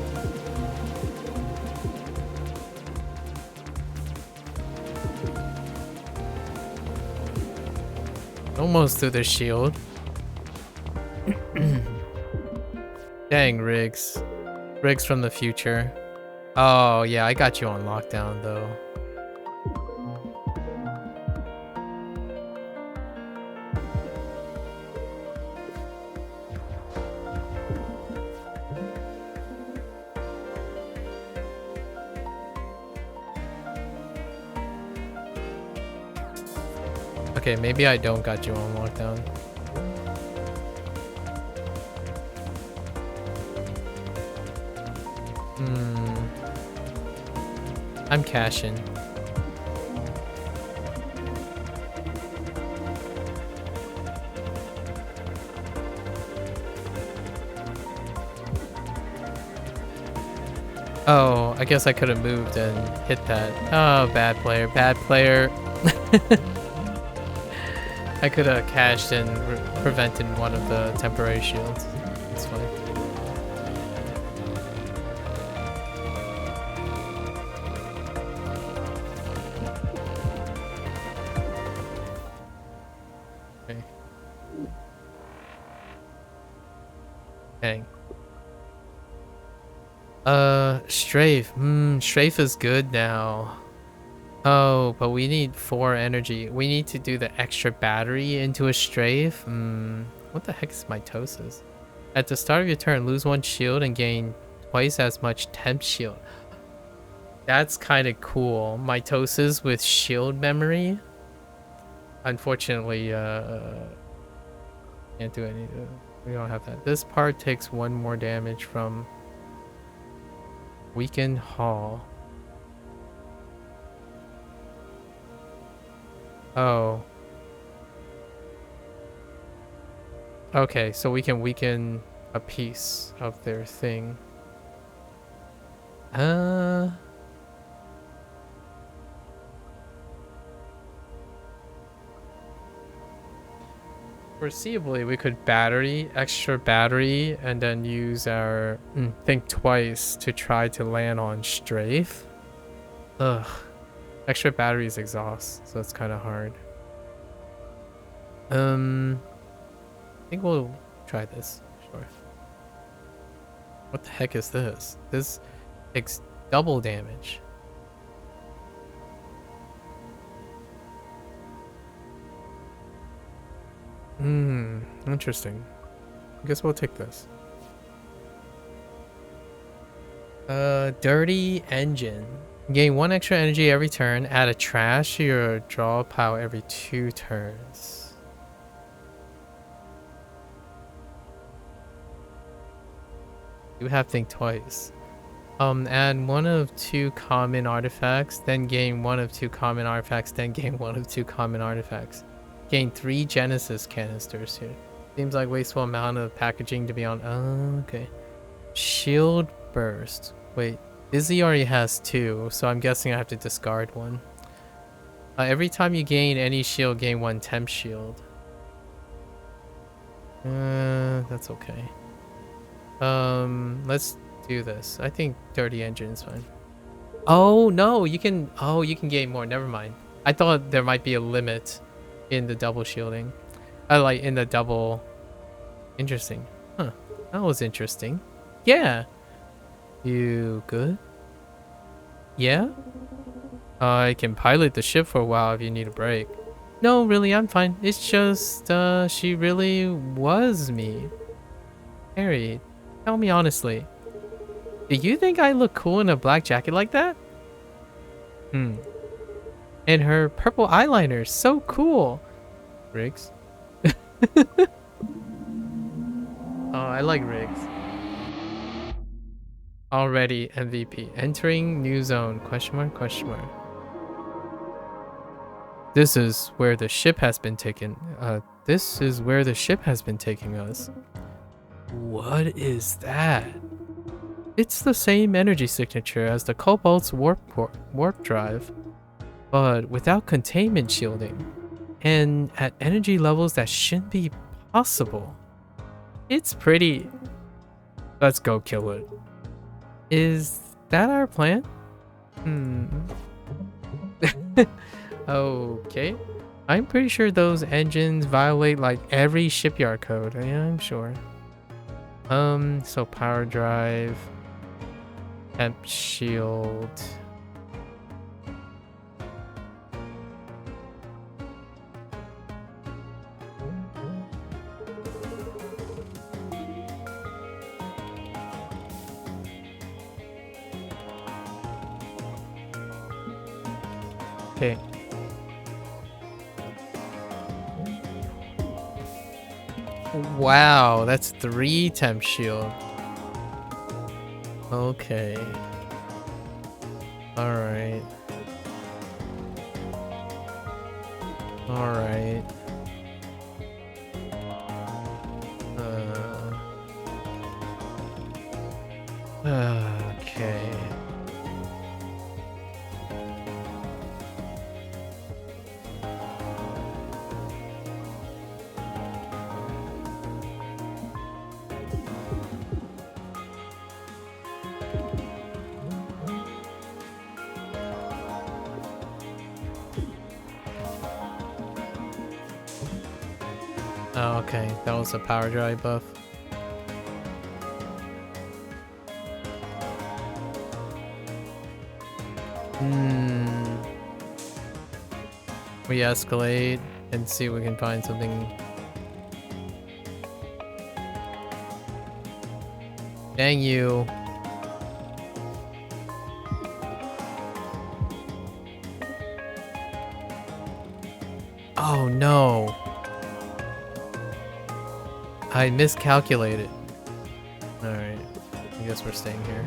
Almost through the shield. Dang, Riggs. Riggs from the future. Oh, yeah, I got you on lockdown, though. Okay, maybe I don't got you on lockdown. I'm cashing. Oh, I guess I could have moved and hit that. Oh, bad player, bad player. I could have cashed and prevented one of the temporary shields. That's funny. Okay. Dang. Strafe. Strafe is good now. Oh, but we need 4 energy. We need to do the extra battery into a strafe. What the heck is mitosis? At the start of your turn, lose 1 shield and gain twice as much temp shield. That's kind of cool. Mitosis with shield memory. Unfortunately, can't do any. We don't have that. This part takes 1 more damage from Weakened Hall. Oh. Okay, so we can weaken a piece of their thing. Foreseeably, we could extra battery, and then use our think twice to try to land on strafe. Ugh. Extra battery is exhaust, so it's kind of hard. I think we'll try this. Sure. What the heck is this? This takes double damage. Interesting. I guess we'll take this. Dirty engine. Gain 1 extra energy every turn. Add a trash to your draw power every 2 turns. You have to think twice. Add 1 of 2 common artifacts, then gain 1 of 2 common artifacts, then gain 1 of 2 common artifacts. Gain 3 Genesis canisters here. Seems like wasteful amount of packaging to be on. Oh, okay. Shield burst. Wait, Izzy already has 2, so I'm guessing I have to discard 1. Every time you gain any shield, gain 1 temp shield. That's okay. Let's do this. I think dirty engine is fine. Oh no, you can gain more. Never mind. I thought there might be a limit in the double shielding. Like in the double. Interesting. Huh. That was interesting. Yeah. You good? Yeah? I can pilot the ship for a while if you need a break. No, really, I'm fine. It's just, she really was me. Harry, tell me honestly. Do you think I look cool in a black jacket like that? And her purple eyeliner, so cool. Riggs? Oh, I like Riggs. Already MVP. Entering new zone. Question mark, question mark. This is where the ship has been taken. This is where the ship has been taking us. What is that? It's the same energy signature as the Cobalt's warp drive, but without containment shielding, and at energy levels that shouldn't be possible. It's pretty. Let's go kill it. Is that our plan? Okay. I'm pretty sure those engines violate like every shipyard code. Yeah, I'm sure. So power drive, temp shield. Okay. Wow, that's 3 temp shield. Okay. Alright. Alright. Okay. Oh, okay. That was a power drive buff. We escalate and see if we can find something. Dang you. Oh no. I miscalculated. Alright. I guess we're staying here.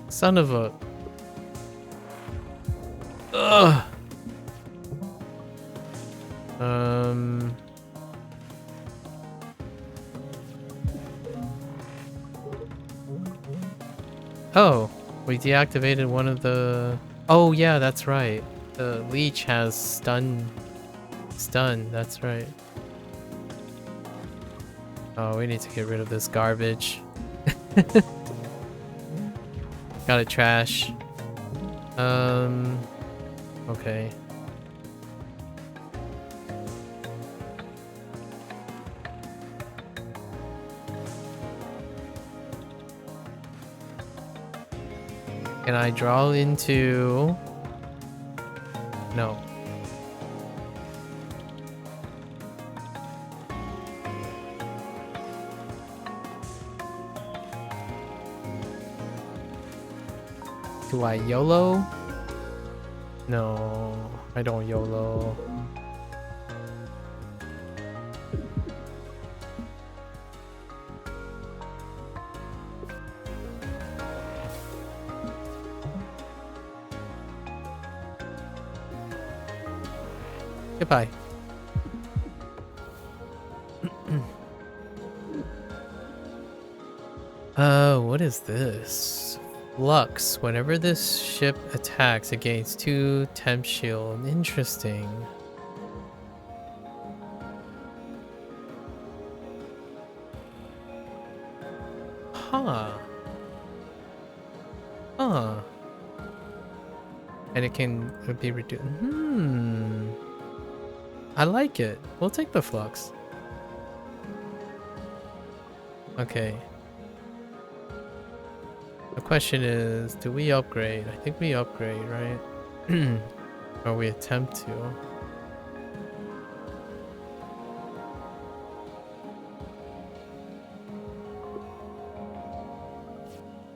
Son of a... Ugh. Oh, we deactivated one of the... Oh yeah, that's right. The leech has stun, that's right. Oh, we need to get rid of this garbage. Got it, trash. Okay. Can I draw into... No. Do I YOLO? No, I don't YOLO. Goodbye. What is this? Flux. Whenever this ship attacks, it gains 2 temp shield. Interesting. Huh. Huh. And it can be reduced. I like it. We'll take the flux. Okay. The question is, do we upgrade? I think we upgrade, right? Or we attempt to.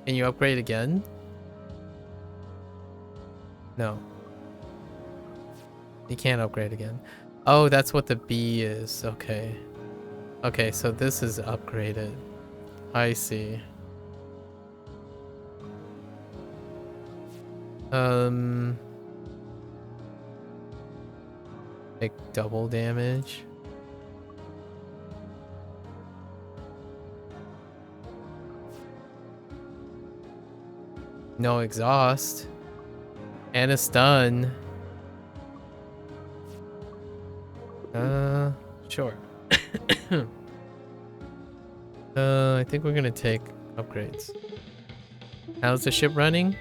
Can you upgrade again? No. You can't upgrade again. Oh, that's what the B is. Okay. Okay, so this is upgraded. I see. Make double damage. No exhaust. And a stun. Sure. I think we're gonna take upgrades. How's the ship running?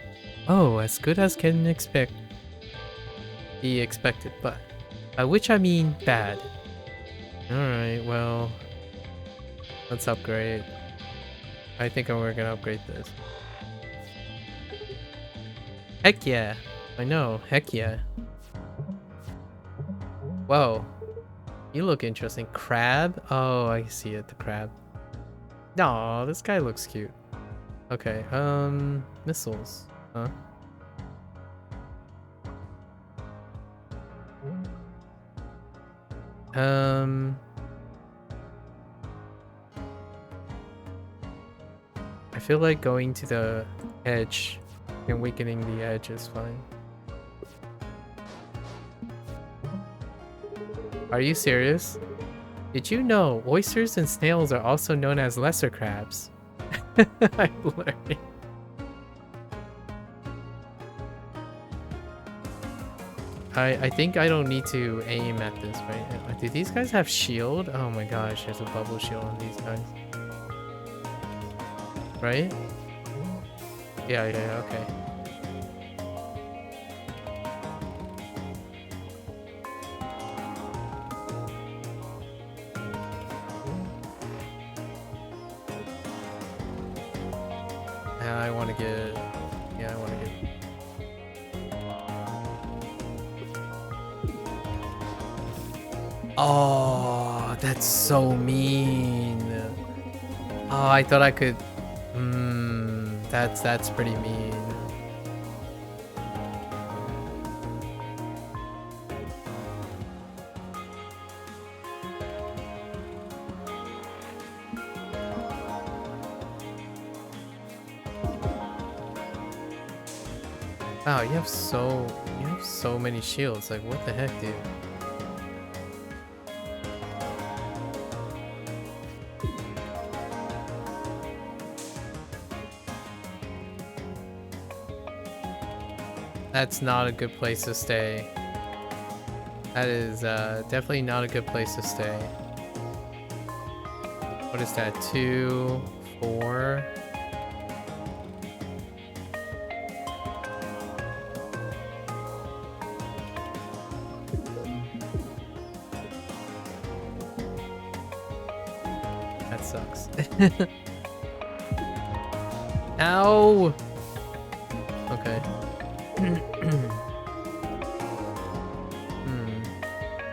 Oh, as good as can be expected, but by which I mean bad. Alright, well, let's upgrade. I think we're gonna upgrade this. Heck yeah. I know, heck yeah. Whoa. You look interesting. Crab? Oh, I see it, the crab. Aw, this guy looks cute. Okay, missiles. Huh? I feel like going to the edge and weakening the edge is fine. Are you serious? Did you know oysters and snails are also known as lesser crabs? I'm learning. I think I don't need to aim at this, right? Do these guys have shield? Oh my gosh, there's a bubble shield on these guys. Right? Yeah, okay. I want to get... Yeah, I want to get... Oh, that's so mean. Oh, I thought I could... that's pretty mean. Wow, you have so many shields. Like, what the heck, dude? That's not a good place to stay. That is definitely not a good place to stay. What What is that? 2, 4. That sucks. Ow! Okay.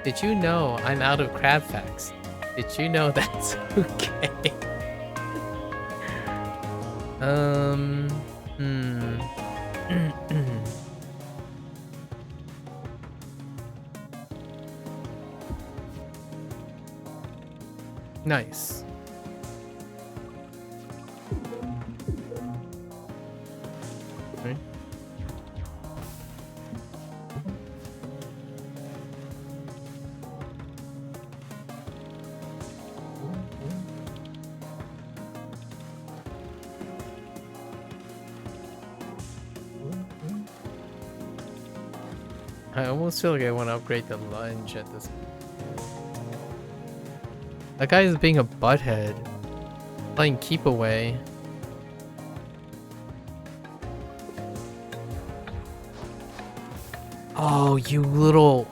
Did you know I'm out of crab facts? Did you know that's okay? Nice. Okay. I almost feel like I want to upgrade the lunge at this point. That guy is being a butthead. Playing keep away. Oh, you little...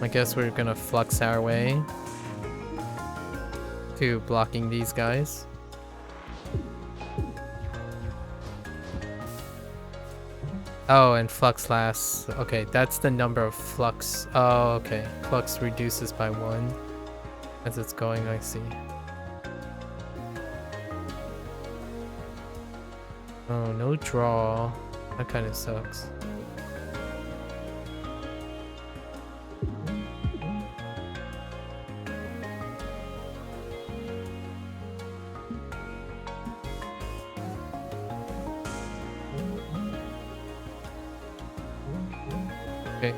I guess we're gonna flux our way to blocking these guys. Oh, and flux lasts. Okay, that's the number of flux. Oh, okay. Flux reduces by 1 as it's going, I see. Oh, no draw. That kind of sucks. Okay.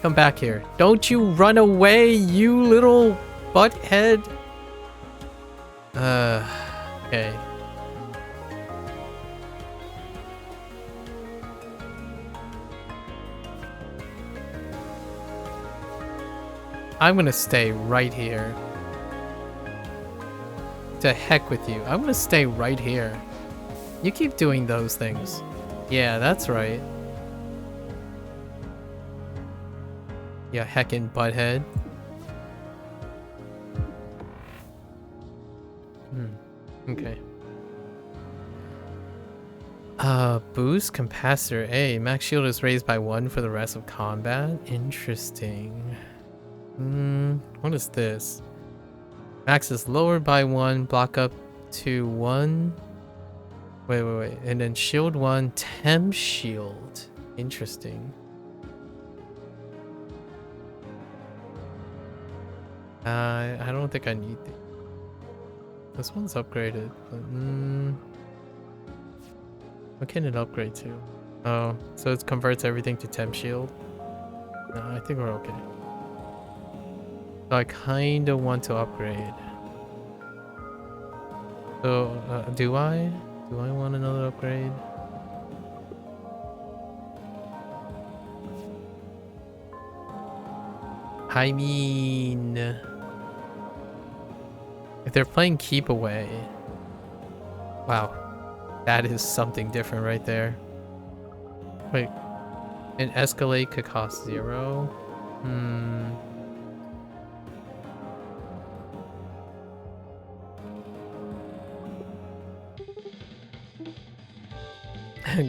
Come back here. Don't you run away, you little butthead. Okay. I'm gonna stay right here. To heck with you. I'm gonna stay right here. You keep doing those things. Yeah, that's right. Yeah, heckin' butthead. Okay. Boost capacitor A. Max shield is raised by 1 for the rest of combat. Interesting. What is this? Max is lowered by 1, block up to 1. Wait. And then shield 1, temp shield. Interesting. I don't think I need this. This one's upgraded, but what can it upgrade to? Oh, so it converts everything to temp shield? No, I think we're okay. So I kinda want to upgrade. So, do I? Do I want another upgrade? I mean... if they're playing keep away... Wow. That is something different right there. Wait. An escalate could cost 0?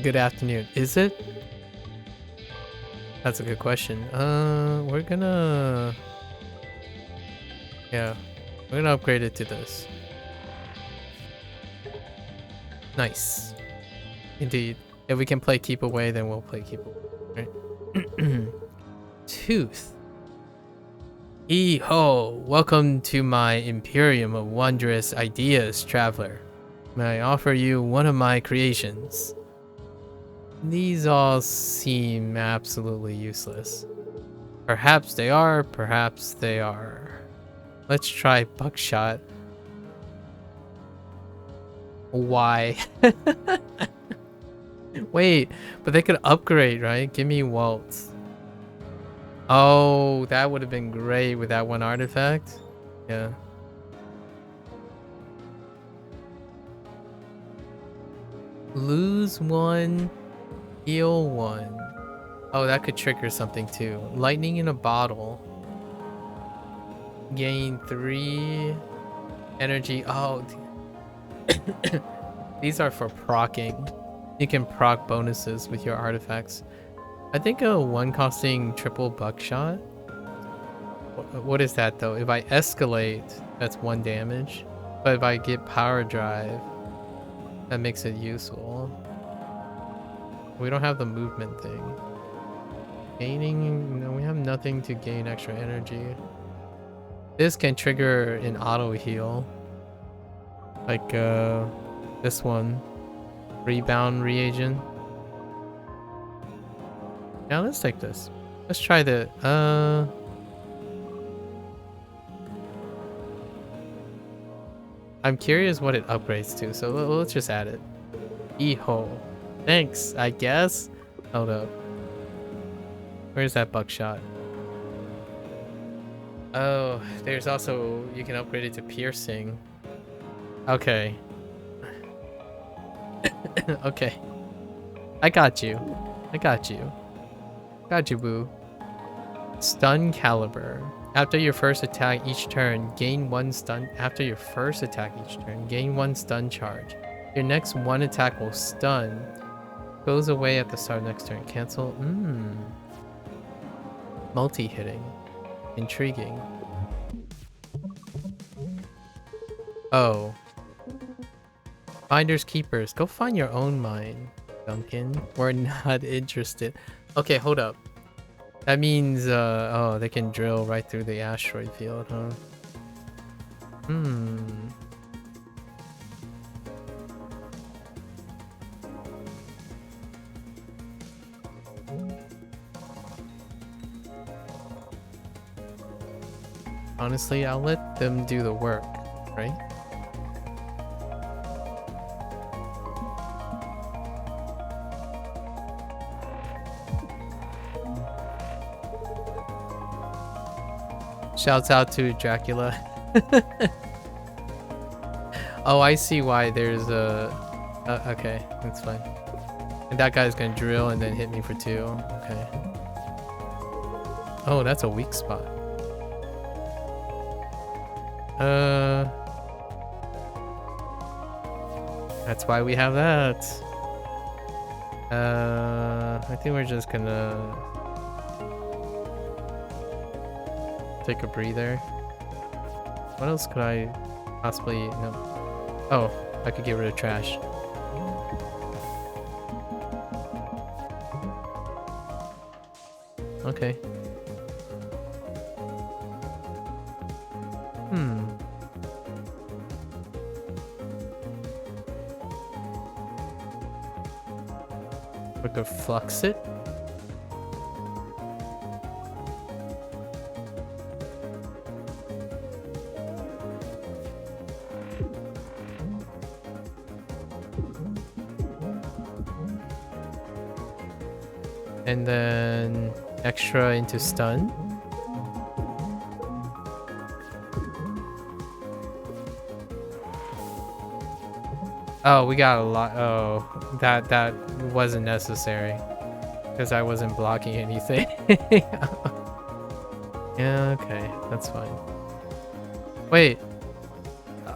Good afternoon. Is it? That's a good question. We're gonna... yeah. We're gonna upgrade it to this. Nice. Indeed. If we can play keep away, then we'll play keep away. Right? Tooth. Ho! Welcome to my Imperium of Wondrous Ideas, traveler. May I offer you one of my creations? These all seem absolutely useless. Perhaps they are, perhaps they are. Let's try buckshot. Why? Wait, but they could upgrade, right? Give me waltz. Oh, that would have been great with that one artifact. Yeah. Lose one, heal one. Oh, that could trigger something too. Lightning in a bottle. Gain 3 energy. Oh, these are for procking. You can proc bonuses with your artifacts. I think a one costing triple buckshot. What is that though? If I escalate, that's 1 damage. But if I get power drive, that makes it useful. We don't have the movement thing. Gaining, no, we have nothing to gain extra energy. This can trigger an auto heal. Like this one. Rebound reagent. Yeah, let's take this. Let's try the I'm curious what it upgrades to, so let's just add it. E-hole. Thanks, I guess. Hold up. Where's that buckshot? Oh, there's also, you can upgrade it to piercing. Okay. Okay. I got you. I got you. Got you, boo. Stun caliber. After your first attack each turn, gain 1 stun. After your first attack each turn, gain 1 stun charge. Your next 1 attack will stun. Goes away at the start of next turn. Cancel. Multi-hitting. Intriguing. Oh. Finders keepers. Go find your own mine, Duncan. We're not interested. Okay, hold up. That means, oh, they can drill right through the asteroid field, huh? Honestly, I'll let them do the work, right? Shouts out to Dracula. Oh, I see why there's a... okay, that's fine. And that guy's gonna drill and then hit me for 2. Okay. Oh, that's a weak spot. That's why we have that. I think we're just gonna take a breather. What else could I possibly... No. Oh, I could get rid of trash. Okay. We could flux it. And then extra into stun. Oh, we got a lot. Oh, that wasn't necessary because I wasn't blocking anything. Yeah, okay, that's fine. Wait.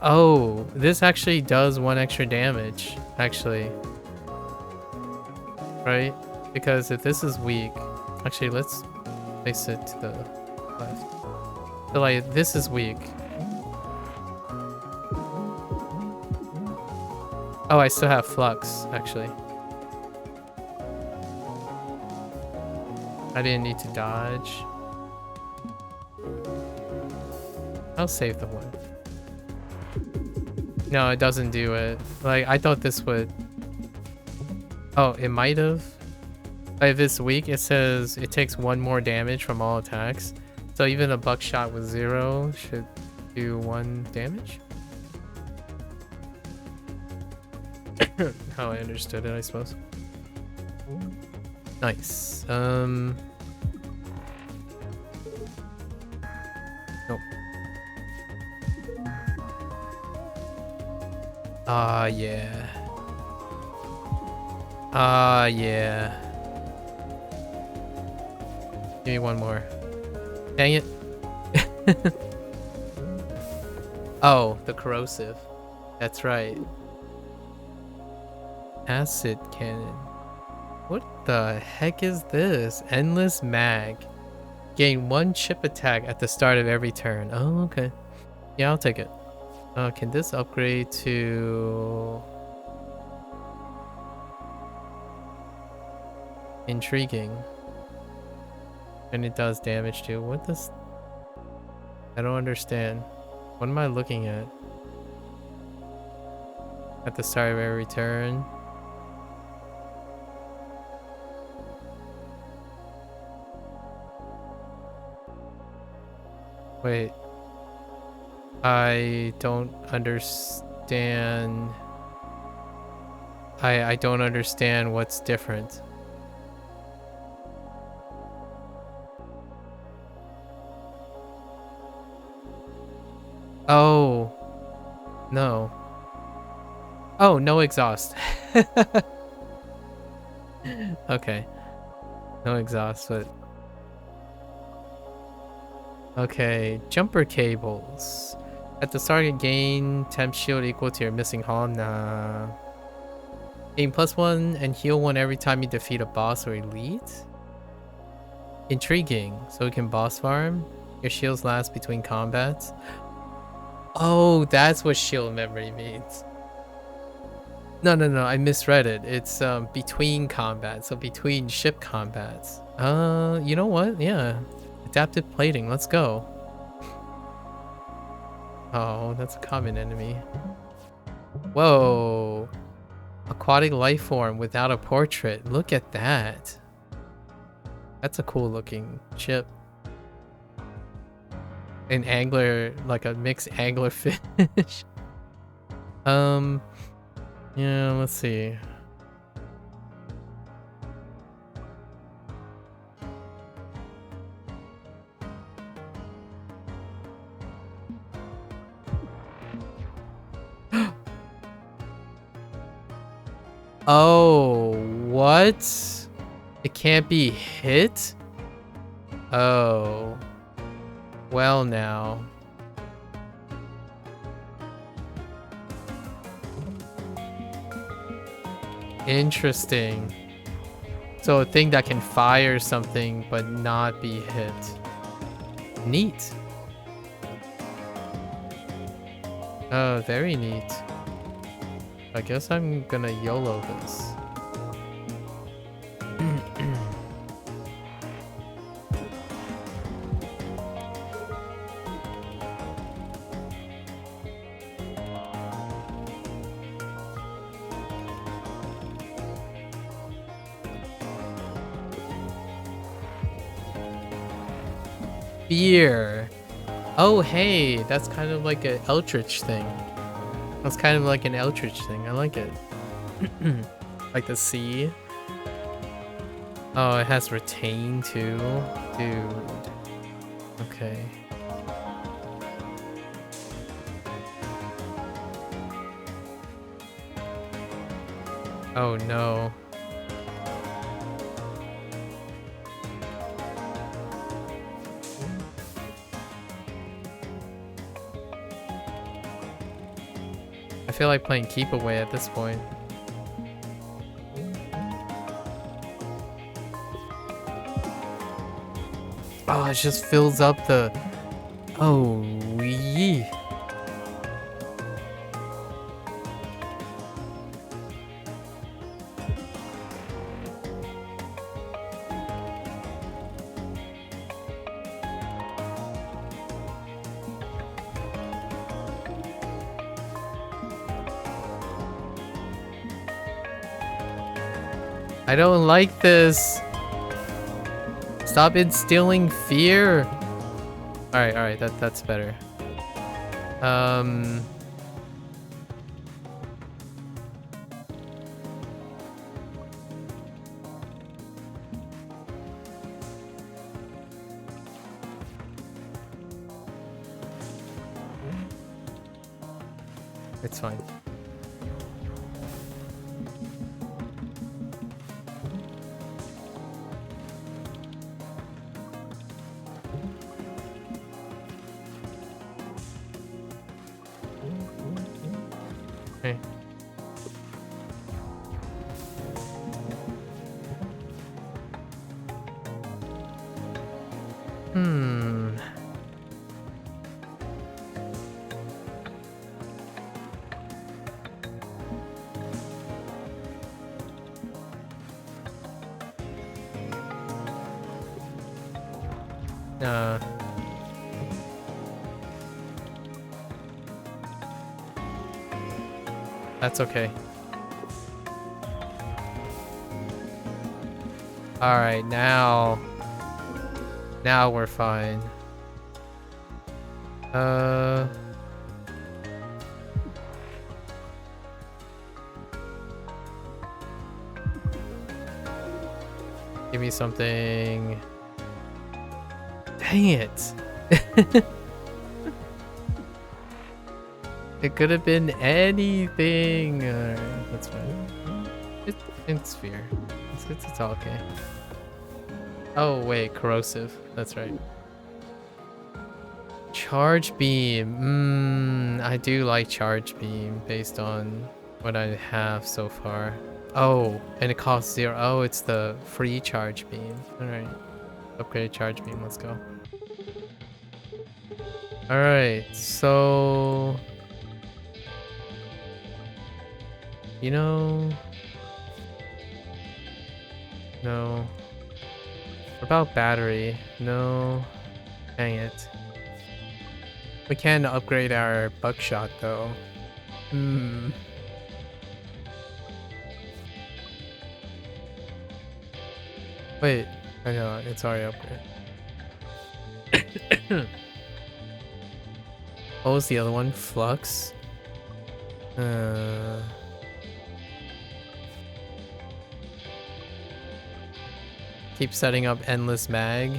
Oh, this actually does 1 extra damage, actually. Right? Because if this is weak, actually, let's place it to the left. So, like, this is weak. Oh, I still have flux, actually. I didn't need to dodge. I'll save the 1. No, it doesn't do it. Like, I thought this would... Oh, it might have. If it's weak, it says it takes 1 more damage from all attacks. So even a buckshot with 0 should do 1 damage. How I understood it, I suppose. Nice. Nope. Ah, yeah. Ah, yeah. Give me 1 more. Dang it. Oh, the corrosive. That's right. Acid cannon. What the heck is this? Endless mag. Gain 1 chip attack at the start of every turn. Oh, okay. Yeah, I'll take it. Can this upgrade to... Intriguing. And it does damage too. What does... I don't understand. What am I looking at? At the start of every turn. Wait. I don't understand. I don't understand what's different. Oh. No. Oh, no exhaust. Okay. No exhaust, but... Okay, jumper cables. At the start, gain temp shield equal to your missing hull. Nah. Gain +1 and heal 1 every time you defeat a boss or elite. Intriguing. So we can boss farm. Your shields last between combats. Oh, that's what shield memory means. No, I misread it. It's between combats, so between ship combats. You know what? Yeah. Adaptive plating, let's go. Oh, that's a common enemy. Whoa. Aquatic life form without a portrait. Look at that. That's a cool looking chip. An angler, like a mixed angler fish. Yeah, let's see. Oh, what? It can't be hit? Oh. Well now. Interesting. So a thing that can fire something but not be hit. Neat. Oh, very neat. I guess I'm gonna YOLO this. Beer. Oh, hey, that's kind of like an Eldritch thing. That's kind of like an Eldritch thing. I like it. Like the sea. Oh, it has retain too. Dude. Okay. Oh no. I feel like playing keep away at this point. Oh, it just fills up the... Oh, yee. I don't like this. Stop instilling fear. Alright, that's better. It's fine. Okay. That's okay. Alright, now we're fine. Give me something. Dang it. It could have been anything. Alright, that's fine. It's fear. It's all okay. Oh wait, corrosive. That's right. Charge beam. I do like charge beam based on what I have so far. Oh, and it costs 0. Oh, it's the free charge beam. Alright. Upgrade charge beam. Let's go. Alright, so... You know... No. What about battery? No. Dang it. We can upgrade our buckshot though. Wait, I know, it's already upgraded. What was the other one? Flux? Keep setting up endless mag.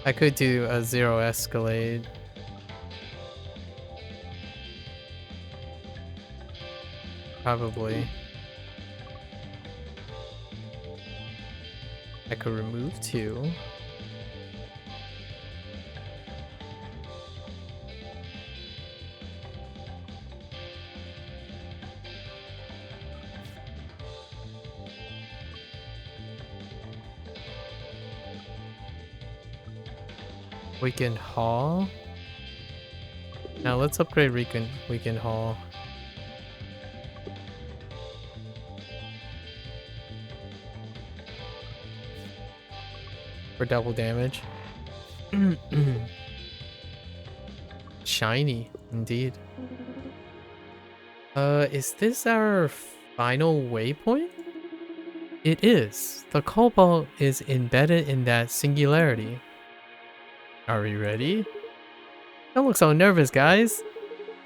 I could do a 0 escalade. Probably. I could remove 2. Weekend haul. Now let's upgrade weekend haul. For double damage. Shiny, indeed. Is this our final waypoint? It is. The Cobalt is embedded in that singularity. Are we ready? Don't look so nervous, guys.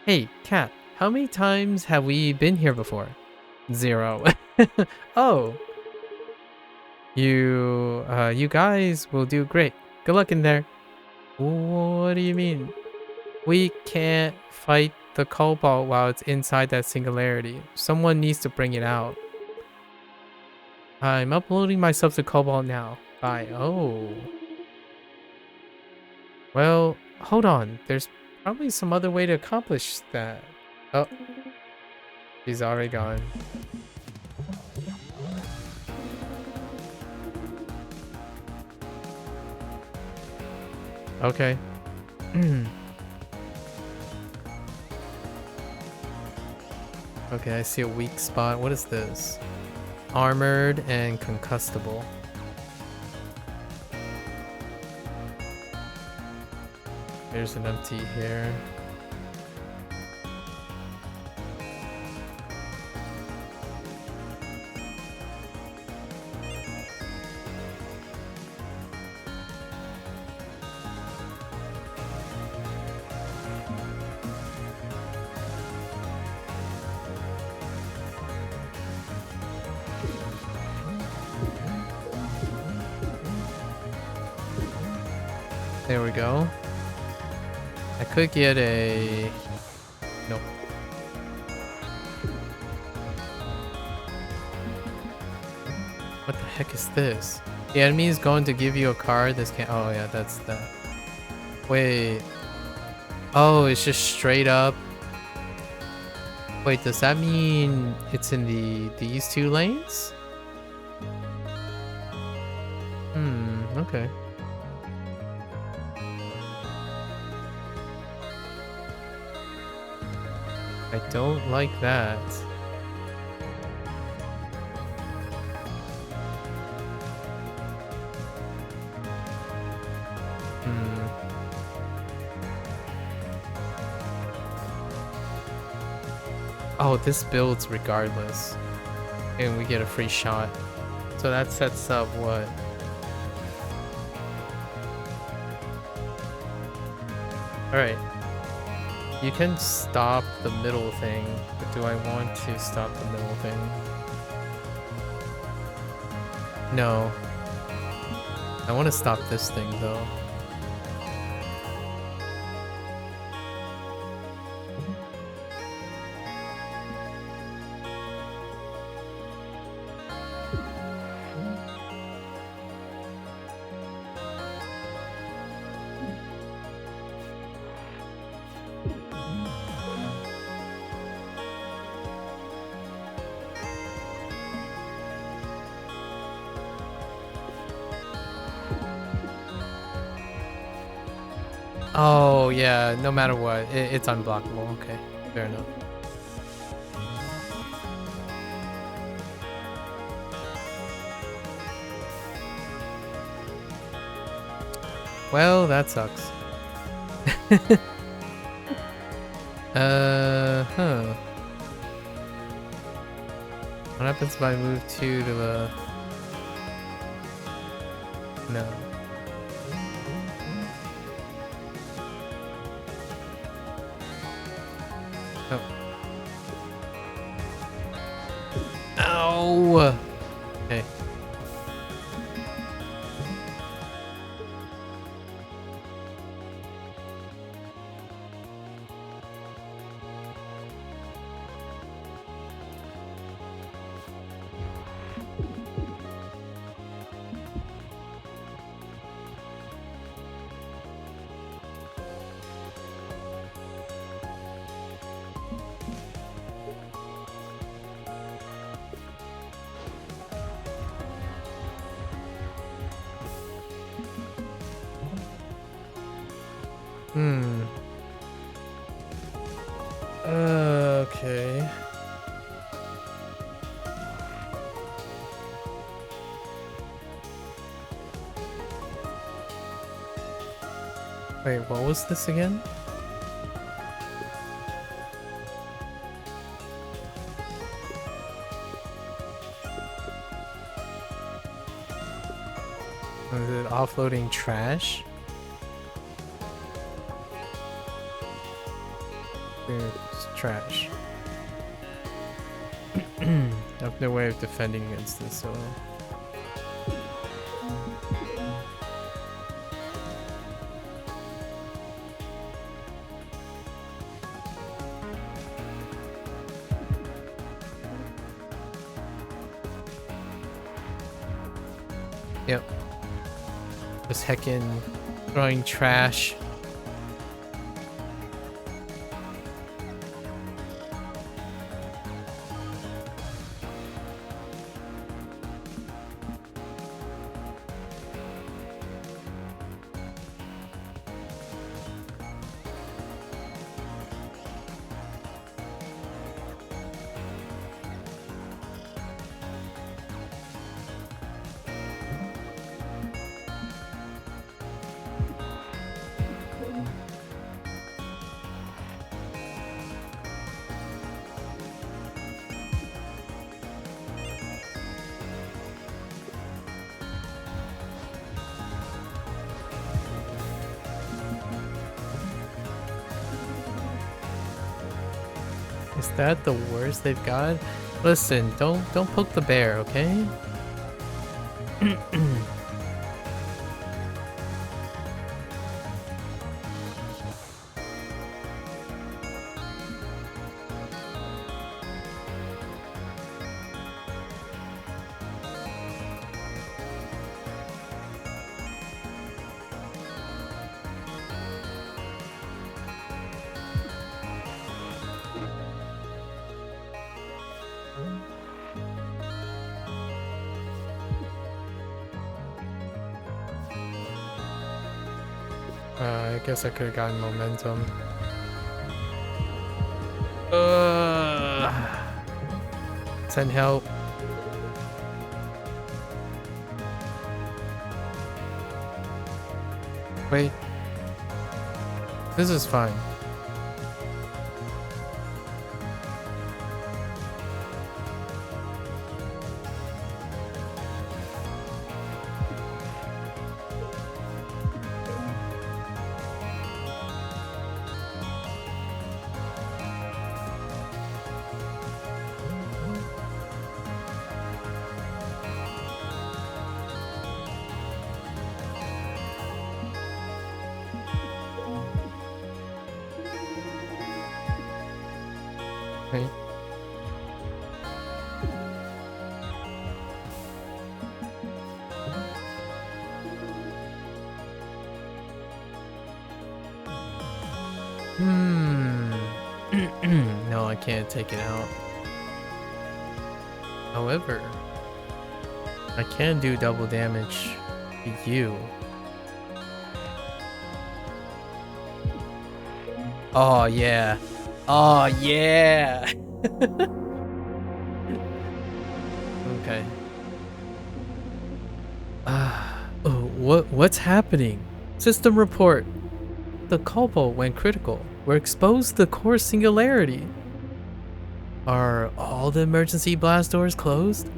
Hey, Cat, how many times have we been here before? 0. Oh. You guys will do great. Good luck in there. What do you mean? We can't fight the Cobalt while it's inside that singularity. Someone needs to bring it out. I'm uploading myself to Cobalt now. Bye. Oh. Well, hold on. There's probably some other way to accomplish that. Oh. She's already gone. Okay. Okay, I see a weak spot. What is this? Armored and concussible. There's an empty here. There we go. I could get a... Nope. What the heck is this? The enemy is going to give you a card. This can't... Oh yeah, that's that. Wait. Oh, it's just straight up. Wait, does that mean it's in these two lanes? Okay. I don't like that. Oh, this builds regardless. And we get a free shot. So that sets up what? Alright. You can stop the middle thing, but do I want to stop the middle thing? No. I want to stop this thing though. Oh, yeah, no matter what, it's unblockable. Okay, fair enough. Well, that sucks. What happens if I move 2 to the... No. Oh. Ow! Okay. Okay. Wait, what was this again? Was it offloading trash? It's trash. I have no way of defending against this, so... Yep. Just heckin' throwing trash. Is that the worst they've got? Listen, don't poke the bear, okay? I guess I could have gotten momentum. Send help. Wait. This is fine. Right. No, I can't take it out. However, I can do double damage to you. Oh, yeah. Oh, yeah. Okay. What's happening? System report. The Cobalt went critical. We're exposed to the core singularity. Are all the emergency blast doors closed?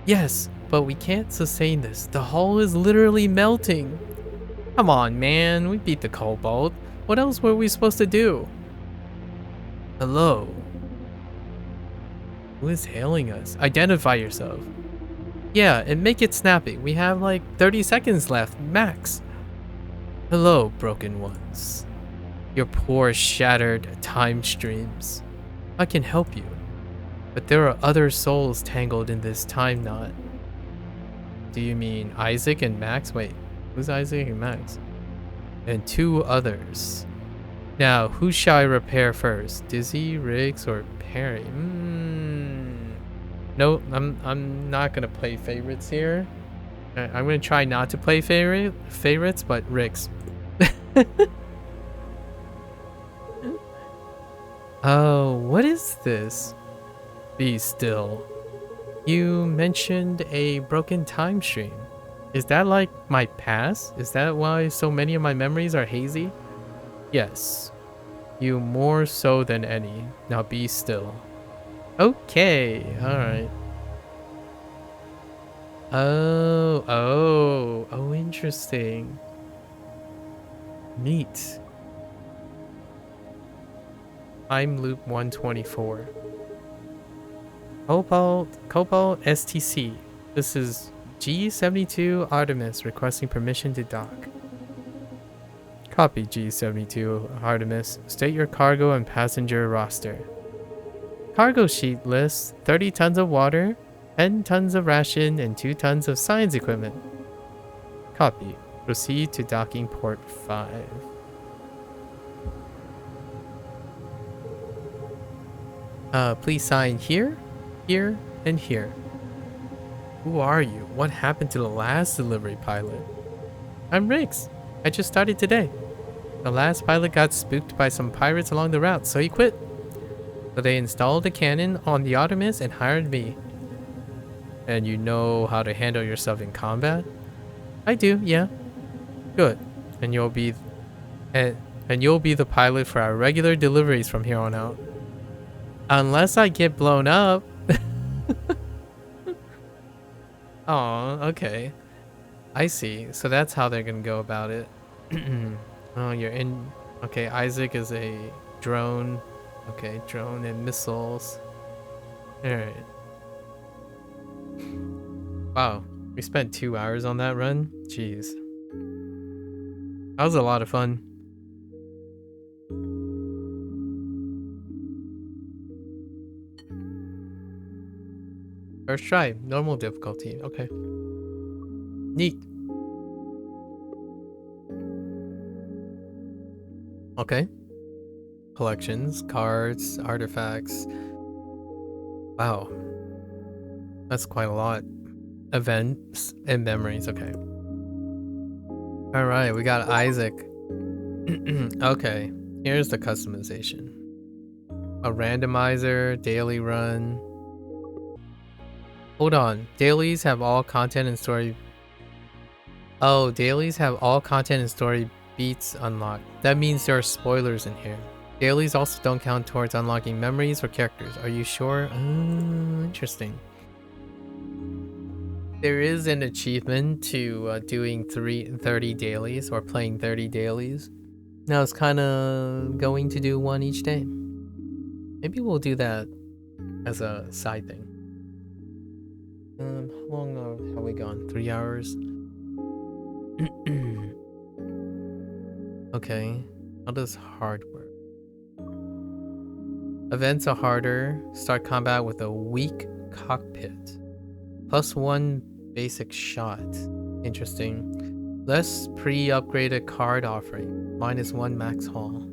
Yes, but we can't sustain this. The hull is literally melting. Come on, man. We beat the Cobalt. What else were we supposed to do? Hello? Who is hailing us? Identify yourself. Yeah, and make it snappy. We have like 30 seconds left, max. Hello, broken ones. Your poor, shattered time streams. I can help you, but there are other souls tangled in this time knot. Do you mean Isaac and Max? Wait, who's Isaac and Max? And 2 others. Now, who shall I repair first? Dizzy, Riggs, or Perry? No, I'm not gonna play favorites here. I'm gonna try not to play favorites, but Riggs. Oh, what is this? Be still. You mentioned a broken time stream. Is that like my past? Is that why so many of my memories are hazy? Yes. You more so than any. Now be still. Okay, alright. Oh, interesting. Neat. Time loop 124. Cobalt STC. This is G72 Artemis requesting permission to dock. Copy G72 Artemis. State your cargo and passenger roster. Cargo sheet lists 30 tons of water, 10 tons of ration, and 2 tons of science equipment. Copy. Proceed to docking port 5. Please sign here, here, and here. Who are you? What happened to the last delivery pilot? I'm Riggs. I just started today. The last pilot got spooked by some pirates along the route, so he quit. So they installed a cannon on the Artemis and hired me. And you know how to handle yourself in combat? I do, yeah. Good. And you'll be the pilot for our regular deliveries from here on out. Unless I get blown up. Oh, okay. I see. So that's how they're gonna go about it. Oh, you're in. Okay, Isaac is a drone. Okay, drone and missiles. Alright. Wow, we spent 2 hours on that run? Jeez. That was a lot of fun. First try, normal difficulty. Okay. Neat. Okay. Collections, cards, artifacts. Wow. That's quite a lot. Events and memories. Okay. Alright, we got Isaac. Okay. Here's the customization. A randomizer, daily run. Hold on. Dailies have all content and story. Oh, dailies have all content and story beats unlocked. That means there are spoilers in here. Dailies also don't count towards unlocking memories or characters. Are you sure? Interesting. There is an achievement to doing 30 dailies or playing 30 dailies. Now it's kind of going to do one each day. Maybe we'll do that as a side thing. How long have we gone? 3 hours? Okay. How does hard work? Events are harder. Start combat with a weak cockpit. +1 basic shot. Interesting. Less pre-upgraded card offering. -1 max haul.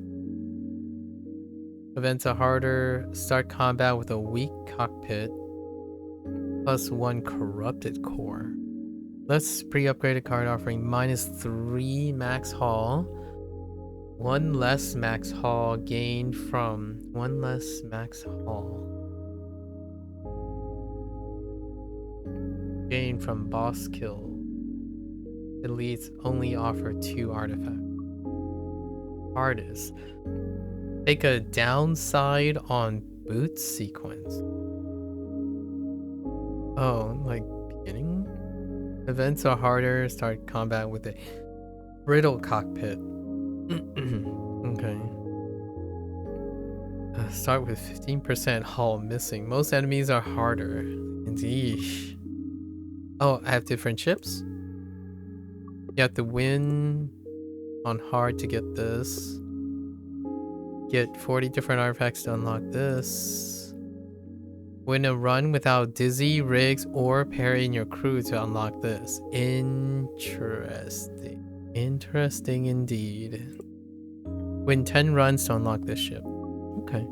Events are harder. Start combat with a weak cockpit. +1 corrupted core. Less pre-upgraded card offering. -3 max haul. 1 less max haul gained from 1 less max haul. Gained from boss kill. Elites only offer 2 artifacts. Hardest. Take a downside on boot sequence. Oh, like beginning? Events are harder. Start combat with a brittle cockpit. Okay. Start with 15% hull missing. Most enemies are harder. Indeed. Oh, I have different ships? You have to win on hard to get this. Get 40 different artifacts to unlock this. Win a run without Dizzy, Riggs, or Perry in your crew to unlock this. Interesting. Interesting indeed. Win 10 runs to unlock this ship. Okay.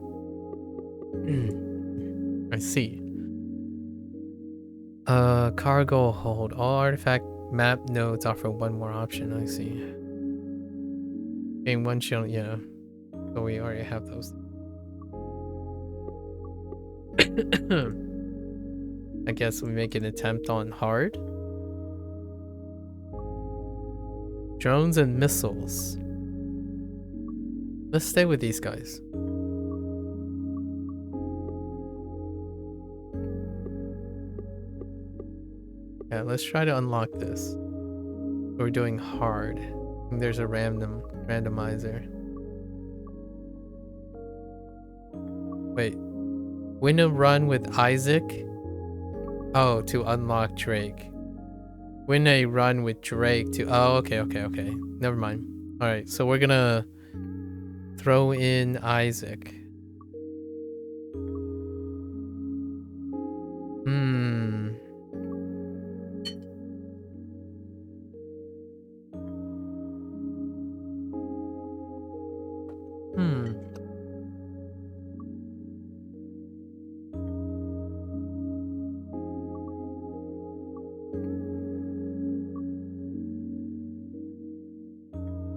I see. Cargo hold. All artifact map nodes offer 1 more option. I see. Gain 1 shield, yeah. So we already have those. I guess we make an attempt on hard. Drones and missiles. Let's stay with these guys. Yeah, let's try to unlock this. We're doing hard. And there's a randomizer. Wait. Win a run with Isaac? Oh, to unlock Drake. Win a run with Drake to... Oh, okay. Never mind. Alright, so we're gonna throw in Isaac.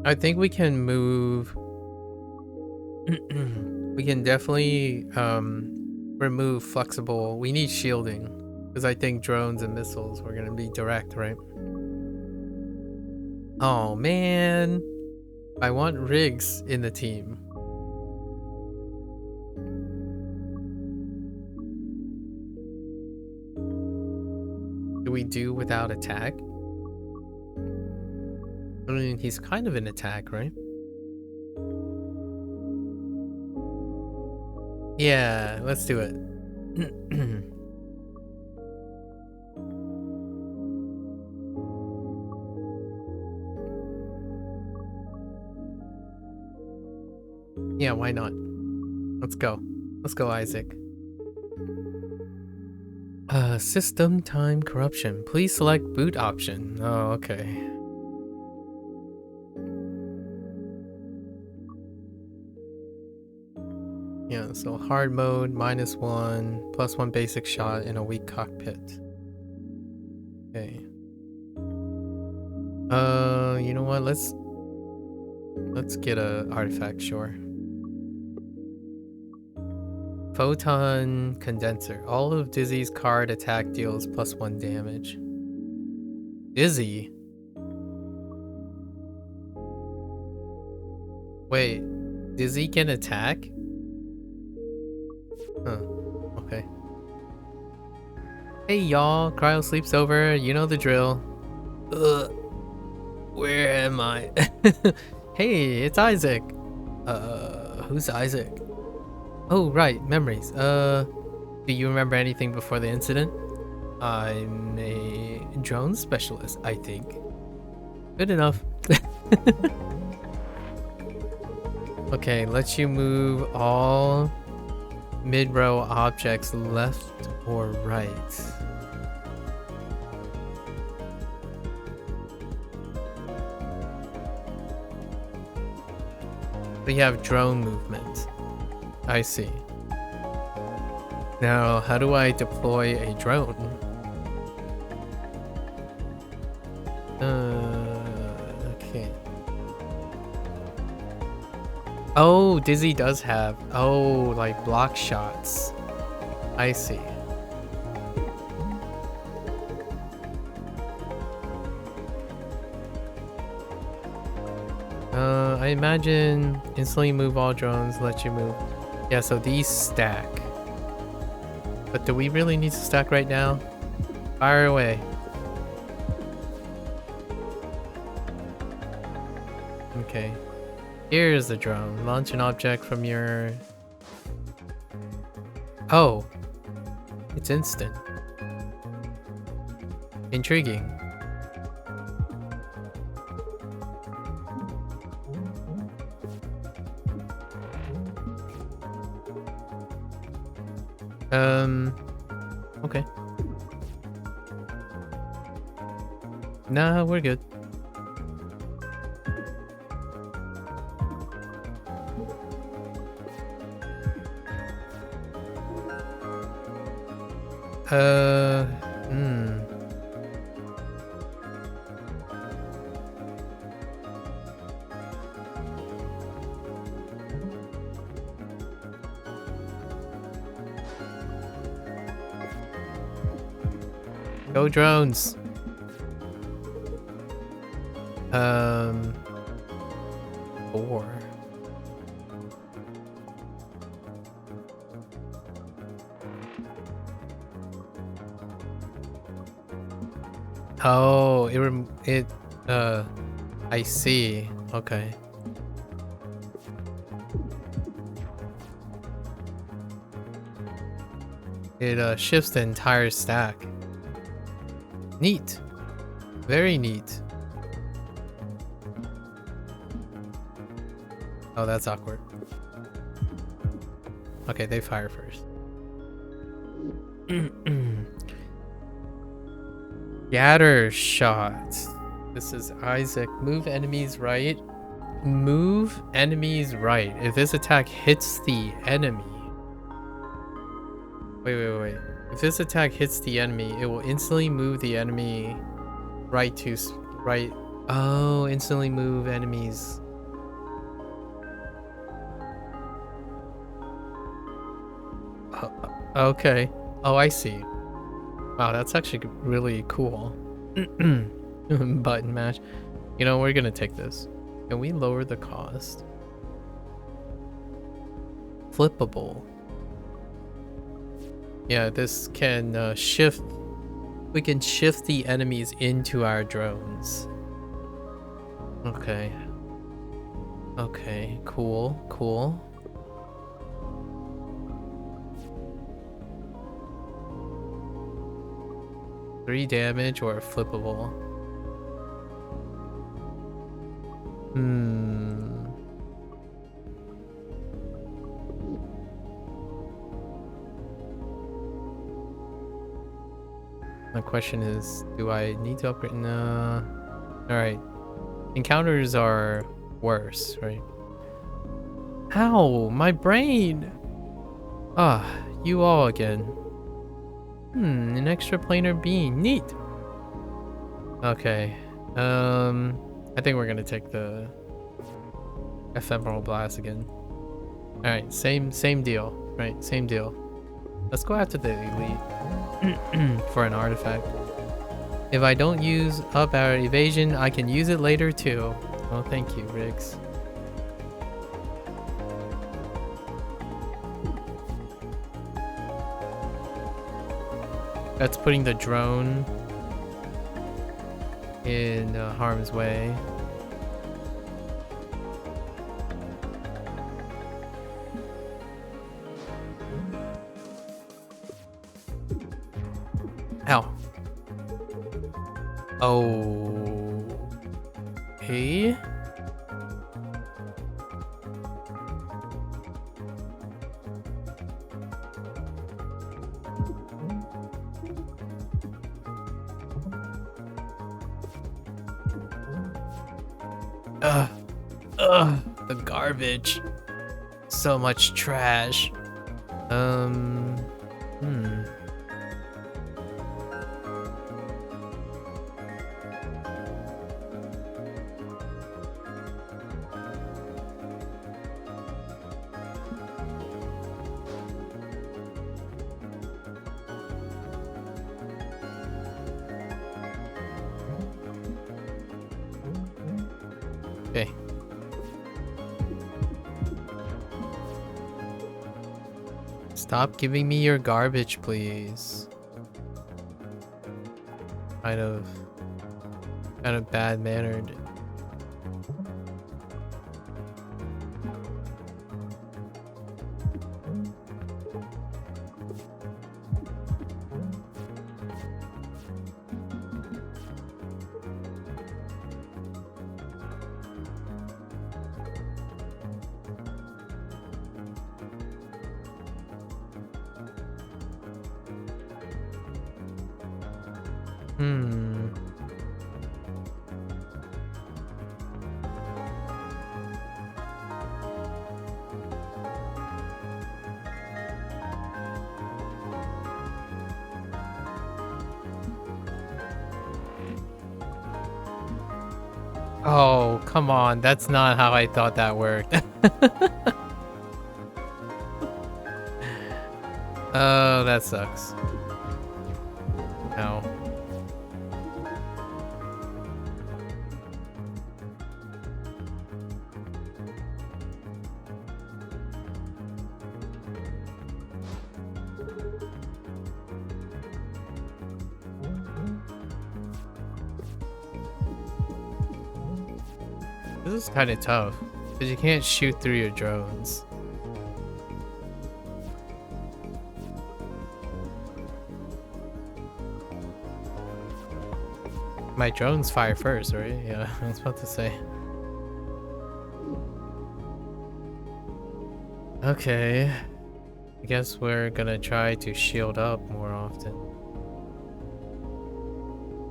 I think we can move. We can definitely remove flexible. We need shielding because I think drones and missiles were gonna be direct, right? Oh man, I want Riggs in the team. Do we do without attack? I mean, he's kind of an attack, right? Yeah, let's do it. Yeah, why not? Let's go. Let's go, Isaac. System time corruption. Please select boot option. Oh, okay. Yeah, so hard mode, -1, +1 basic shot in a weak cockpit. Okay. You know what? Let's get a artifact, sure. Photon condenser. All of Dizzy's card attack deals +1 damage. Dizzy? Wait, Dizzy can attack? Huh, okay. Hey y'all, Cryo sleeps over, you know the drill. Ugh, where am I? Hey, it's Isaac. Who's Isaac? Oh, right, memories. Do you remember anything before the incident? I'm a drone specialist, I think. Good enough. Okay, let you move all mid-row objects left or right. We have drone movement. I see. Now, how do I deploy a drone? Okay. Oh, Dizzy does have... Oh, like block shots. I see. I imagine instantly move all drones, let you move. Yeah, so these stack. But do we really need to stack right now? Fire away. Okay. Here's the drone. Launch an object from your... Oh. It's instant. Intriguing. Okay. Nah, we're good. Go drones. Four. Oh, I see. Okay. It shifts the entire stack. Neat. Very neat. Oh, that's awkward. Okay, they fire first. Scatter shot. This is Isaac. Move enemies right. Move enemies right. If this attack hits the enemy. Wait. If this attack hits the enemy, it will instantly move the enemy right to right. Oh, instantly move enemies. Okay. Oh, I see. Wow, that's actually really cool. Button mash. You know, we're gonna take this. Can we lower the cost? Flippable. Yeah, this can shift. We can shift the enemies into our drones. Okay. Okay, cool. 3 damage or flippable. My question is, do I need to upgrade? No. Alright. Encounters are worse, right? Ow! My brain! Ah, you all again. An extra planar being. Neat! Okay. I think we're gonna take the ephemeral blast again. Alright, same deal. Right, same deal. Let's go after the elite for an artifact. If I don't use up our evasion, I can use it later too. Oh, thank you, Riggs. That's putting the drone in harm's way. Ow. Oh. Hey. The garbage. So much trash. Okay. Stop giving me your garbage, please. Kind of bad-mannered. Oh, come on. That's not how I thought that worked. Oh, that sucks. No. This is kind of tough, because you can't shoot through your drones. My drones fire first, right? Yeah, I was about to say. Okay. I guess we're gonna try to shield up more often.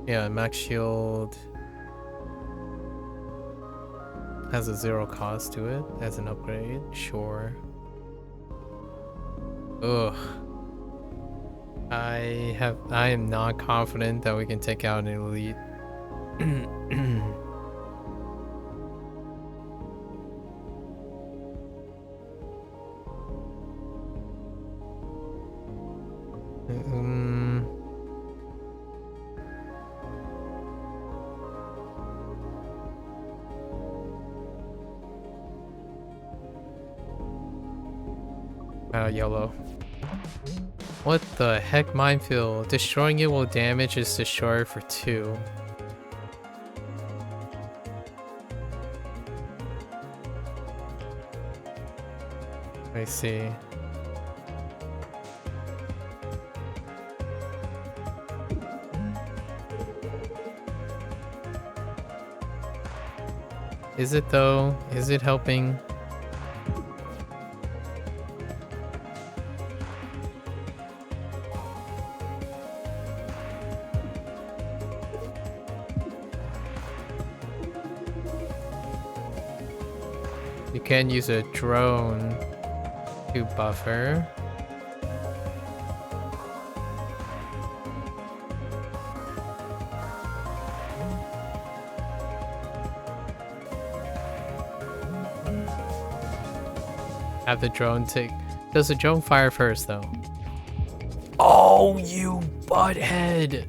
Yeah, max shield has a 0 cost to it as an upgrade, sure. Ugh. I am not confident that we can take out an elite. Yellow. What the heck, minefield? Destroying it will damage its destroyer for 2. I see. Is it though? Is it helping? You can use a drone to buffer. Have the drone take... Does the drone fire first, though? Oh, you butthead!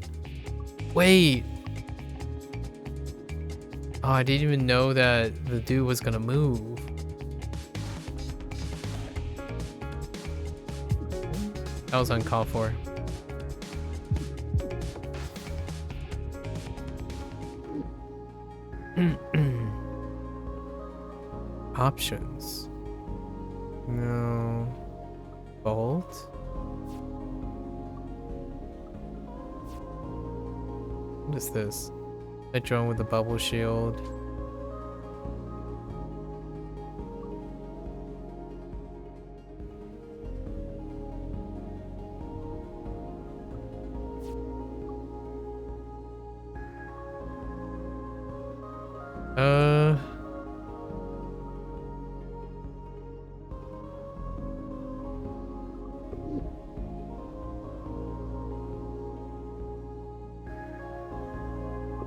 Wait. Oh, I didn't even know that the dude was gonna move. That was uncalled for. Options. No. Bolt? What is this? A drone with a bubble shield.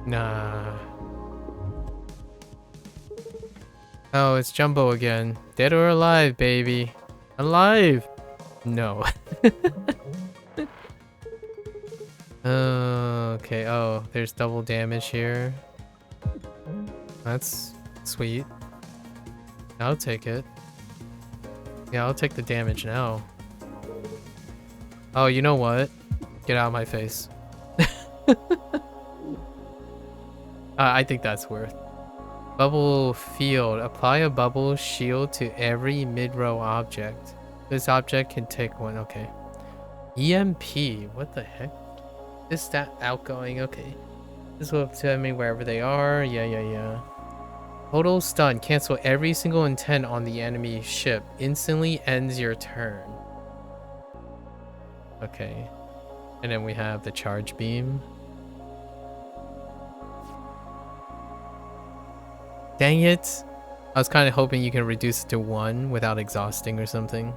Nah. Oh, it's Jumbo again. Dead or alive, baby? Alive! No. Okay, oh, there's double damage here. That's sweet. I'll take it. Yeah, I'll take the damage now. Oh, you know what? Get out of my face. I think that's worth. Bubble field. Apply a bubble shield to every mid-row object. This object can take one. Okay. EMP. What the heck? This stat outgoing. Okay. This will tell me wherever they are. Yeah. Total stun. Cancel every single intent on the enemy ship. Instantly ends your turn. Okay. And then we have the charge beam. Dang it. I was kind of hoping you can reduce it to 1 without exhausting or something.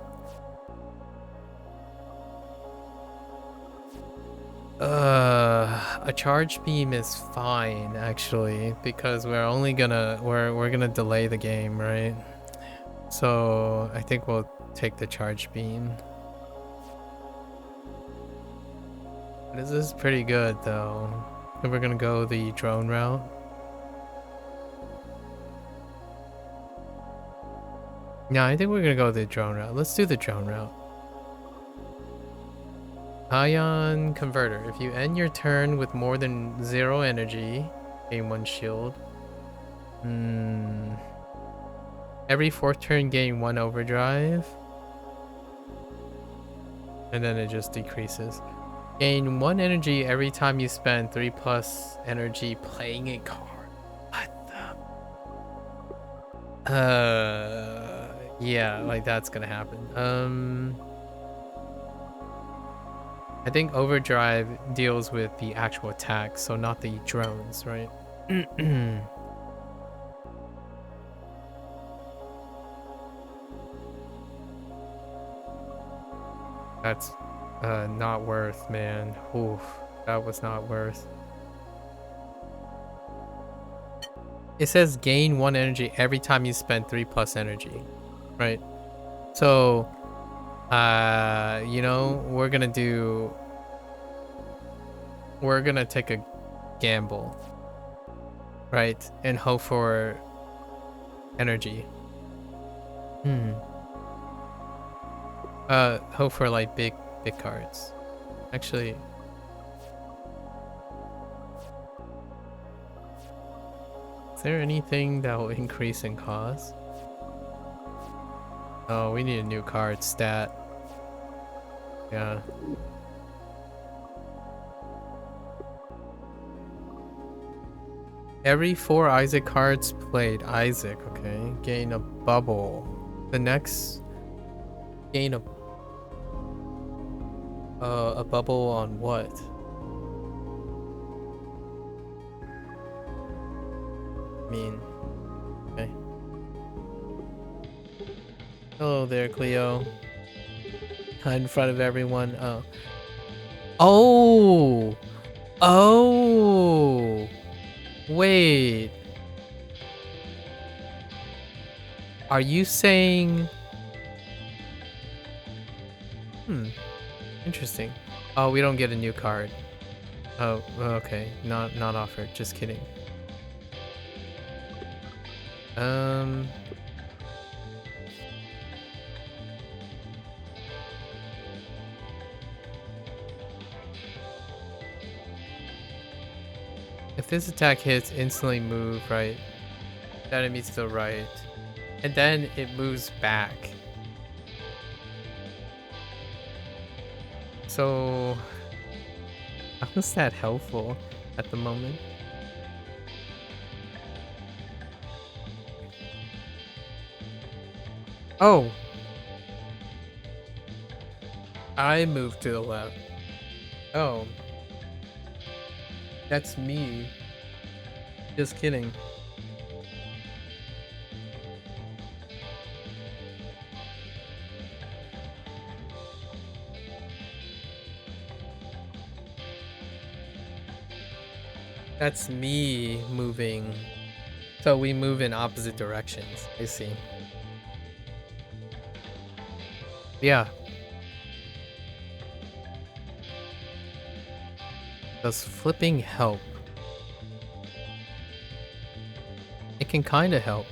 A charge beam is fine actually, because we're gonna delay the game, right? So I think we'll take the charge beam. This is pretty good though. And we're gonna go the drone route. No, I think we're gonna go the drone route. Let's do the drone route. Ion Converter. If you end your turn with more than 0 energy, gain 1 shield. Every 4th turn, gain 1 overdrive. And then it just decreases. Gain 1 energy every time you spend 3+ energy playing a card. What the? Yeah, like that's gonna happen. I think overdrive deals with the actual attack, so not the drones, right? That's not worth, man. Oof, that was not worth. It says gain 1 energy every time you spend 3+ energy, right? So you know, we're gonna take a gamble, right? And hope for energy. Hope for like big cards. Actually, is there anything that will increase in cost? Oh, we need a new card stat. Yeah. Every 4 Isaac cards played. Isaac, okay. Gain a bubble. The next gain a bubble on what? I mean, okay. Hello there, Cleo. In front of everyone. Oh. Oh! Oh! Wait. Are you saying... Interesting. Oh, we don't get a new card. Oh, okay. Not offered. Just kidding. If this attack hits, instantly move right. That enemy's to the right. And then it moves back. So... how is that helpful at the moment? Oh! I moved to the left. Oh. That's me. Just kidding. That's me moving. So we move in opposite directions. I see. Yeah. Does flipping help? It can kind of help.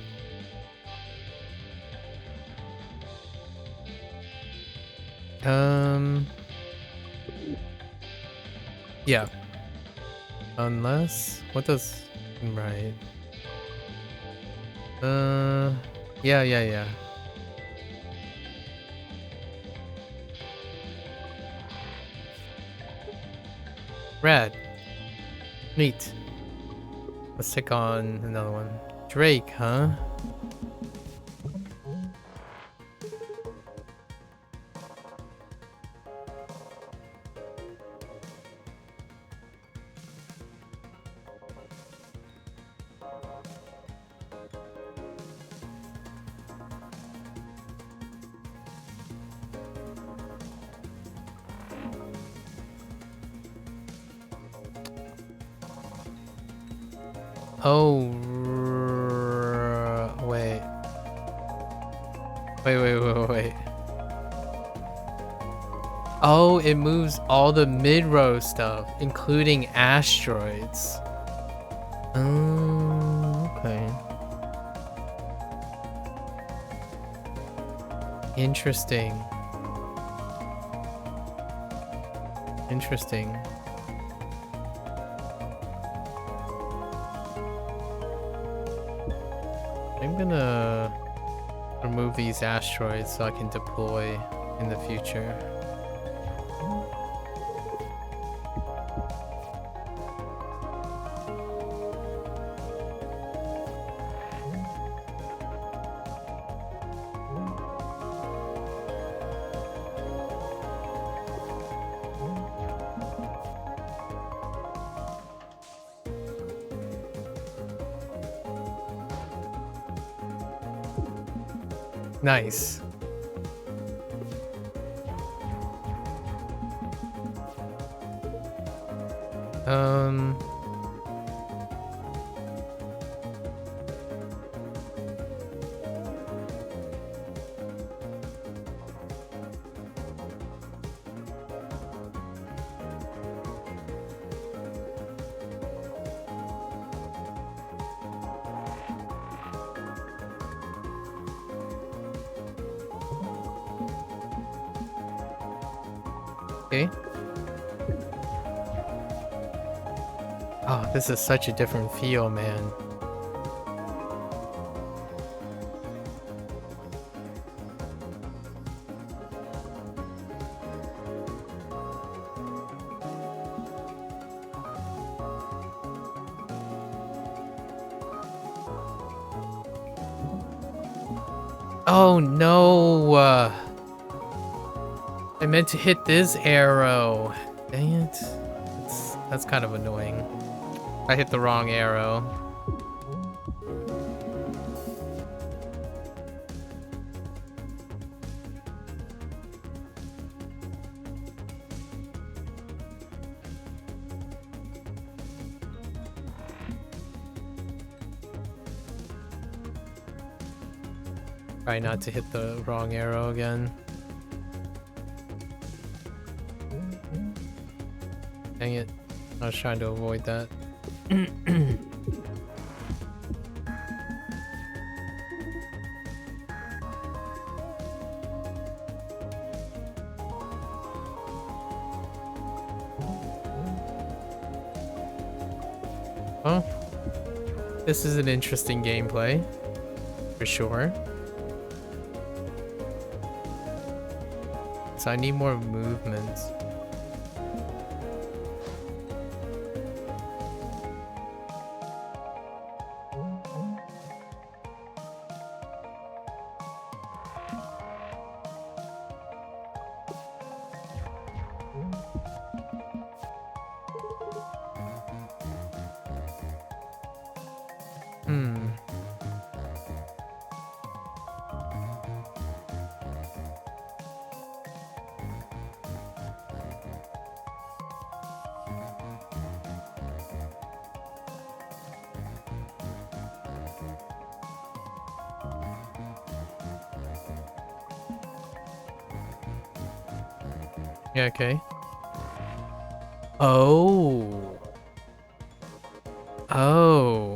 Yeah. Unless... what does... right. Yeah. Rad. Neat. Let's take on another one. Drake, huh? Oh, wait. Wait. Oh, it moves all the mid-row stuff, including asteroids. Oh, okay. Interesting. I'm gonna remove these asteroids so I can deploy in the future. Nice. Okay. Oh, this is such a different feel, man. Oh no! I meant to hit this arrow. Dang it. That's kind of annoying. I hit the wrong arrow. Try not to hit the wrong arrow again. Dang it. I was trying to avoid that. Oh. This is an interesting gameplay. For sure. So I need more movement. Yeah, okay. Oh. Oh.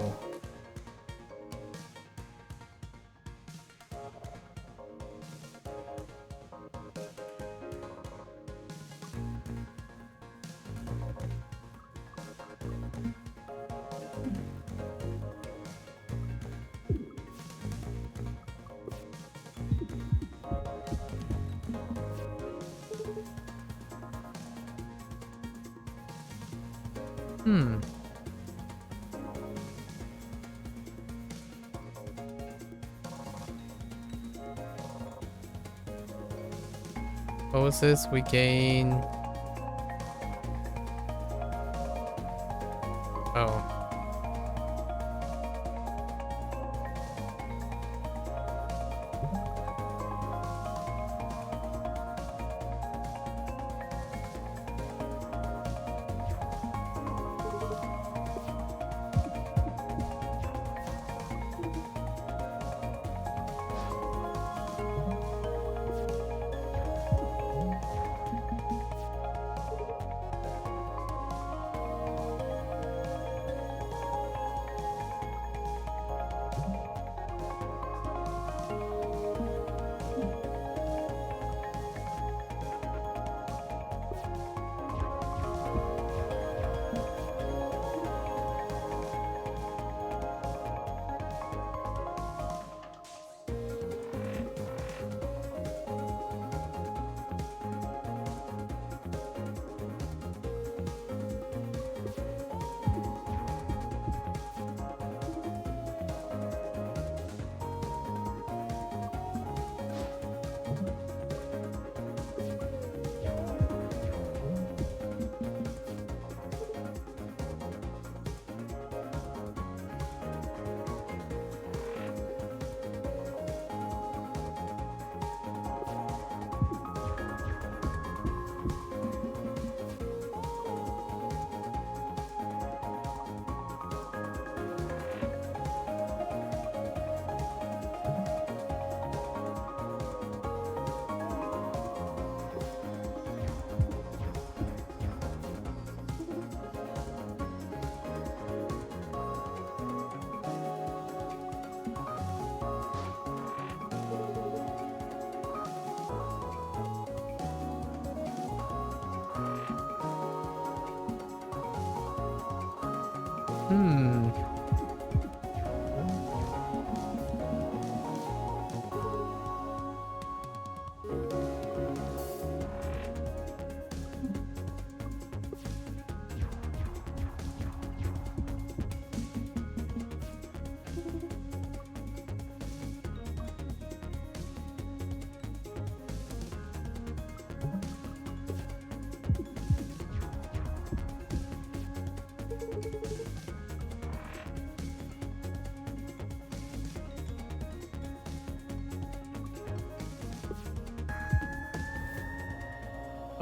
What was this? We gain... Oh.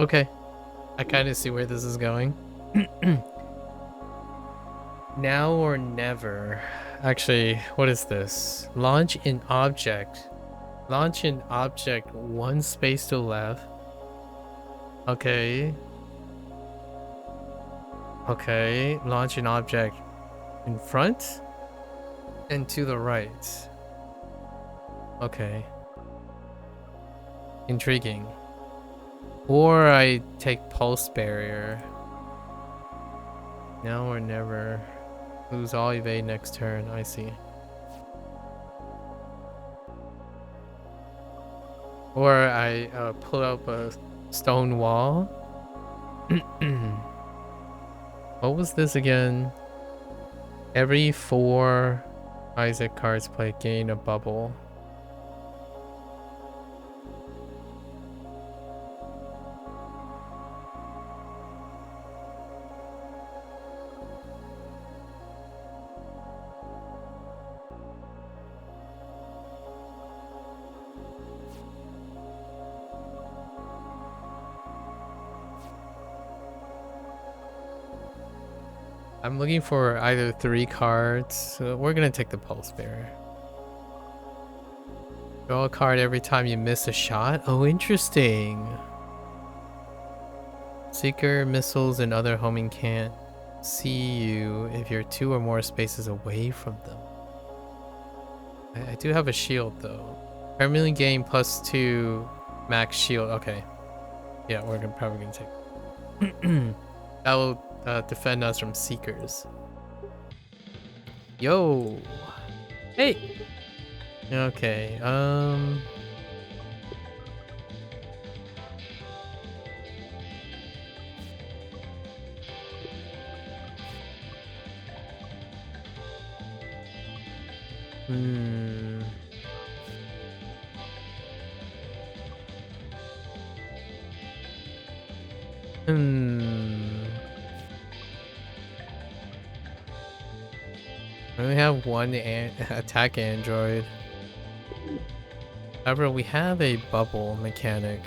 Okay. I kind of see where this is going. Now or never. Actually, what is this? Launch an object. Launch an object one space to left. Okay. Okay. Launch an object in front and to the right. Okay. Intriguing. Or I take pulse barrier. Now or never. Lose all evade next turn. I see. Or I pull up a stone wall. What was this again? Every 4 Isaac cards played gain a bubble. I'm looking for either 3 cards. So we're gonna take the pulse bearer. Draw a card every time you miss a shot. Oh, interesting. Seeker, missiles, and other homing can't see you if you're 2 or more spaces away from them. I do have a shield though. Permanently gain +2 max shield. Okay. Yeah, we're probably gonna take. That will defend us from seekers. Yo. Hey. Okay. I only have one attack android. However, we have a bubble mechanic.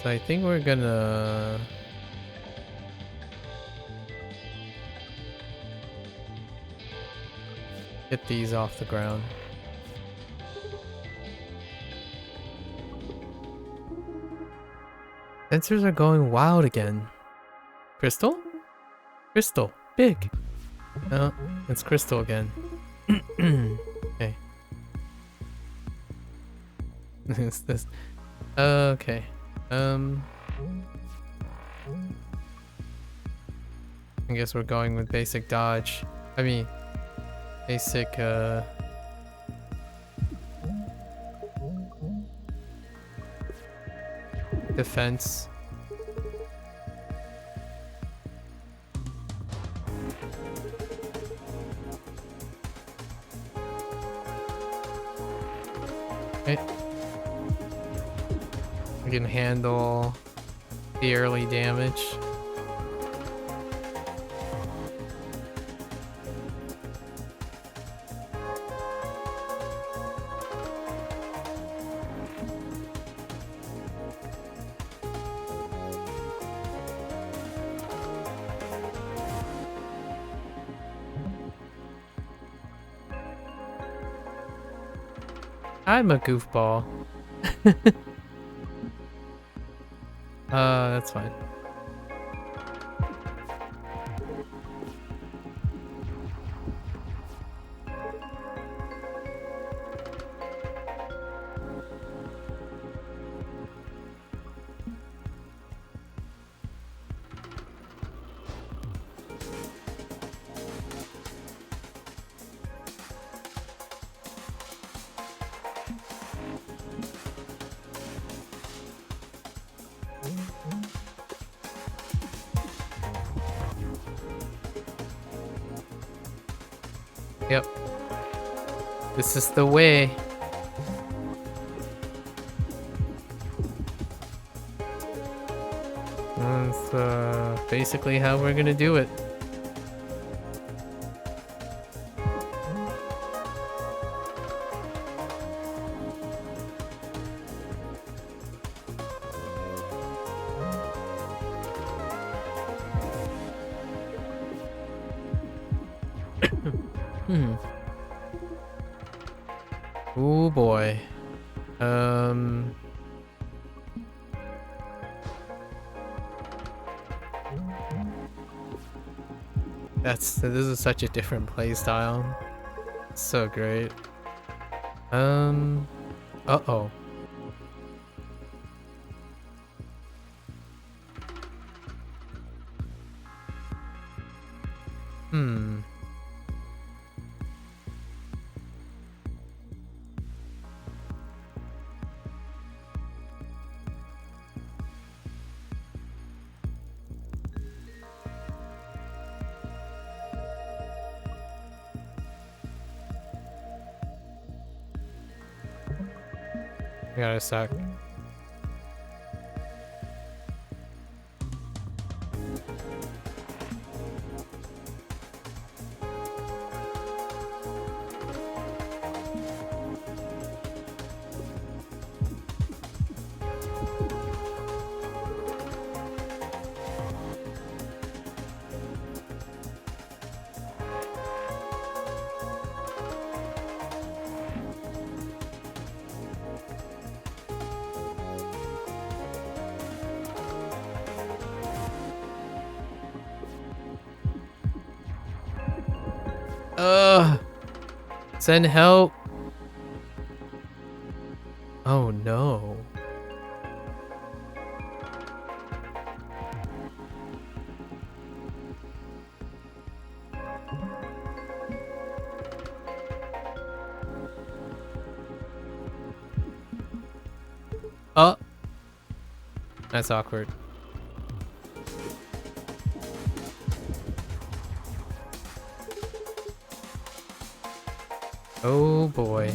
So I think we're gonna... get these off the ground. Sensors are going wild again. Crystal? Crystal. Big. No, it's Crystal again. Okay. Is this? Okay. I guess we're going with basic dodge. I mean, basic defense. Okay. We can handle the early damage. I'm a goofball. That's fine. Yep. This is the way. That's basically how we're gonna do it. Hmm. Oh boy. This is such a different play style. So great. Uh-oh. Hmm. I gotta suck. Ugh. Send help. Oh no. Oh. That's awkward. Oh boy.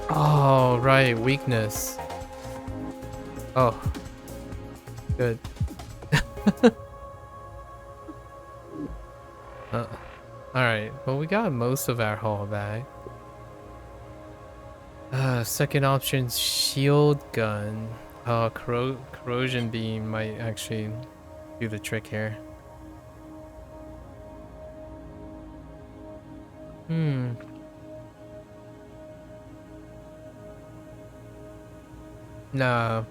Oh, right. Weakness. Oh. Good. Alright. Well, we got most of our haul back. Second option's shield gun. Corrosion beam might actually do the trick here. Hmm. Nah.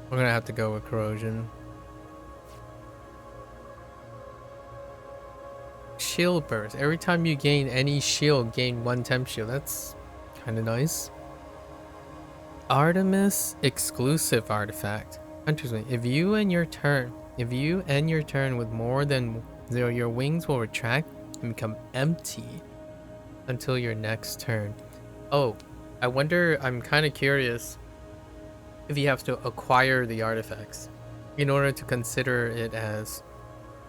We're gonna have to go with corrosion. Shield burst. Every time you gain any shield, gain 1 temp shield. That's kind of nice. Artemis exclusive artifact. Interesting. If you end your turn with more than 0, your wings will retract and become empty until your next turn. Oh, I wonder, I'm kind of curious if you have to acquire the artifacts in order to consider it as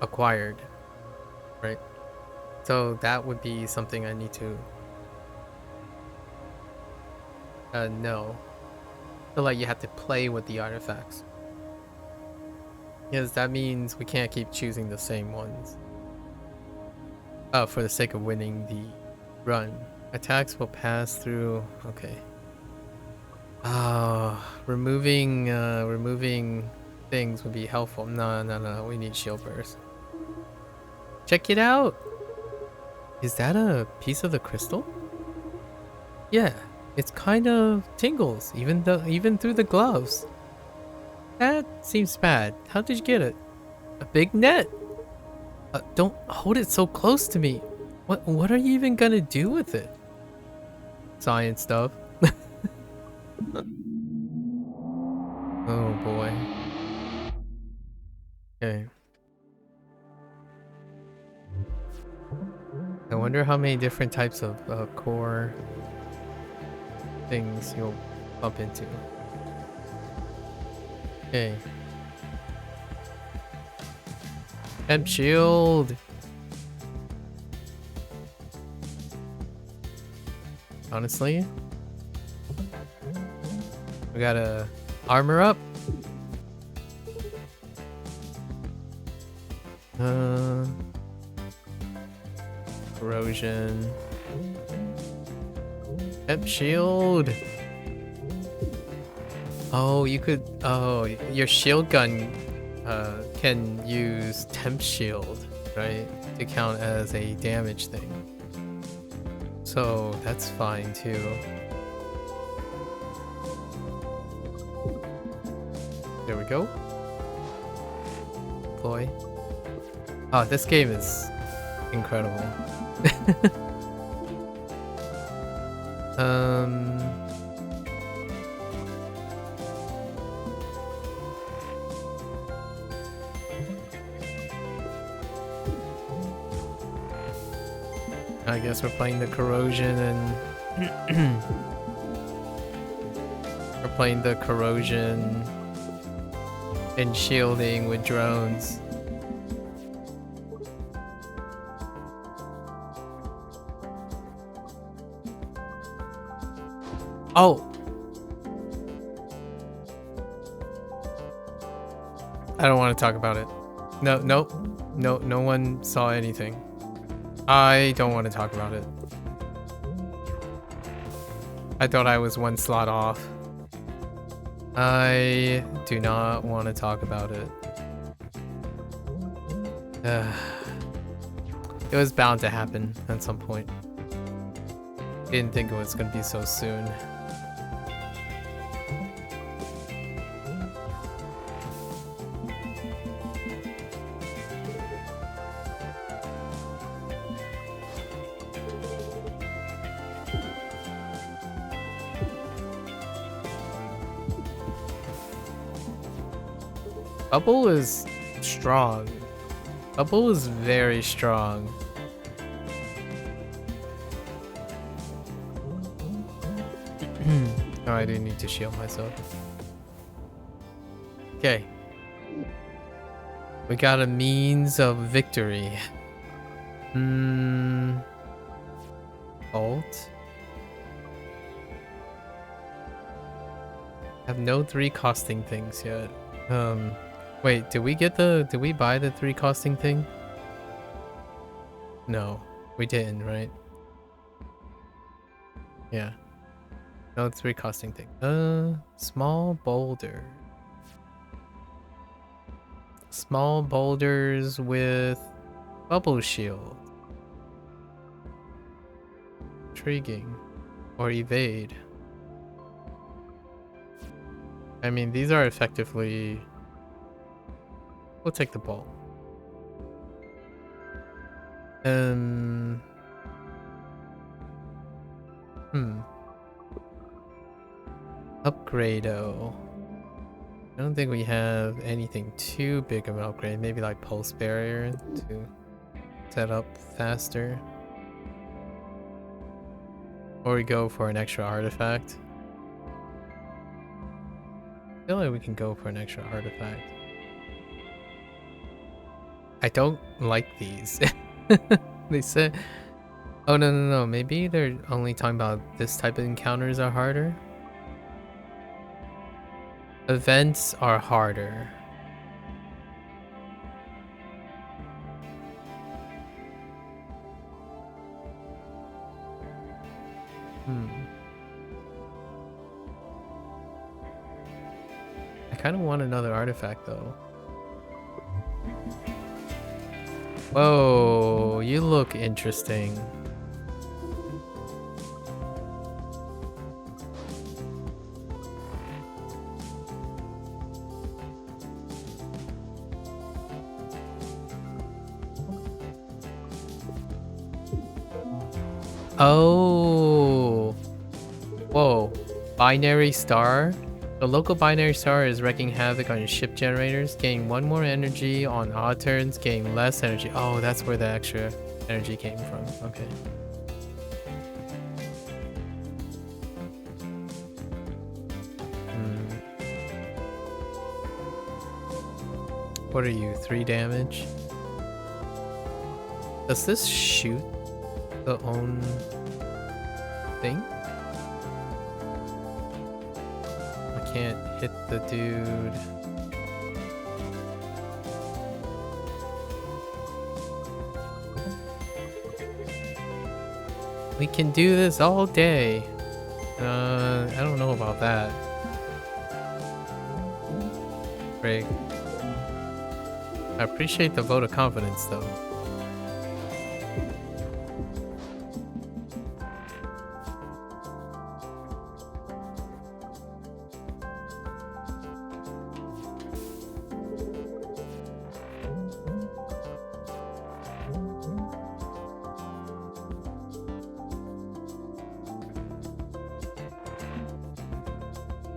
acquired, right? So that would be something I need to know. So like you have to play with the artifacts. Yes, that means we can't keep choosing the same ones. For the sake of winning the run. Attacks will pass through. Okay. Removing things would be helpful. No. We need shield burst. Check it out. Is that a piece of the crystal? Yeah, it's kind of tingles even through the gloves. That seems bad. How did you get it? A big net? Don't hold it so close to me. What are you even gonna do with it? Science stuff. Oh boy. Okay. I wonder how many different types of core things you'll bump into. Okay. Temp shield. Honestly, we gotta armor up. Corrosion. Temp shield. Oh, you could. Oh, your shield gun can use temp shield, right, to count as a damage thing. So that's fine too. There we go. Deploy. Oh, this game is incredible. I guess we're playing the corrosion and we're playing the corrosion and shielding with drones. Oh! I don't want to talk about it. No one saw anything. I don't want to talk about it. I thought I was one slot off. I do not want to talk about it. It was bound to happen at some point. Didn't think it was going to be so soon. Bubble is strong. Bubble is very strong. Oh, I do need to shield myself. Okay. We got a means of victory. Bolt. Have no 3 costing things yet. Wait, did we buy the 3 costing thing? No, we didn't, right? Yeah. No 3 costing thing. Small boulder. Small boulders with bubble shield. Intriguing. Or evade. I mean, these are effectively... We'll take the bolt. Upgrade-o. I don't think we have anything too big of an upgrade. Maybe like pulse barrier to set up faster. Or we go for an extra artifact. I feel like we can go for an extra artifact. I don't like these. They said... Oh, no. Maybe they're only talking about this type of encounters are harder. Events are harder. I kind of want another artifact though. Whoa, you look interesting. Oh. Whoa. Binary star? The local binary star is wreaking havoc on your ship generators. Gain 1 more energy on odd turns. Gain less energy. Oh, that's where the extra energy came from. Okay. What are you? 3 damage? Does this shoot the own thing? I can't hit the dude. We can do this all day. I don't know about that. Great. I appreciate the vote of confidence, though.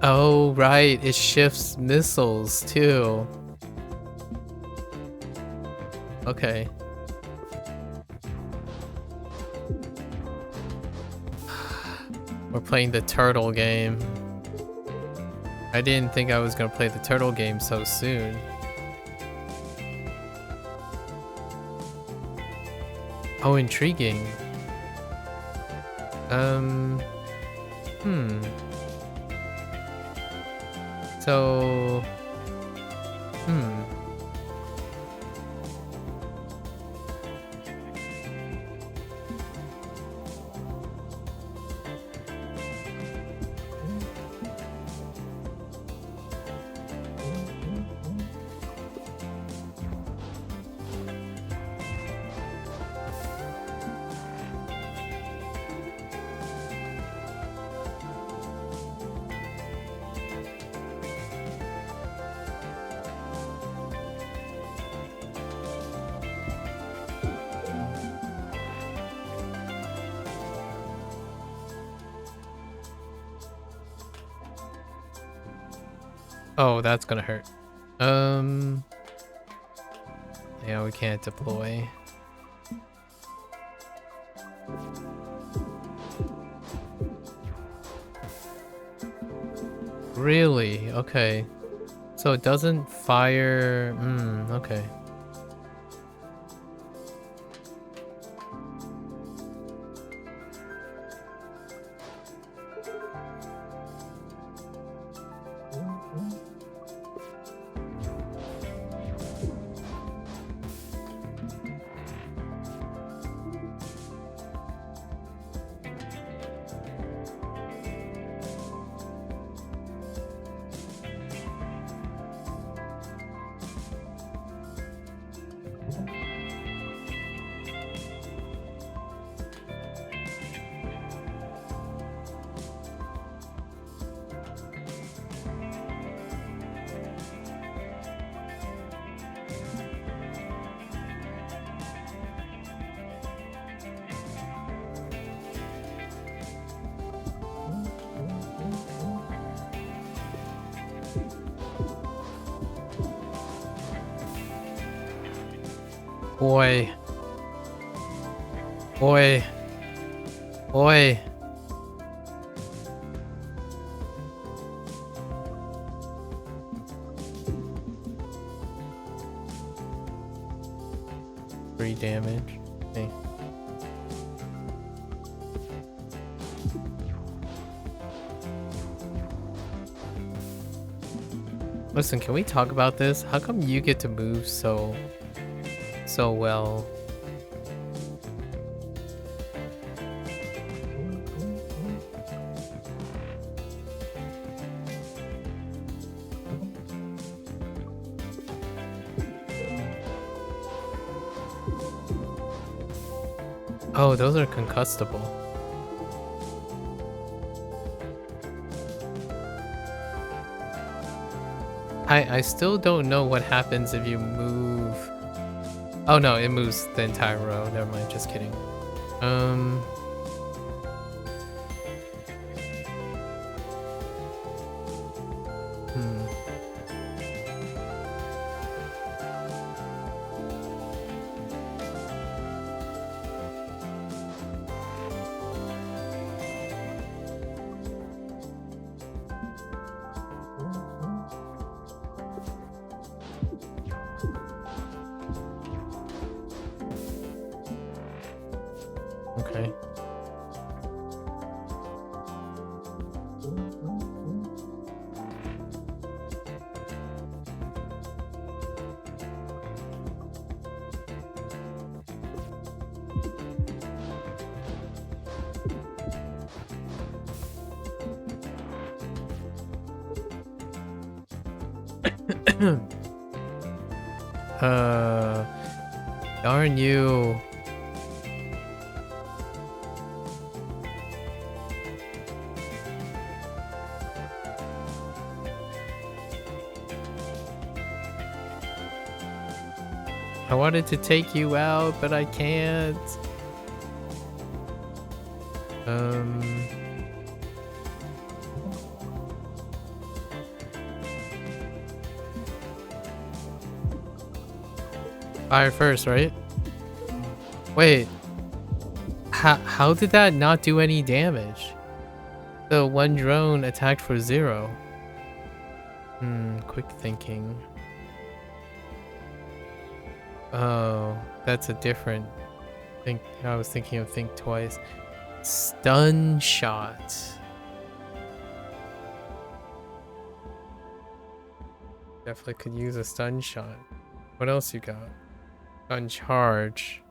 Oh, right. It shifts missiles, too. Okay. We're playing the turtle game. I didn't think I was gonna play the turtle game so soon. Oh, intriguing. So, oh, that's gonna hurt. Yeah, we can't deploy. Really? Okay. So it doesn't fire... okay. Boy. Boy. Boy. Three damage. Okay. Listen, can we talk about this? How come you get to move so well? Oh, those are concussable. I still don't know what happens if you move. Oh no, it moves the entire row. Never mind, just kidding. Okay. Darn you. I wanted to take you out, but I can't. Fire first, right? Wait. How did that not do any damage? The one drone attacked for 0. Quick thinking. Oh, that's a different thing. I was thinking of think twice. Stun shot. Definitely could use a stun shot. What else you got? Stun charge.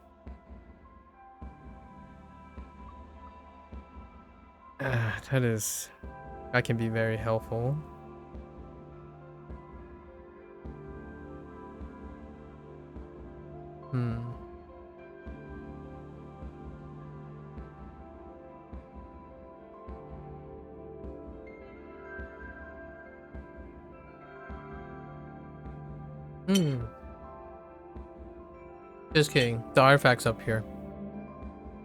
That can be very helpful. Just kidding. The artifact's up here.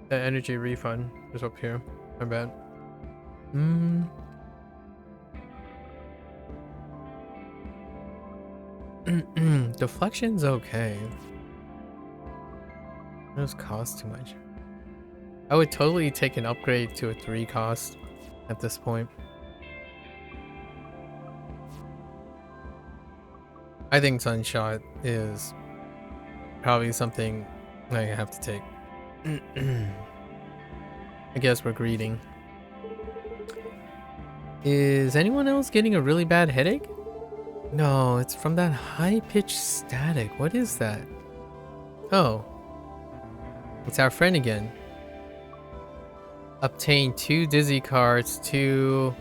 The energy refund is up here. My bad. Deflection's okay. Those cost too much. I would totally take an upgrade to a 3 cost at this point. I think Sunshot is probably something I have to take. I guess we're greeting. Is anyone else getting a really bad headache? No, it's from that high-pitched static. What is that? Oh. It's our friend again. Obtain 2 Dizzy cards, 2...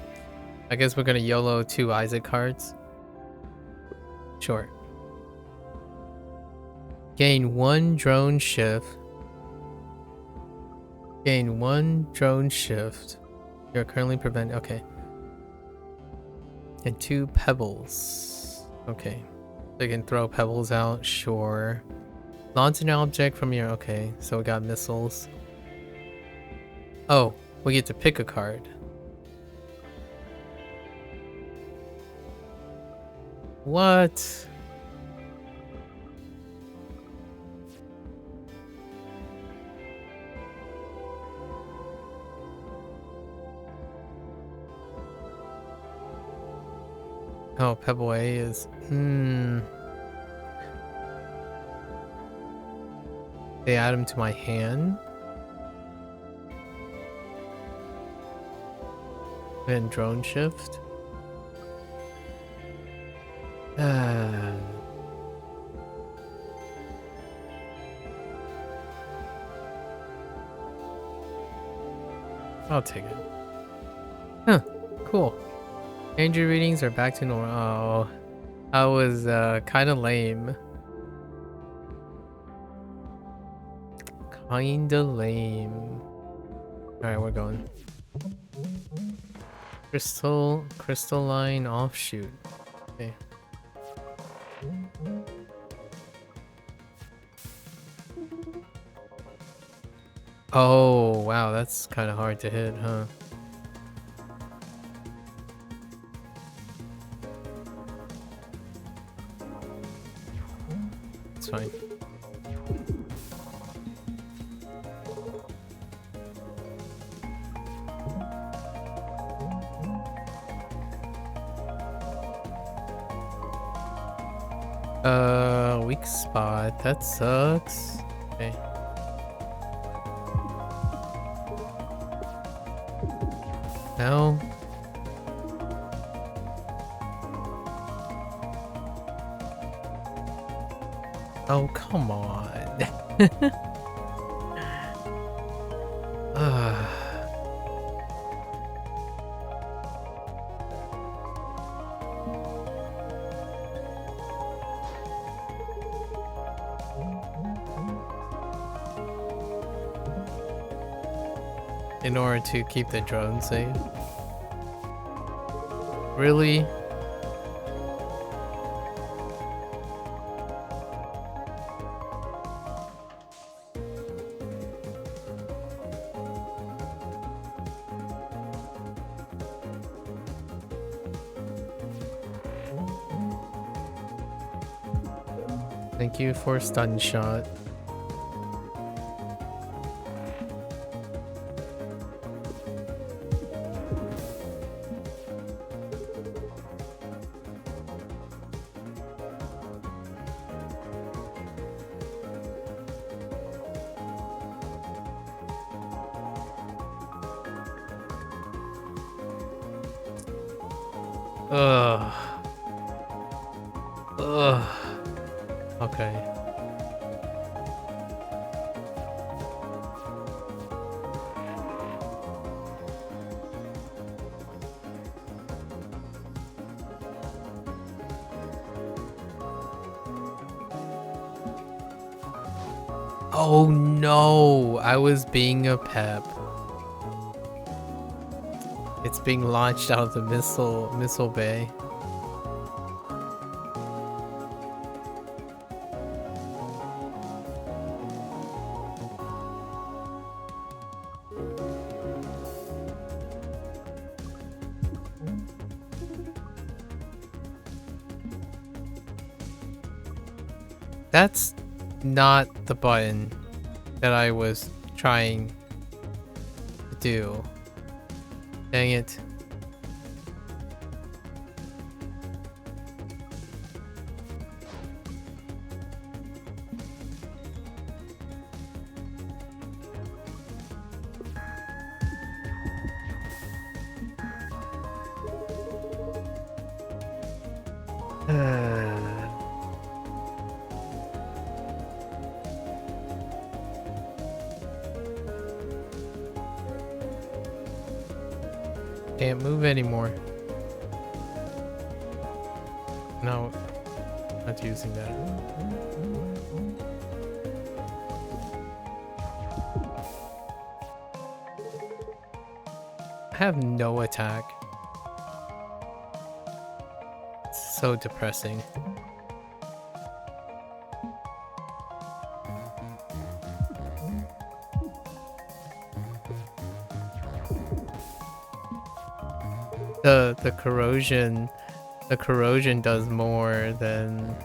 I guess we're gonna YOLO 2 Isaac cards. Sure. Gain 1 drone shift. Gain 1 drone shift. You're currently preventing... Okay. And 2 pebbles. Okay. They can throw pebbles out. Sure. Launch an object from your... Okay. So we got missiles. Oh. We get to pick a card. What? Oh, Pebble A is... They add him to my hand. And drone shift. I'll take it. Huh, cool. Injury readings are back to normal. Oh, I was kind of lame. Kinda lame. Alright, we're going. Crystalline offshoot. Okay. Oh, wow, that's kind of hard to hit, huh? It's fine. Weak spot. That sucks. Okay. No. Oh, come on. in order to keep the drone safe. Really? Thank you for stun shot. Ugh. Ugh. Okay. Oh no, I was being a pep. It's being launched out of the missile bay. That's not the button that I was trying to do. Dang it. Can't move anymore. No, not using that. I have no attack. It's so depressing. The corrosion does more than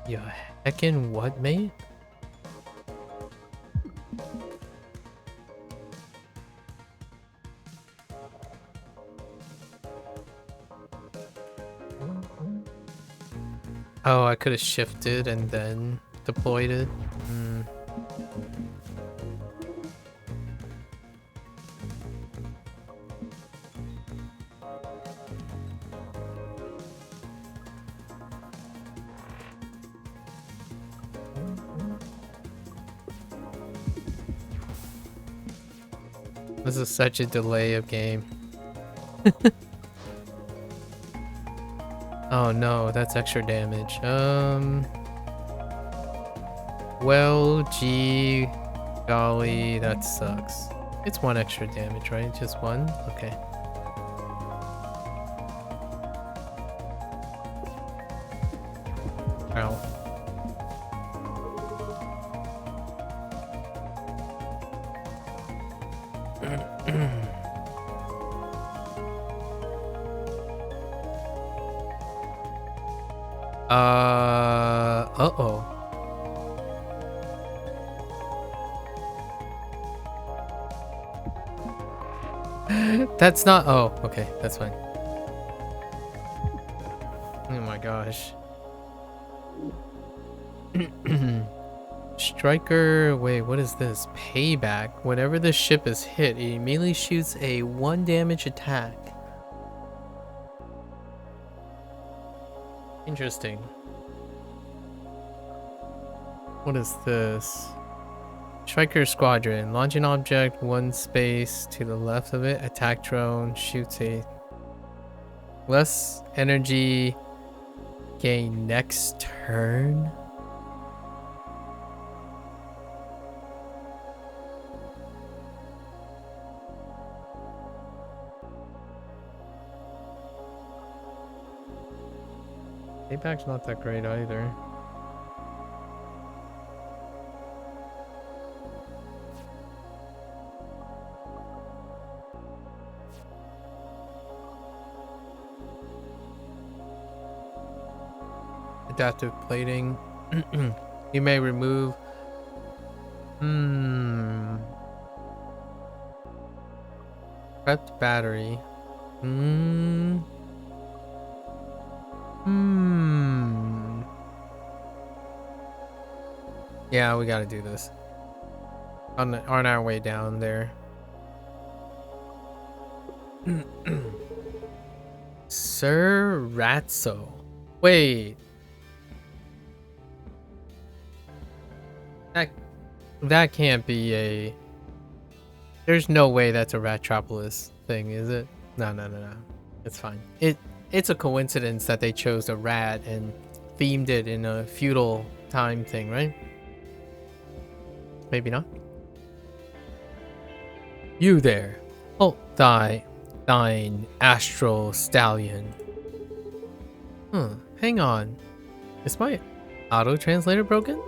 yeah, heckin' what, mate? Oh, I could have shifted and then deployed it. This is such a delay of game. Oh no, that's extra damage. Well, gee, golly, that sucks. It's one extra damage, right? Just one? Okay. Ow. Uh-oh. That's not, oh, okay, that's fine. Oh my gosh. Striker, wait, what is this? Payback. Whenever the ship is hit, it immediately shoots a 1 damage attack. Interesting. What is this? Striker Squadron. Launch an object one space to the left of it. Attack drone. Shoots a less energy gain next turn. Payback's not that great either. Adaptive plating. You may remove. Prepped battery. Yeah, we gotta do this. On our way down there. Sir Ratso. Wait. That can't be a... There's no way that's a Ratropolis thing, is it? No. It's fine. It's a coincidence that they chose a rat and themed it in a feudal time thing, right? Maybe not. You there. Halt thine astral stallion. Hang on. Is my auto translator broken?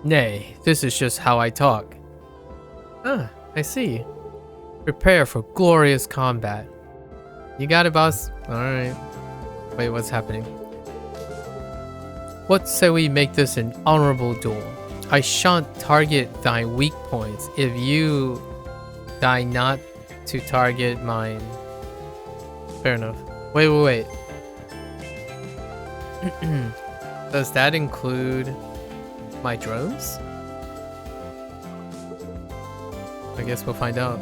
Nay, this is just how I talk. Ah, I see. Prepare for glorious combat. You got it, boss. Alright. Wait, what's happening? What say we make this an honorable duel? I shan't target thy weak points if you die not to target mine. Fair enough. Wait. Does that include my drones? I guess we'll find out.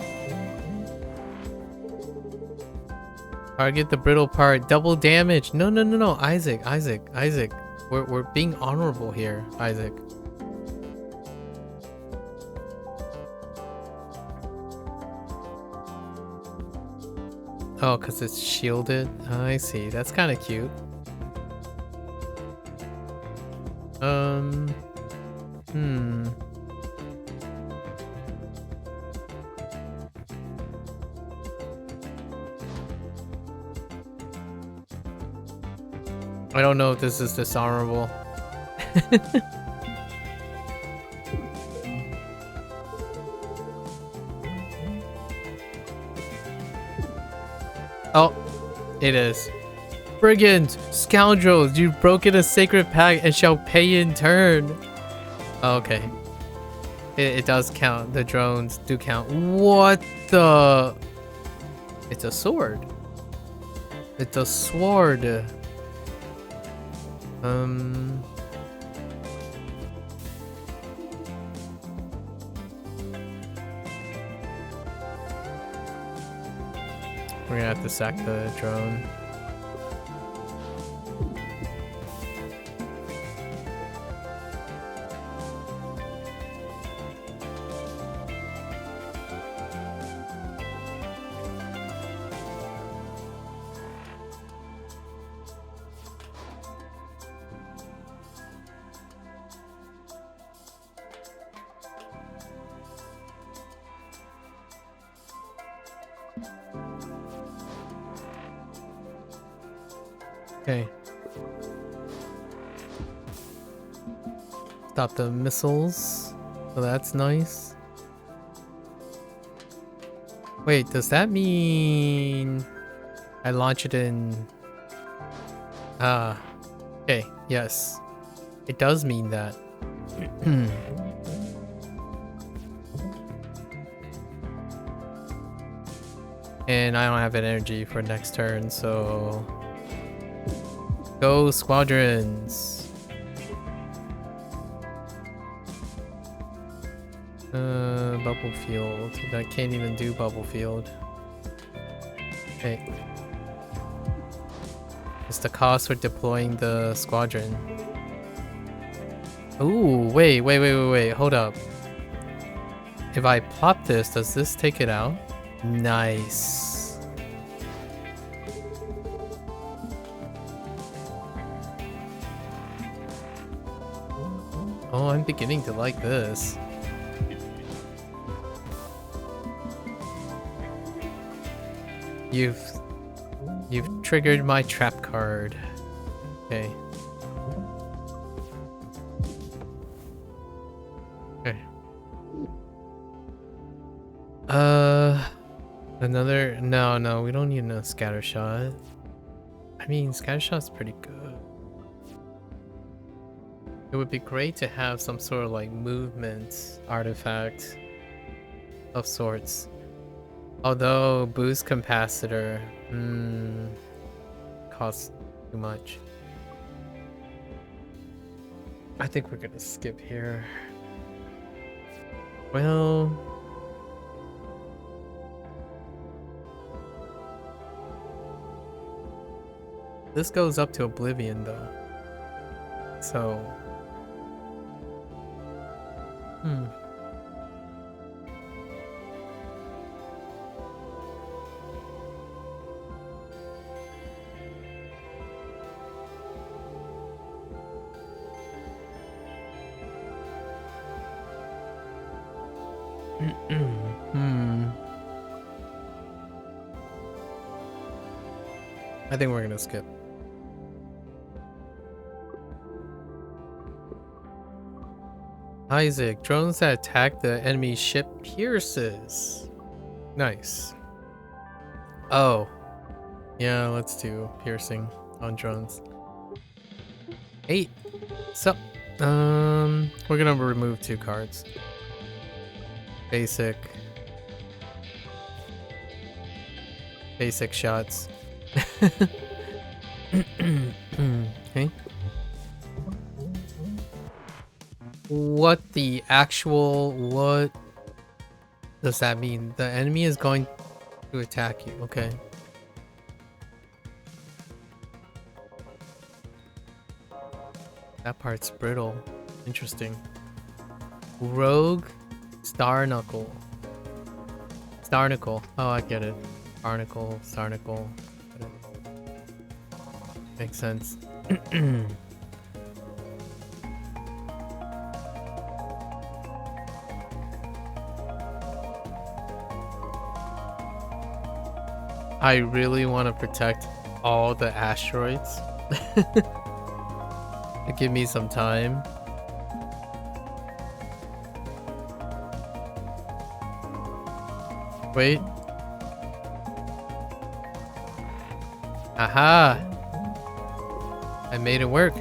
Target the brittle part. Double damage. No. Isaac. We're being honorable here, Isaac. Oh, because it's shielded? I see. That's kind of cute. I don't know if this is dishonorable. Oh, it is. Brigands, scoundrels, you've broken a sacred pact and shall pay in turn. Okay. It does count. The drones do count. What the? It's a sword. It's a sword. We're gonna have to sack the drone. Okay. Stop the missiles. So that's nice. Wait, does that mean I launch it in... okay, yes. It does mean that. And I don't have an energy for next turn, so... Go squadrons. Bubble field. I can't even do bubble field. Okay. It's the cost for deploying the squadron. Ooh, wait. Hold up. if I pop this, does this take it out? Nice. Oh, I'm beginning to like this. You've triggered my trap card. Okay. Okay. Another no, we don't need a scatter shot. I mean, scatter shot's pretty good. It would be great to have some sort of like movement artifact of sorts. Although boost capacitor costs too much. I think we're gonna skip here. Well, this goes up to oblivion though. So I think we're gonna skip. Isaac, drones that attack the enemy ship pierces. Nice. Oh. Yeah, let's do piercing on drones. 8. So, we're gonna remove 2 cards. Basic shots. Okay. What does that mean? The enemy is going to attack you. Okay. That part's brittle. Interesting. Rogue Starknuckle. Starknuckle. Oh, I get it. Starknuckle. Makes sense. I really want to protect all the asteroids. Give me some time. Wait. Aha! I made it work.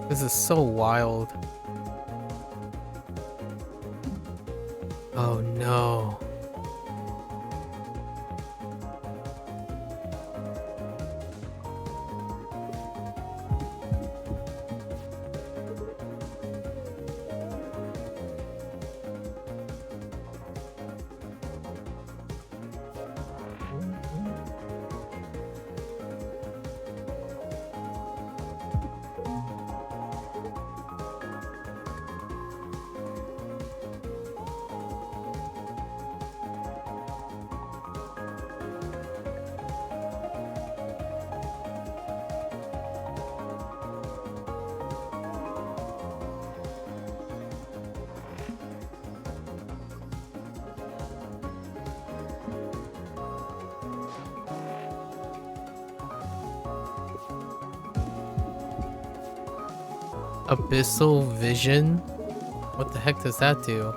This is so wild. Oh no. Abyssal Vision? What the heck does that do?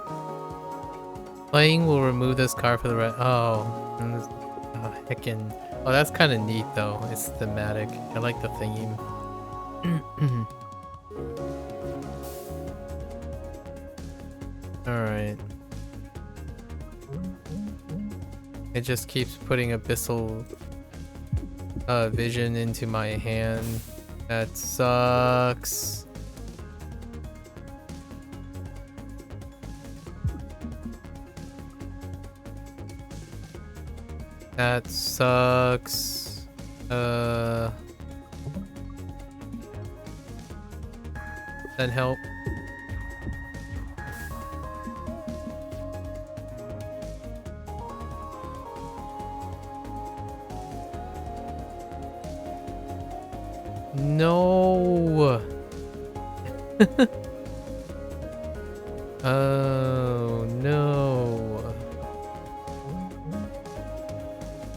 Playing will remove this card for the rest. Oh, heckin'. Oh, that's kind of neat though. It's thematic. I like the theme. Alright. It just keeps putting abyssal vision into my hand. That sucks. That sucks. Then help. No. Oh no.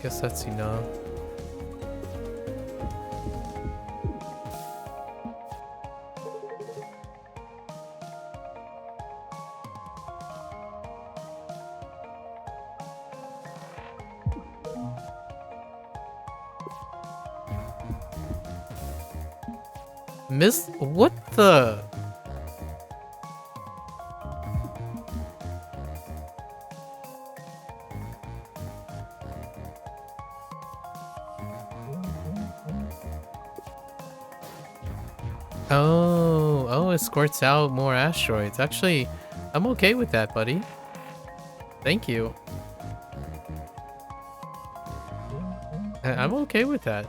Guess that's enough. Miss, what the? Oh, it squirts out more asteroids. Actually, I'm okay with that, buddy. Thank you. I'm okay with that.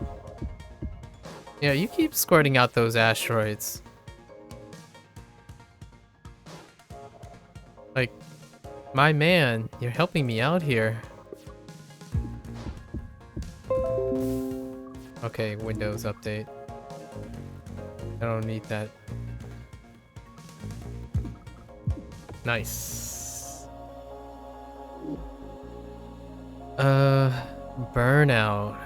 Yeah, you keep squirting out those asteroids. Like, my man, you're helping me out here. Okay, Windows update. I don't need that. Nice. Burnout.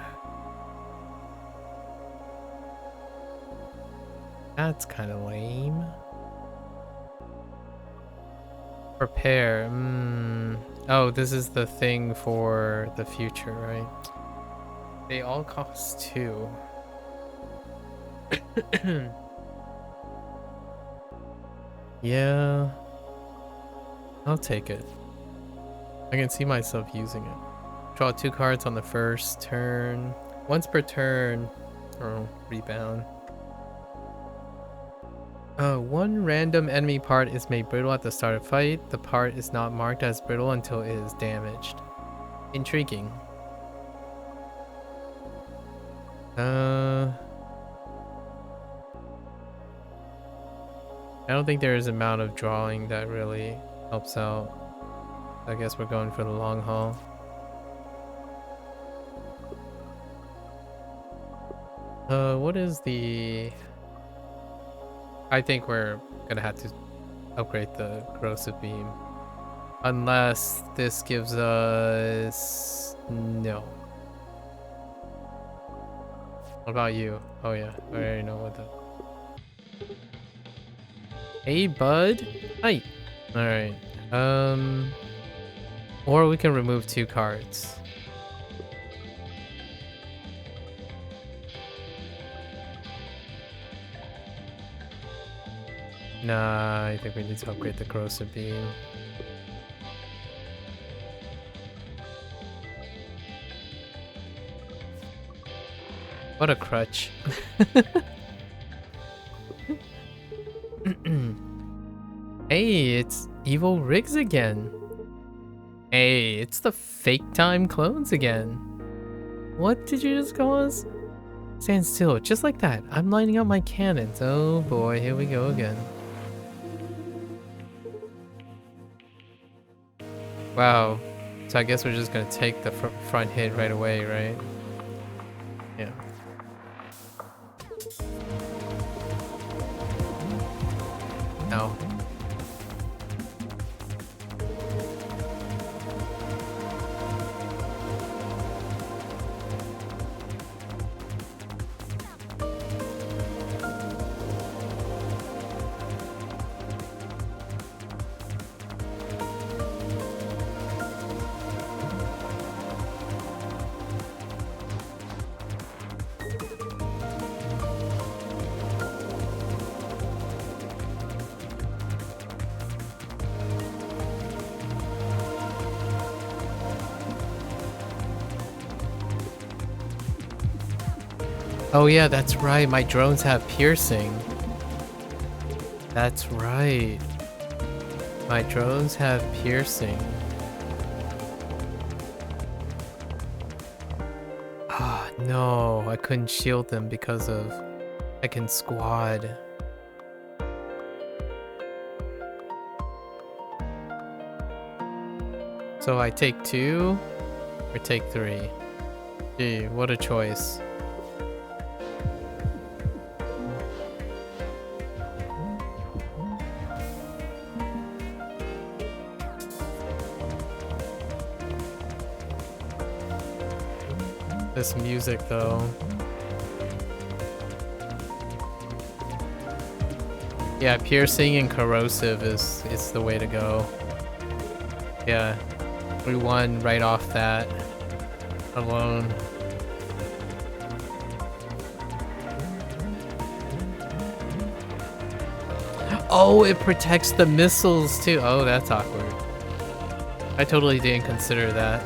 That's kind of lame. Prepare. Oh, this is the thing for the future, right? They all cost 2. Yeah. I'll take it. I can see myself using it. Draw 2 cards on the first turn. Once per turn. Oh, rebound. 1 random enemy part is made brittle at the start of fight. The part is not marked as brittle until it is damaged. Intriguing. I don't think there is an amount of drawing that really helps out. I guess we're going for the long haul. What is the... I think we're gonna have to upgrade the corrosive beam. Unless this gives us... No. What about you? Oh yeah, I already know what the... Hey bud! Hi! Alright. Or we can remove 2 cards. Nah, I think we need to upgrade the corrosive beam. What a crutch. Hey, it's Evil Riggs again. Hey, it's the fake time clones again. What did you just call us? Stand still, just like that. I'm lining up my cannons. Oh boy, here we go again. Wow. So I guess we're just gonna take the front hit right away, right? Yeah. Ow. Oh yeah, that's right. My drones have piercing. That's right. My drones have piercing. Ah, no. I couldn't shield them because of... I can squad. So I take 2 or take 3? Gee, what a choice. This music though. Yeah, piercing and corrosive is the way to go. Yeah. We won right off that alone. Oh, it protects the missiles too. Oh, that's awkward. I totally didn't consider that.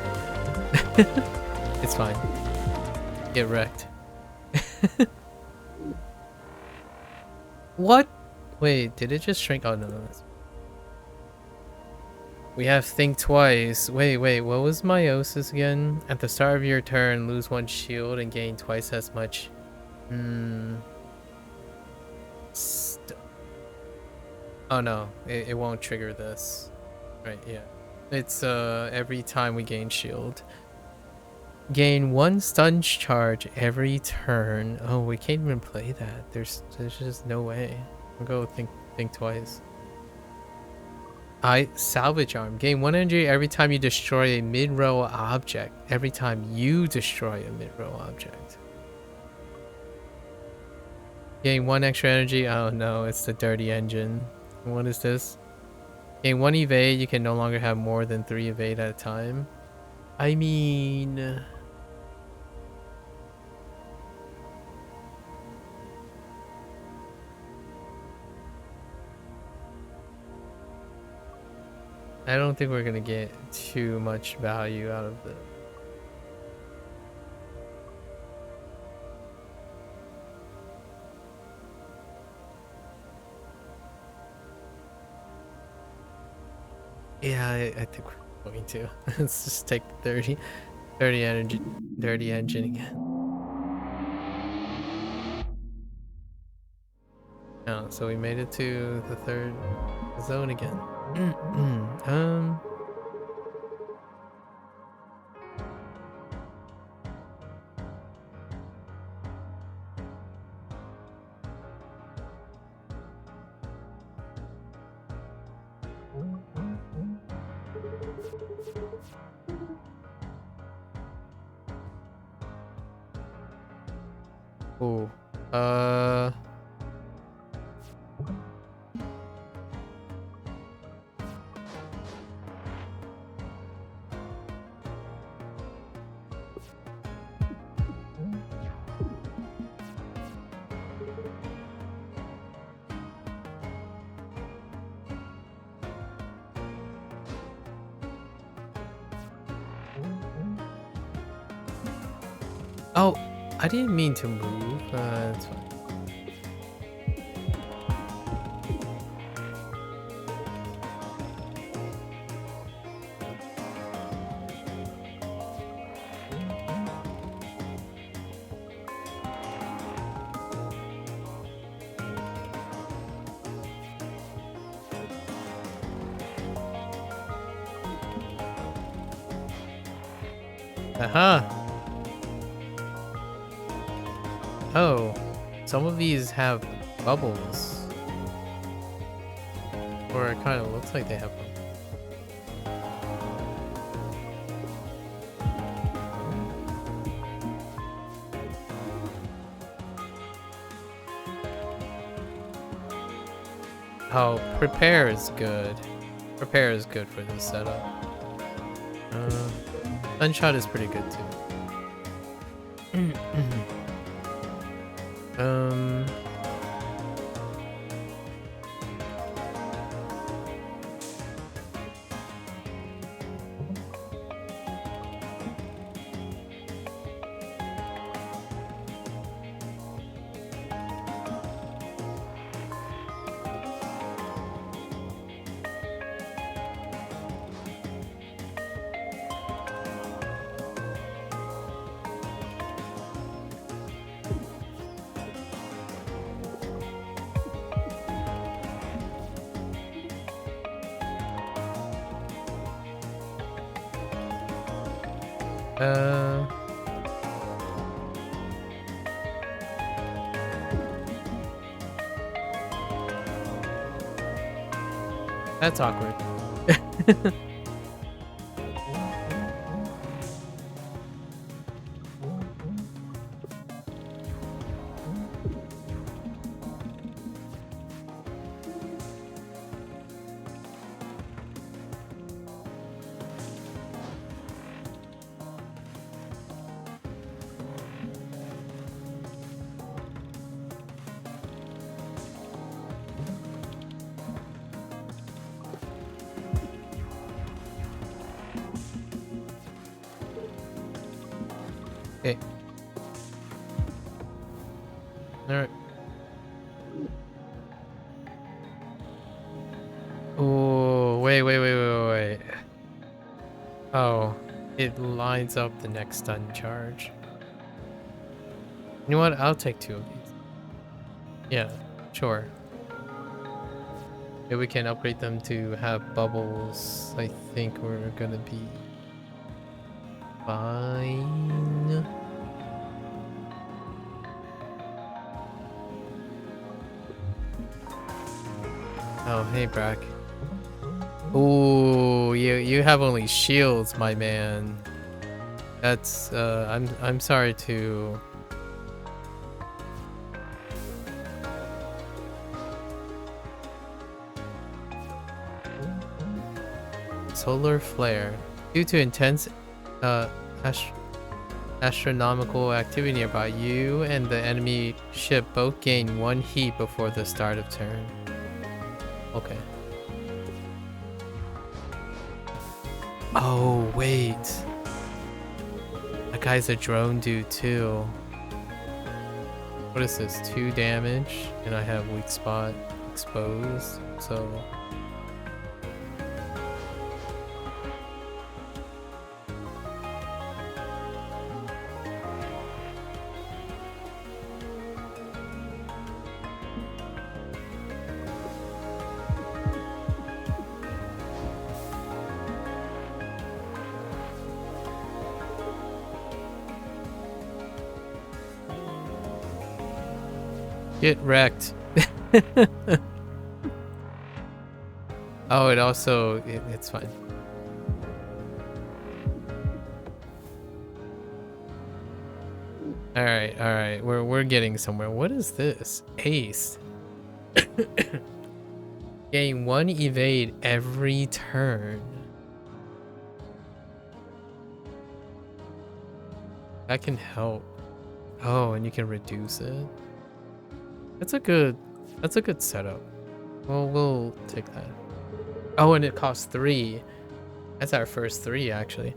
It's fine. Get wrecked. What? Wait, did it just shrink? Oh, no, no. We have think twice. Wait, what was meiosis again? At the start of your turn, lose 1 shield and gain twice as much. Oh no, it won't trigger this. Right, yeah. It's every time we gain shield. Gain 1 stun charge every turn. Oh, we can't even play that. There's just no way. I'll go think twice. Salvage arm. Gain 1 energy every time you destroy a mid-row object. Every time you destroy a mid-row object. Gain 1 extra energy. Oh no, it's the dirty engine. What is this? Gain 1 evade. You can no longer have more than 3 evade at a time. I mean... I don't think we're gonna get too much value out of this. Yeah, I think we're going to. Let's just take 30 energy, dirty engine again. Oh, so we made it to the 3rd zone again. Oh, oh, I didn't mean to move. That's fine. Aha! Oh, some of these have bubbles. Or it kind of looks like they have bubbles. Oh, prepare is good. Prepare is good for this setup. Gunshot is pretty good too. Uh, that's awkward. Okay. Alright. Oh, wait. Oh, it lines up the next stun charge. You know what? I'll take 2 of these. Yeah, sure. If we can upgrade them to have bubbles, I think we're gonna be fine. Oh, hey, Brack. Ooh, you have only shields, my man. That's I'm sorry to. Solar flare. Due to intense astronomical activity nearby, you and the enemy ship both gain 1 heat before the start of turn. Okay. Oh, wait. That guy's a drone dude too. What is this? 2 damage, and I have weak spot exposed, so... Get wrecked. Oh, it also... it's fine. Alright. We're getting somewhere. What is this? Ace. Gain 1 evade every turn. That can help. Oh, and you can reduce it. That's a good setup. Well, we'll take that. Oh, and it costs 3. That's our first 3, actually.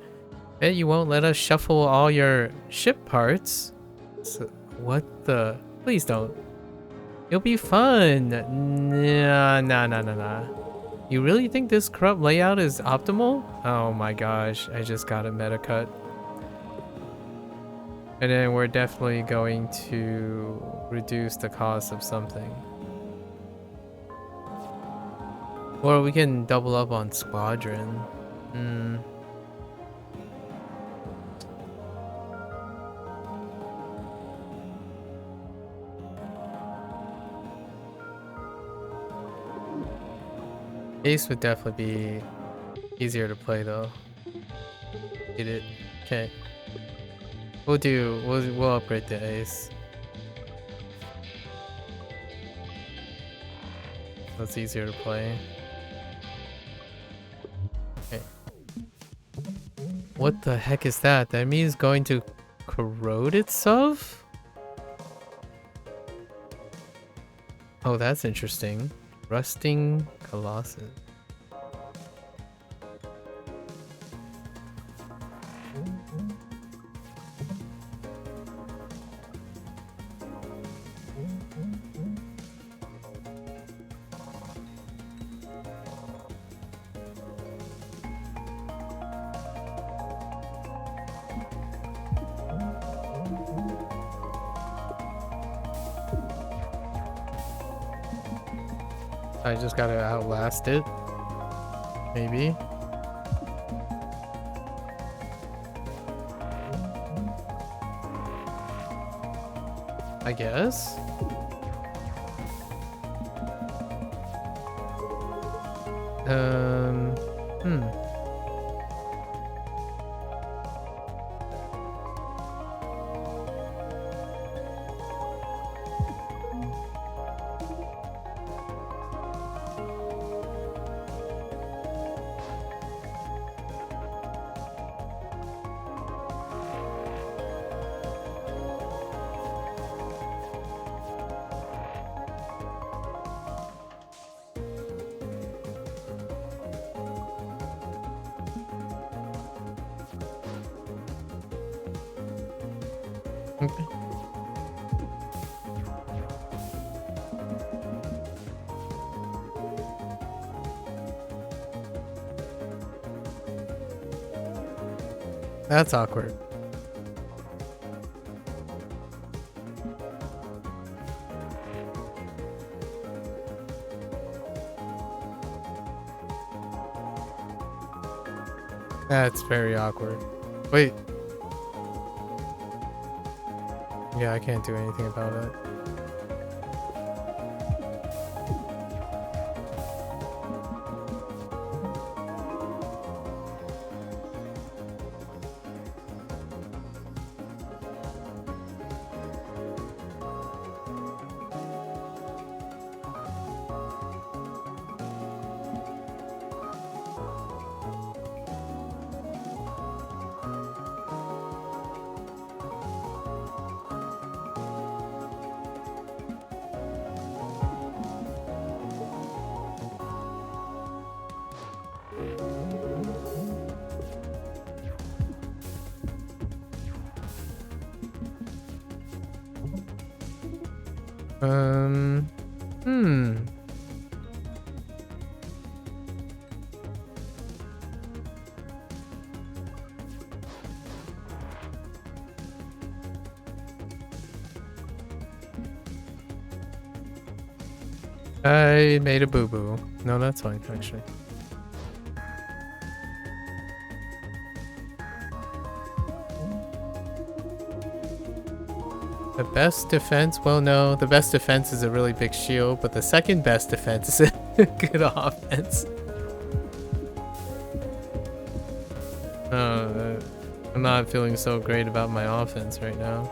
Bet you won't let us shuffle all your ship parts. So, what the? Please don't. It'll be fun. Nah. You really think this corrupt layout is optimal? Oh my gosh, I just got a meta cut. And then we're definitely going to reduce the cost of something. Or we can double up on Squadron. Ace would definitely be easier to play though. Get it? Okay. We'll upgrade the Ace. That's easier to play. Okay. What the heck is that? That means going to corrode itself? Oh, that's interesting. Rusting Colossus. I just gotta outlast it. Maybe. I guess. Hmm. Okay. That's awkward. That's very awkward. Wait. Yeah, I can't do anything about it. Hmm. I made a boo-boo. No, that's fine, actually. The best defense? Well, no. The best defense is a really big shield, but the second best defense is a good offense. I'm not feeling so great about my offense right now.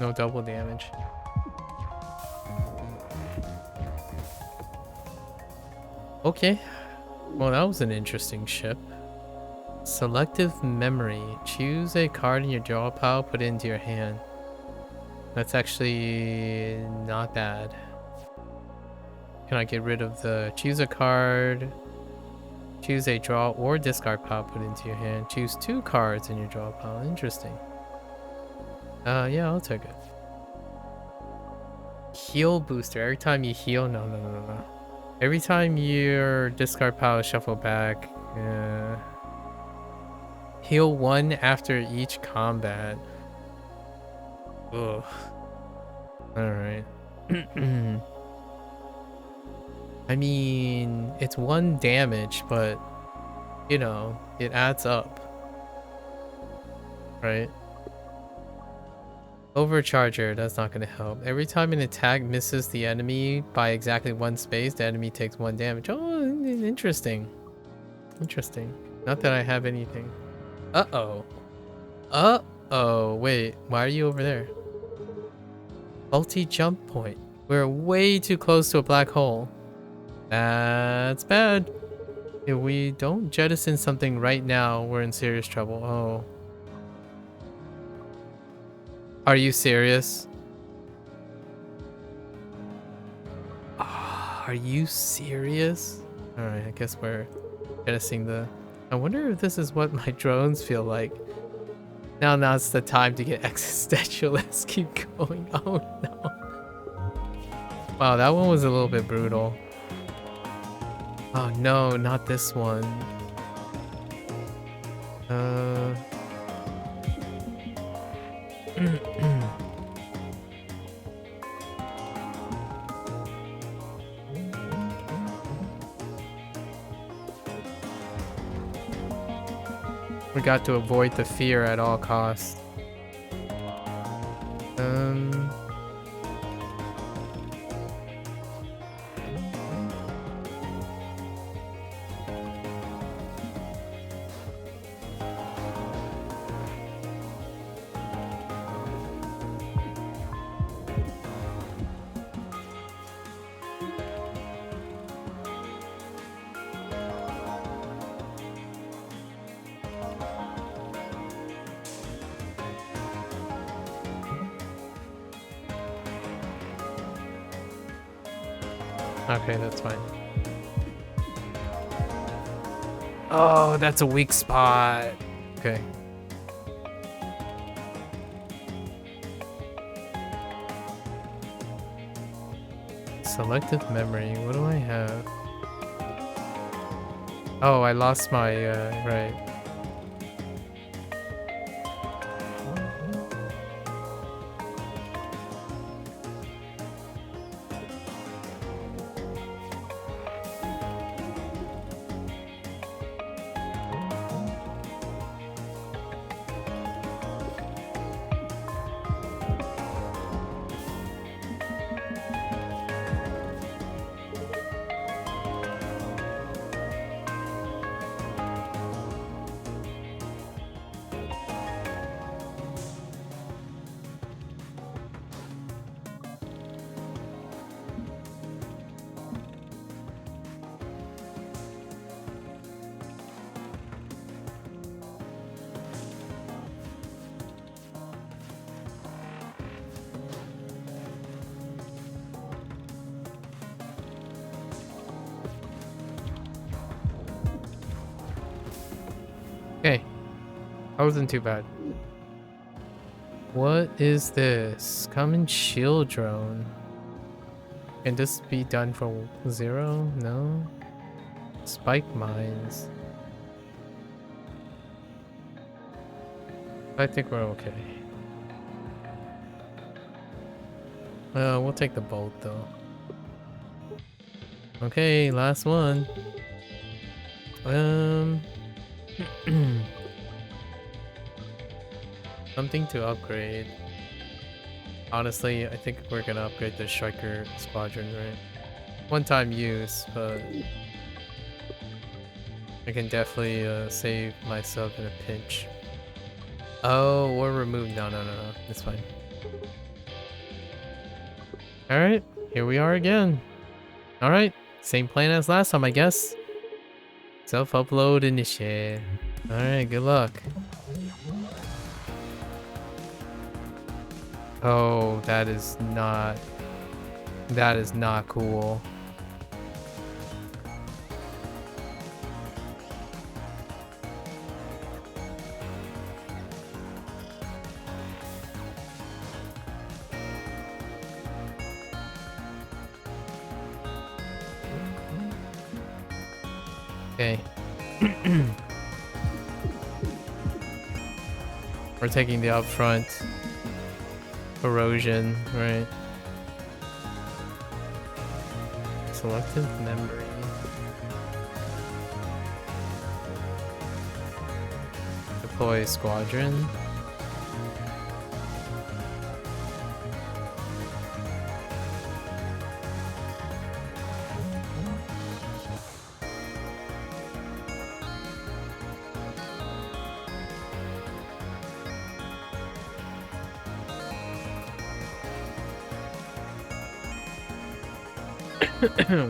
No double damage. Okay. Well, that was an interesting ship. Selective memory. Choose a card in your draw pile, put it into your hand. That's actually not bad. Can I get rid of the choose a card? Choose a draw or discard pile, put it into your hand. Choose 2 cards in your draw pile. Interesting. Yeah, I'll take it. Heal booster. Every time you heal, no. Every time your discard pile is shuffled back, heal 1 after each combat. Ugh. Alright. I mean, it's 1 damage, but, you know, it adds up. Right? Overcharger, that's not going to help. Every time an attack misses the enemy by exactly 1 space, the enemy takes 1 damage. Oh, interesting. Interesting. Not that I have anything. Uh-oh. Uh-oh. Wait, why are you over there? Multi-jump point. We're way too close to a black hole. That's bad. If we don't jettison something right now, we're in serious trouble. Oh. Are you serious? Are you serious? Alright, I guess we're jettisoning the... I wonder if this is what my drones feel like. Now's the time to get existential. Let's keep going. Oh no. Wow, that one was a little bit brutal. Oh no, not this one. We got to avoid the fear at all costs. Okay, that's fine. Oh, that's a weak spot. Okay. Selective memory. What do I have? Oh, I lost my, right. Okay. That wasn't too bad. What is this? Common shield drone. Can this be done for 0? No. Spike mines. I think we're okay. We'll take the bolt though. Okay, last one. Something to upgrade. Honestly, I think we're gonna upgrade the Striker Squadron, right? One-time use, but I can definitely save myself in a pinch. Oh, or remove. No. It's fine. Alright, here we are again. Alright, same plan as last time, I guess. Self-upload initiate. Alright, good luck. Oh, that is not cool. Okay. We're taking the upfront erosion, right? Selective memory. Deploy squadron.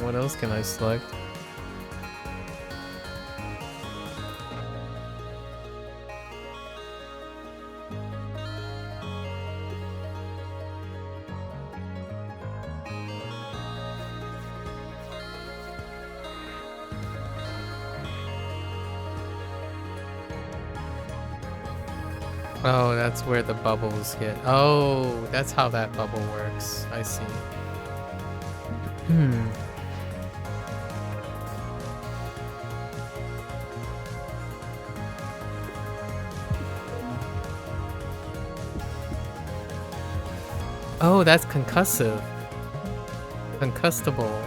What else can I select? Oh, that's where the bubbles get. Oh, that's how that bubble works. I see. Oh, that's concussive. Concussible.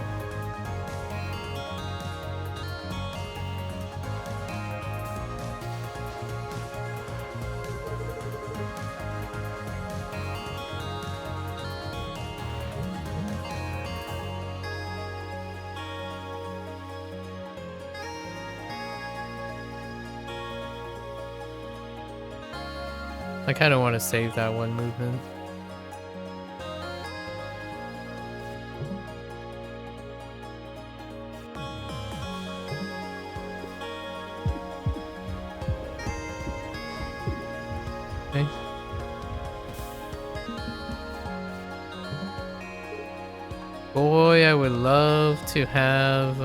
I kind of want to save that one movement. Okay. Boy, I would love to have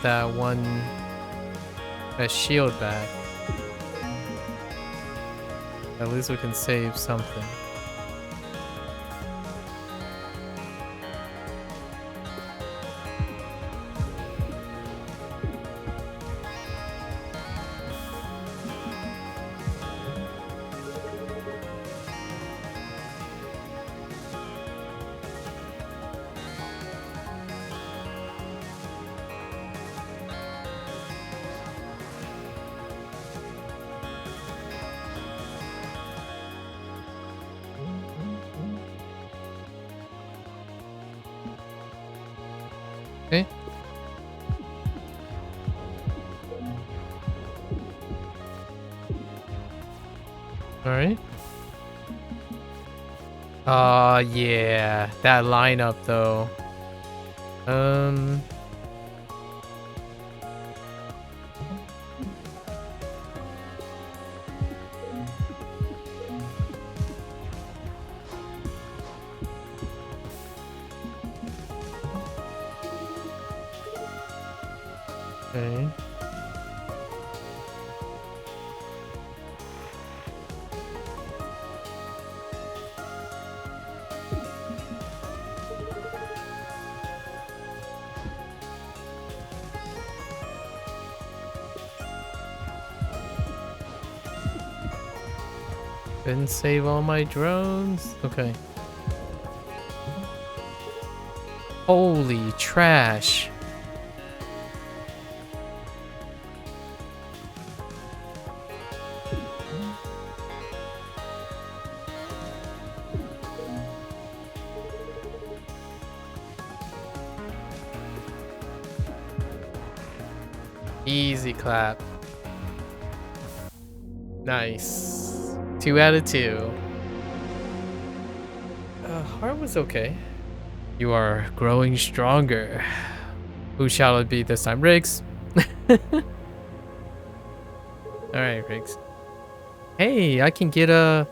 that one, that shield back. At least we can save something. Okay. Alright. Yeah. That lineup though. Okay. Didn't save all my drones. Okay. Holy trash. Easy clap. Nice. 2 out of 2. Heart was okay. You are growing stronger. Who shall it be this time? Riggs. Alright, Riggs. Hey, I can get a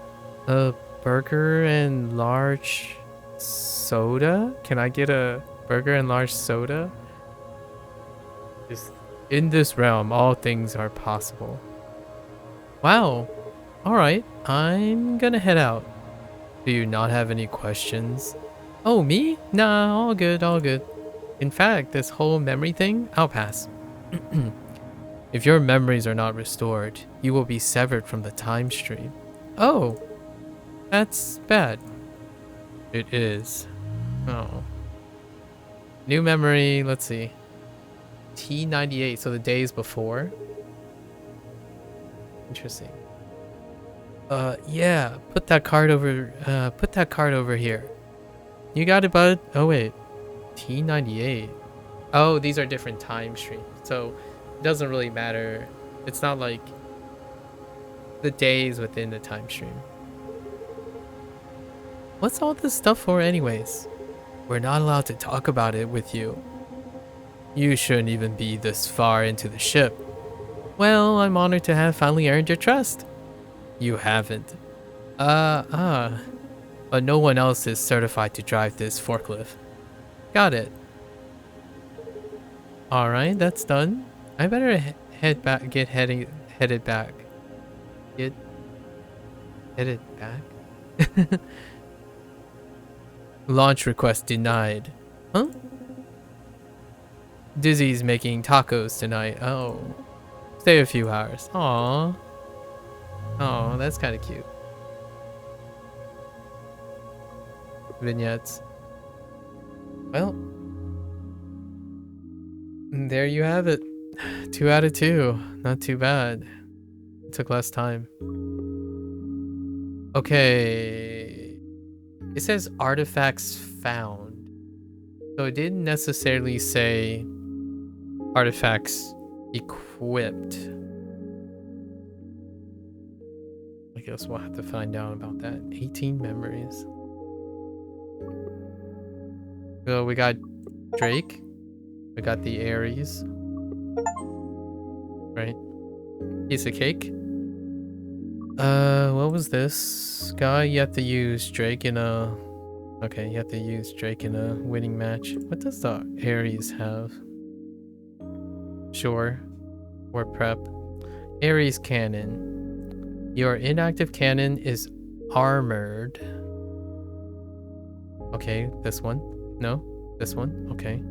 burger and large soda? Can I get a burger and large soda? Just in this realm, all things are possible. Wow. Alright, I'm gonna head out. Do you not have any questions? Oh, me? Nah, all good, all good. In fact, this whole memory thing, I'll pass. If your memories are not restored, you will be severed from the time stream. Oh, that's bad. It is. Oh. New memory, let's see. T98, so the days before. Interesting. Yeah, put that card over here. You got it, bud. Oh wait. T98. Oh, these are different time streams. So it doesn't really matter. It's not like the days within the time stream. What's all this stuff for anyways? We're not allowed to talk about it with you. You shouldn't even be this far into the ship. Well, I'm honored to have finally earned your trust. You haven't. But no one else is certified to drive this forklift. Got it. Alright, that's done. I better head back, headed back. Headed back? Launch request denied. Huh? Dizzy's making tacos tonight. Oh. Stay a few hours. Aww. Oh, that's kind of cute. vignettes. Well, there you have it. 2 out of 2. Not too bad. It took less time. Okay. It says artifacts found. So it didn't necessarily say artifacts equipped. I guess we'll have to find out about that. 18 memories. So we got Drake. We got the Ares. Right? Piece of cake. What was this? Guy, you have to use Drake in a... Okay, you have to use Drake in a winning match. What does the Ares have? Sure. Or prep. Ares cannon. Your inactive cannon is armored. Okay, this one. No, this one. Okay.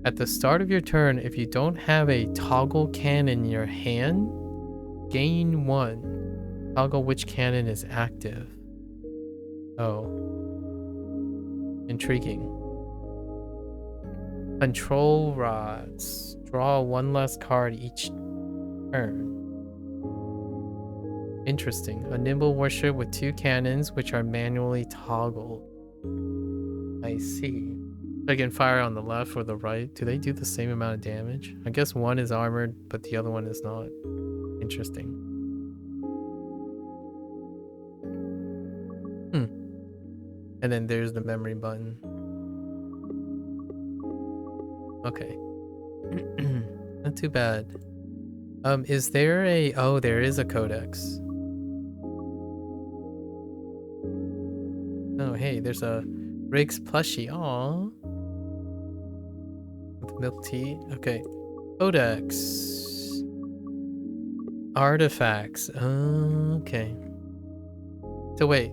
At the start of your turn, if you don't have a toggle cannon in your hand, gain 1. Toggle which cannon is active. Oh. Intriguing. Control rods. Draw 1 less card each turn. Interesting. A nimble warship with 2 cannons which are manually toggled. I see. I can fire on the left or the right. Do they do the same amount of damage? I guess one is armored, but the other one is not. Interesting. And then there's the memory button. Okay. Not too bad. Is there a... Oh, there is a codex. Oh, hey, there's a Riggs plushie. Aww. With milk tea. Okay. Codex. Artifacts. Okay. So wait.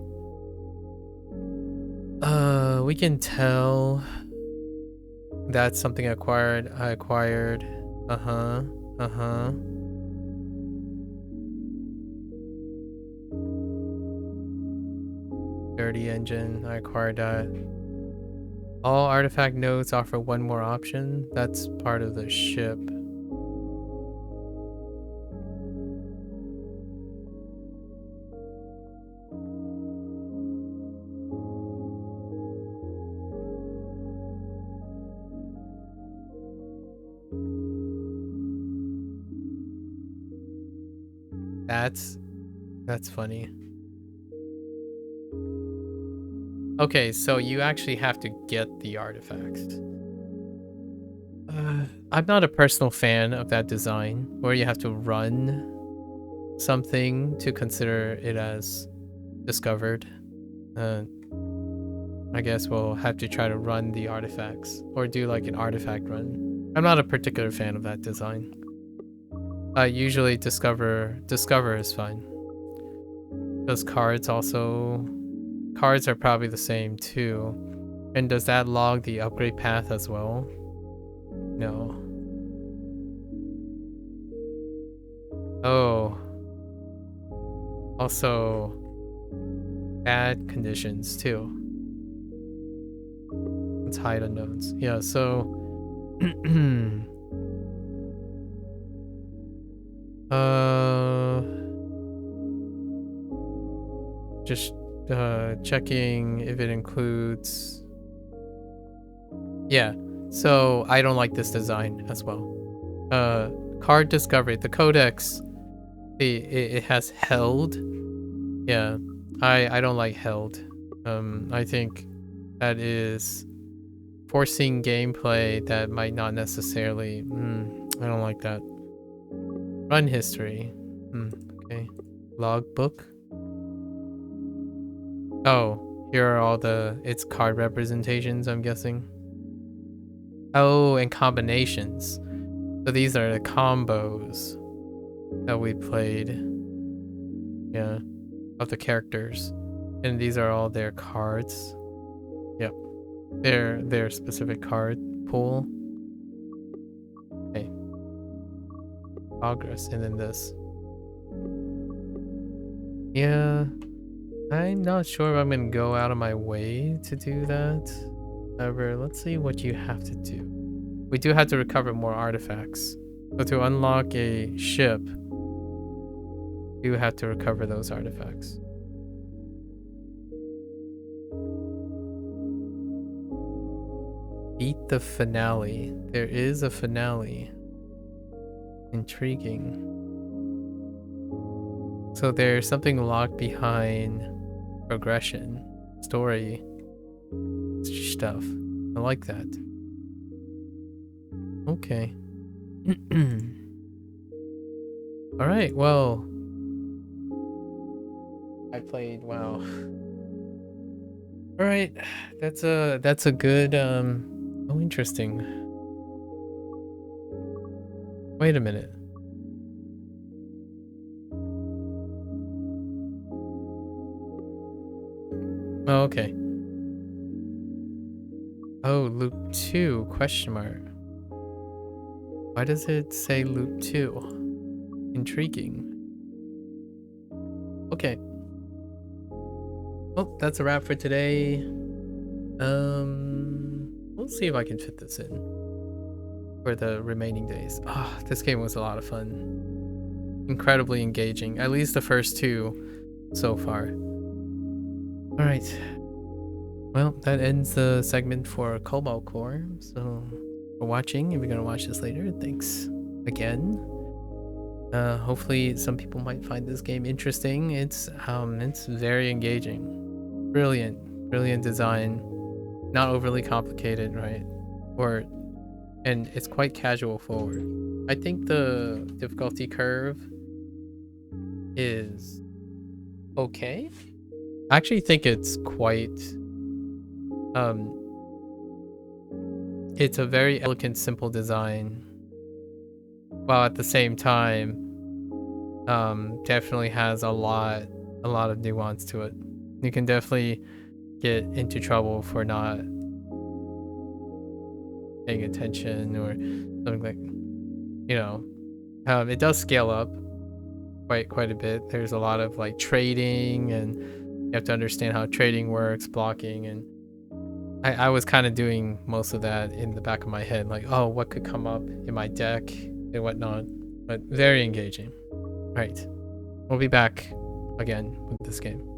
We can tell that's something I acquired. Dirty engine. I acquired that. All artifact nodes offer 1 more option. That's part of the ship. That's funny. Okay, so you actually have to get the artifacts. I'm not a personal fan of that design, where you have to run something to consider it as discovered. I guess we'll have to try to run the artifacts, or do like an artifact run. I'm not a particular fan of that design. Usually discover is fine. Those cards also... Cards are probably the same too. And does that log the upgrade path as well? No. Oh. Also, bad conditions too. Let's hide unknowns. Yeah, so... Just checking if it includes... Yeah, so I don't like this design as well. Card discovery, the codex, it has held. Yeah, I don't like held. I think that is forcing gameplay that might not necessarily... I don't like that. Run history. Okay. Logbook. Oh, here are all its card representations, I'm guessing. Oh, and combinations. So these are the combos that we played. Yeah, of the characters. And these are all their cards. Yep. Their specific card pool. Okay. Progress, and then this. Yeah. I'm not sure if I'm gonna go out of my way to do that. However, let's see what you have to do. We do have to recover more artifacts. So to unlock a ship, you have to recover those artifacts. Beat the finale. There is a finale. Intriguing. So there's something locked behind progression, story stuff. I like that. Okay. All right. Well, I played. Wow. All right. That's a good. Oh, interesting. Wait a minute. Oh, okay. Oh, loop 2, question mark. Why does it say loop 2? Intriguing. Okay. Well, that's a wrap for today. We'll see if I can fit this in for the remaining days. Ah, this game was a lot of fun. Incredibly engaging. At least the first 2 so far. All right. Well, that ends the segment for Cobalt Core. So, for watching, if you're gonna watch this later, thanks again. Hopefully, some people might find this game interesting. It's very engaging, brilliant design, not overly complicated, right? And it's quite casual forward. I think the difficulty curve is okay. I actually think it's quite. It's a very elegant, simple design, while at the same time, definitely has a lot of nuance to it. You can definitely get into trouble for not paying attention or something like, you know. It does scale up quite a bit. There's a lot of like trading, and you have to understand how trading works, blocking, and I was kind of doing most of that in the back of my head, like, oh, what could come up in my deck and whatnot. But very engaging. All right, we'll be back again with this game.